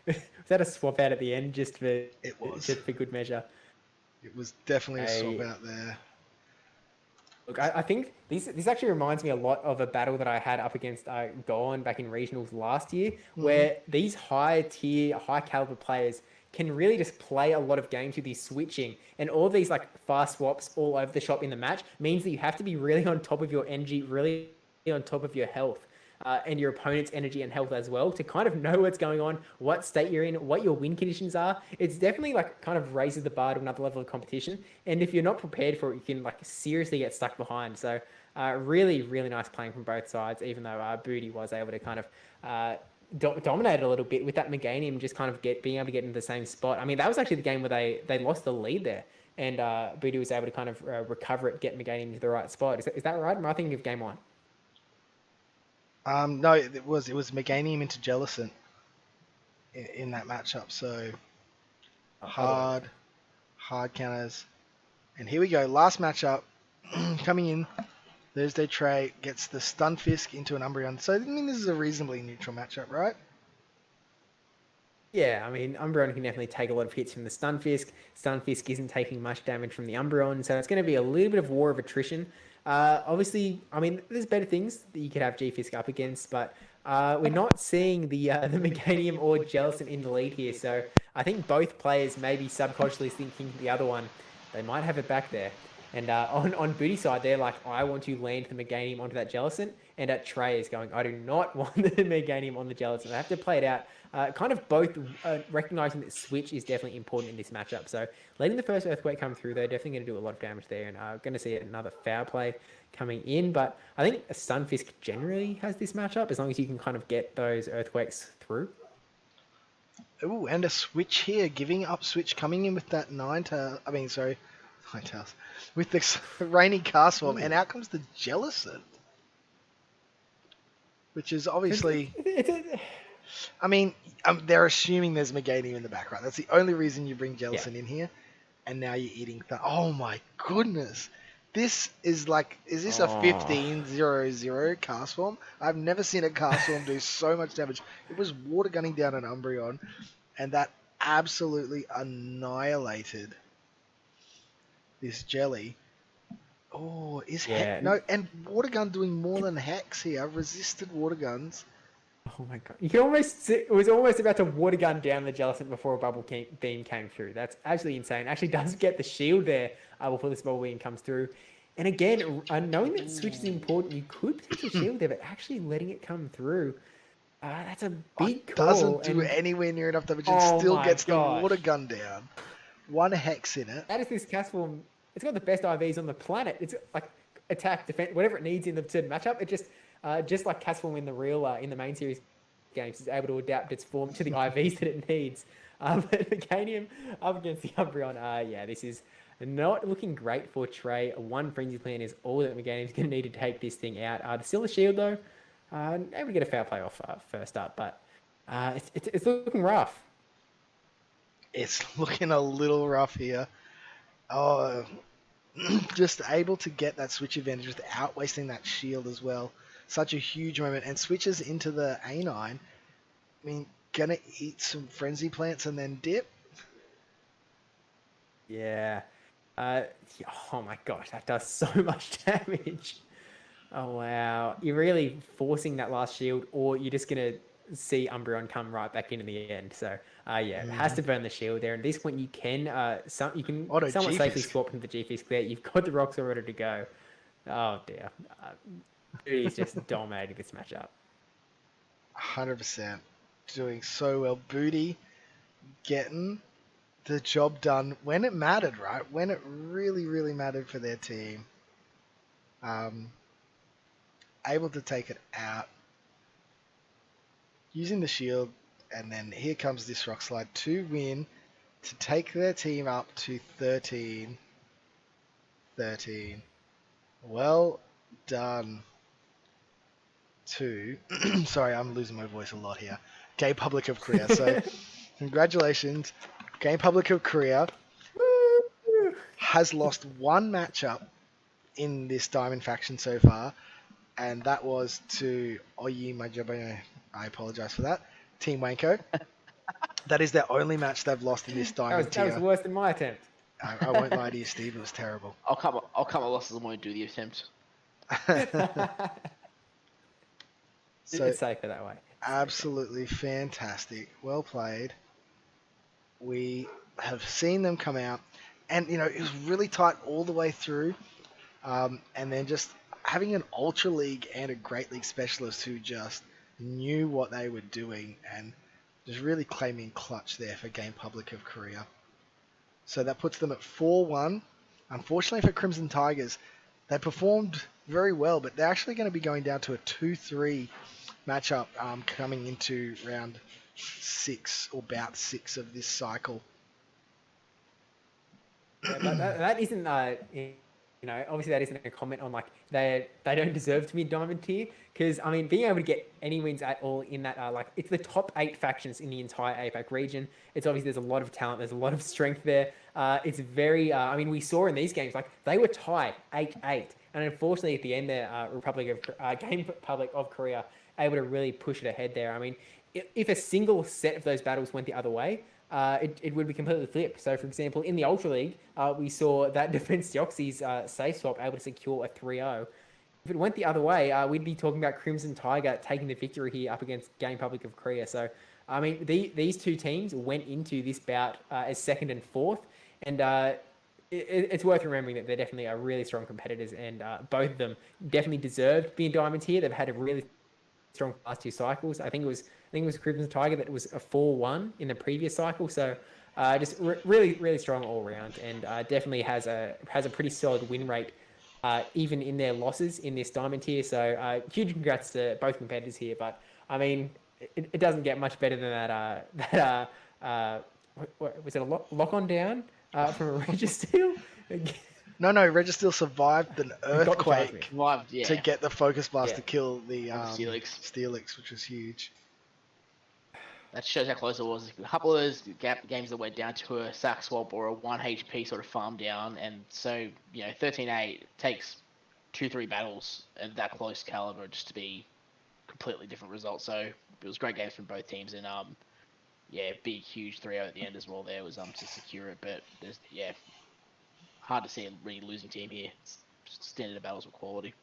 Was that a swap out at the end just for good measure? It was definitely a swap out there. Look, I think this actually reminds me a lot of a battle that I had up against Gohan back in regionals last year, where these high-tier, high-caliber players can really just play a lot of games with these switching, and all these like fast swaps all over the shop in the match means that you have to be really on top of your energy, really on top of your health. And your opponent's energy and health as well to kind of know what's going on, what state you're in, what your win conditions are. It's definitely like kind of raises the bar to another level of competition. And if you're not prepared for it, you can like seriously get stuck behind. So really, really nice playing from both sides, even though Booty was able to kind of dominate a little bit with that Meganium just kind of being able to get into the same spot. I mean, that was actually the game where they lost the lead there. And Booty was able to kind of recover it, get Meganium into the right spot. Is that right? Am I thinking of game 1? No, it was Meganium into Jellicent in that matchup. So hard counters. And here we go. Last matchup coming in. Thursday Trey gets the Stunfisk into an Umbreon. So, I mean, this is a reasonably neutral matchup, right? Yeah, I mean, Umbreon can definitely take a lot of hits from the Stunfisk. Stunfisk isn't taking much damage from the Umbreon, so it's going to be a little bit of war of attrition. Obviously, I mean, there's better things that you could have G-Fisk up against, but we're not seeing the Meganium or Jellicent in the lead here, so I think both players may be subconsciously thinking the other one, they might have it back there. And on Booty side, they're like, I want to land the Meganium onto that Jellicent. And at Trey is going, I do not want the Meganium on the Jellicent. I have to play it out. Kind of both recognizing that Switch is definitely important in this matchup. So letting the first Earthquake come through, they're definitely going to do a lot of damage there. And going to see another foul play coming in. But I think a Stunfisk generally has this matchup as long as you can kind of get those Earthquakes through. Ooh, and a Switch here, giving up Switch, coming in with that Ninetales. With the Rainy Castform, and out comes the Jellicent. Which is obviously... I mean, they're assuming there's Meganium in the back, right? That's the only reason you bring Jellicent in here. And now you're eating... Oh my goodness! This is like... Is this a 15-0-0 Castform? I've never seen a Castform do so much damage. It was water gunning down an Umbreon, and that absolutely annihilated this Jelly. Oh, no, and Water Gun doing more than Hex here. Resisted Water Guns. Oh my god! You can almost... It was almost about to water gun down the Jellicent before a bubble beam came through. That's absolutely insane. Actually does get the shield there before this bubble beam comes through. And again, knowing that Switch is important, you could potentially shield there, but actually letting it come through, that's a big call. Doesn't do anywhere near enough damage and still gets the water gun down. One Hex in it. That is this Castform. It's got the best IVs on the planet. It's like attack, defense, whatever it needs in the certain matchup. It just like Castform in the real in the main series games is able to adapt its form to the IVs that it needs. But Meganium up against the Umbreon, this is not looking great for Trey. One Frenzy Plan is all that Meganium's going to need to take this thing out. There's still a shield though. Able to get a foul play off first up, but it's looking rough. It's looking a little rough here. Oh, just able to get that Switch advantage without wasting that shield as well. Such a huge moment, and switches into the A9. I mean, gonna eat some Frenzy Plants and then dip? Yeah. Oh my gosh, that does so much damage. Oh wow. You're really forcing that last shield, or you're just gonna see Umbreon come right back in the end. So it has to burn the shield there. And at this point you can somewhat safely swap into the G-Fisk there. You've got the rocks all ready to go. Oh dear. He's just dominating this matchup. 100%. Doing so well. Booty getting the job done when it mattered, right? When it really, really mattered for their team. Able to take it out. Using the shield. And then here comes this Rock Slide to win. To take their team up to 13. Well done. To sorry, I'm losing my voice a lot here. Gamepublic of Korea. So congratulations. Gamepublic of Korea has lost one matchup in this Diamond faction so far, and that was to Oyi Majabane. I apologize for that. Team Wanko. That is their only match they've lost in this Diamond tier. That was worse than my attempt. I won't lie to you, Steve. It was terrible. I'll cut my losses and won't do the attempt. So it's safer that way. Absolutely fantastic. Well played. We have seen them come out, and it was really tight all the way through. And then just having an Ultra League and a Great League specialist who just knew what they were doing and just really claiming clutch there for Gamepublic of Korea. So that puts them at 4-1. Unfortunately for Crimson Tigers, they performed very well, but they're actually going to be going down to a 2-3 matchup coming into round 6 or bout 6 of this cycle. Yeah, but that isn't obviously that isn't a comment on like they don't deserve to be Diamond tier, because I mean being able to get any wins at all in that like it's the top 8 factions in the entire APAC region. It's obviously there's a lot of talent, there's a lot of strength there. It's very I mean we saw in these games like they were tied 8-8, and unfortunately at the end there Gamepublic of Korea able to really push it ahead there. I mean if a single set of those battles went the other way, it would be completely flipped. So, for example, in the Ultra League, we saw that Defense Deoxys safe swap able to secure a 3-0. If it went the other way, we'd be talking about Crimson Tiger taking the victory here up against Gamepublic of Korea. So, I mean, these two teams went into this bout as second and fourth, and it's worth remembering that they're definitely really strong competitors, and both of them definitely deserved being Diamond tier. They've had a really strong last 2 cycles. I think it was Crimson Tiger that was a 4-1 in the previous cycle. So just really, really strong all around, and definitely has a pretty solid win rate, even in their losses in this Diamond tier. So huge congrats to both competitors here. But I mean, it doesn't get much better than that. What was it, a lock on down from a Registeel? No, Registeel survived an earthquake Yeah. to get the Focus Blast to kill the Steelix, which was huge. That shows how close it was. A couple of those games that went down to a sack swap or a 1 HP sort of farm down, and so 13-8 takes 2-3 battles at that close caliber just to be completely different results. So it was great games from both teams, and big huge 3-0 at the end as well. There was to secure it, but there's hard to see a really losing team here. It's just standard battles with quality.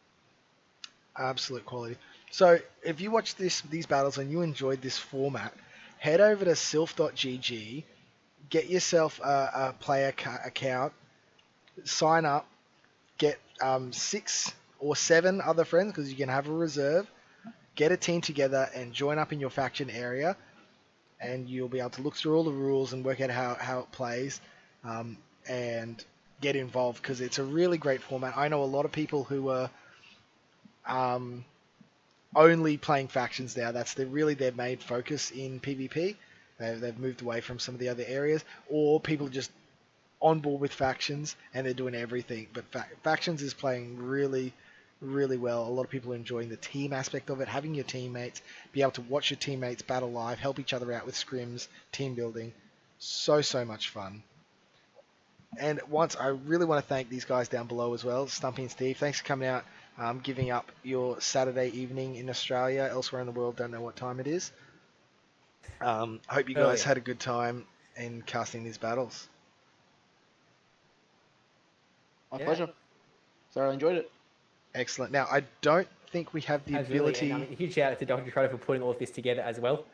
Absolute quality. So if you watch these battles and you enjoyed this format, head over to silph.gg, get yourself a player account, sign up, get 6 or 7 other friends because you can have a reserve, get a team together and join up in your faction area, and you'll be able to look through all the rules and work out how it plays, and get involved because it's a really great format. I know a lot of people who are only playing factions now. That's really their main focus in PvP. They've moved away from some of the other areas, or people are just on board with factions and they're doing everything. But factions is playing really, really well. A lot of people are enjoying the team aspect of it, having your teammates, be able to watch your teammates battle live, help each other out with scrims, team building. So much fun. And I really want to thank these guys down below as well, Stumpy and Steve. Thanks for coming out, giving up your Saturday evening in Australia. Elsewhere in the world, don't know what time it is. Hope you guys had a good time in casting these battles. My pleasure. Thoroughly enjoyed it. Excellent. Now, I don't think we have the ability... And, huge shout out to DrTrotter for putting all of this together as well.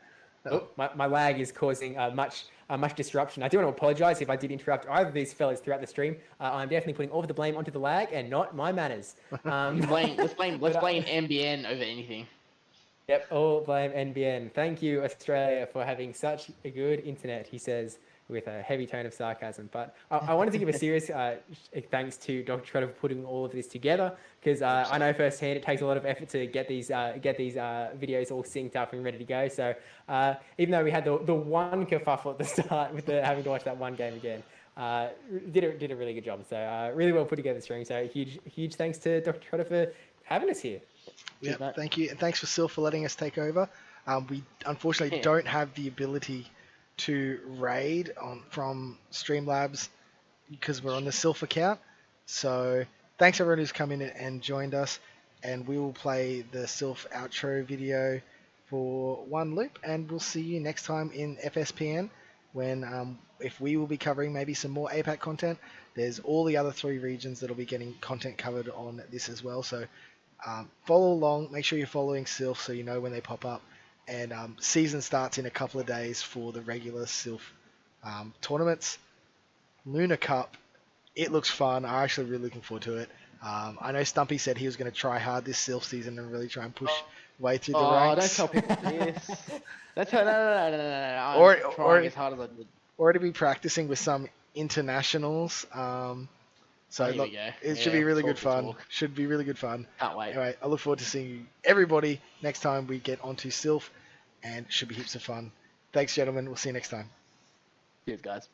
My lag is causing much disruption. I do want to apologise if I did interrupt either of these fellas throughout the stream. I'm definitely putting all of the blame onto the lag and not my manners. Let's blame NBN over anything. Yep, all blame NBN. Thank you, Australia, for having such a good internet, he says, with a heavy tone of sarcasm. But I wanted to give a serious thanks to DrTrotter for putting all of this together, because I know firsthand it takes a lot of effort to get these videos all synced up and ready to go. So even though we had the one kerfuffle at the start with having to watch that one game again, did a really good job. So really well put together stream. So huge thanks to DrTrotter for having us here. Yeah, thank you, and thanks for Silph for letting us take over. We unfortunately don't have the ability to raid from Streamlabs because we're on the Silph account. So thanks everyone who's come in and joined us, and we will play the Silph outro video for one loop, and we'll see you next time in FSPN when if we will be covering maybe some more APAC content. There's all the other 3 regions that'll be getting content covered on this as well. So follow along, make sure you're following Silph so you know when they pop up. And season starts in a couple of days for the regular Silph tournaments. Lunar Cup, it looks fun. I'm actually really looking forward to it. I know Stumpy said he was going to try hard this Silph season and really try and push way through the ranks. Don't tell people this. No. I'm trying as hard as I did. Or to be practicing with some internationals. So look, it should be really good fun. Should be really good fun. Can't wait. Anyway, I look forward to seeing everybody next time we get onto Silph, and should be heaps of fun. Thanks, gentlemen. We'll see you next time. Cheers, guys.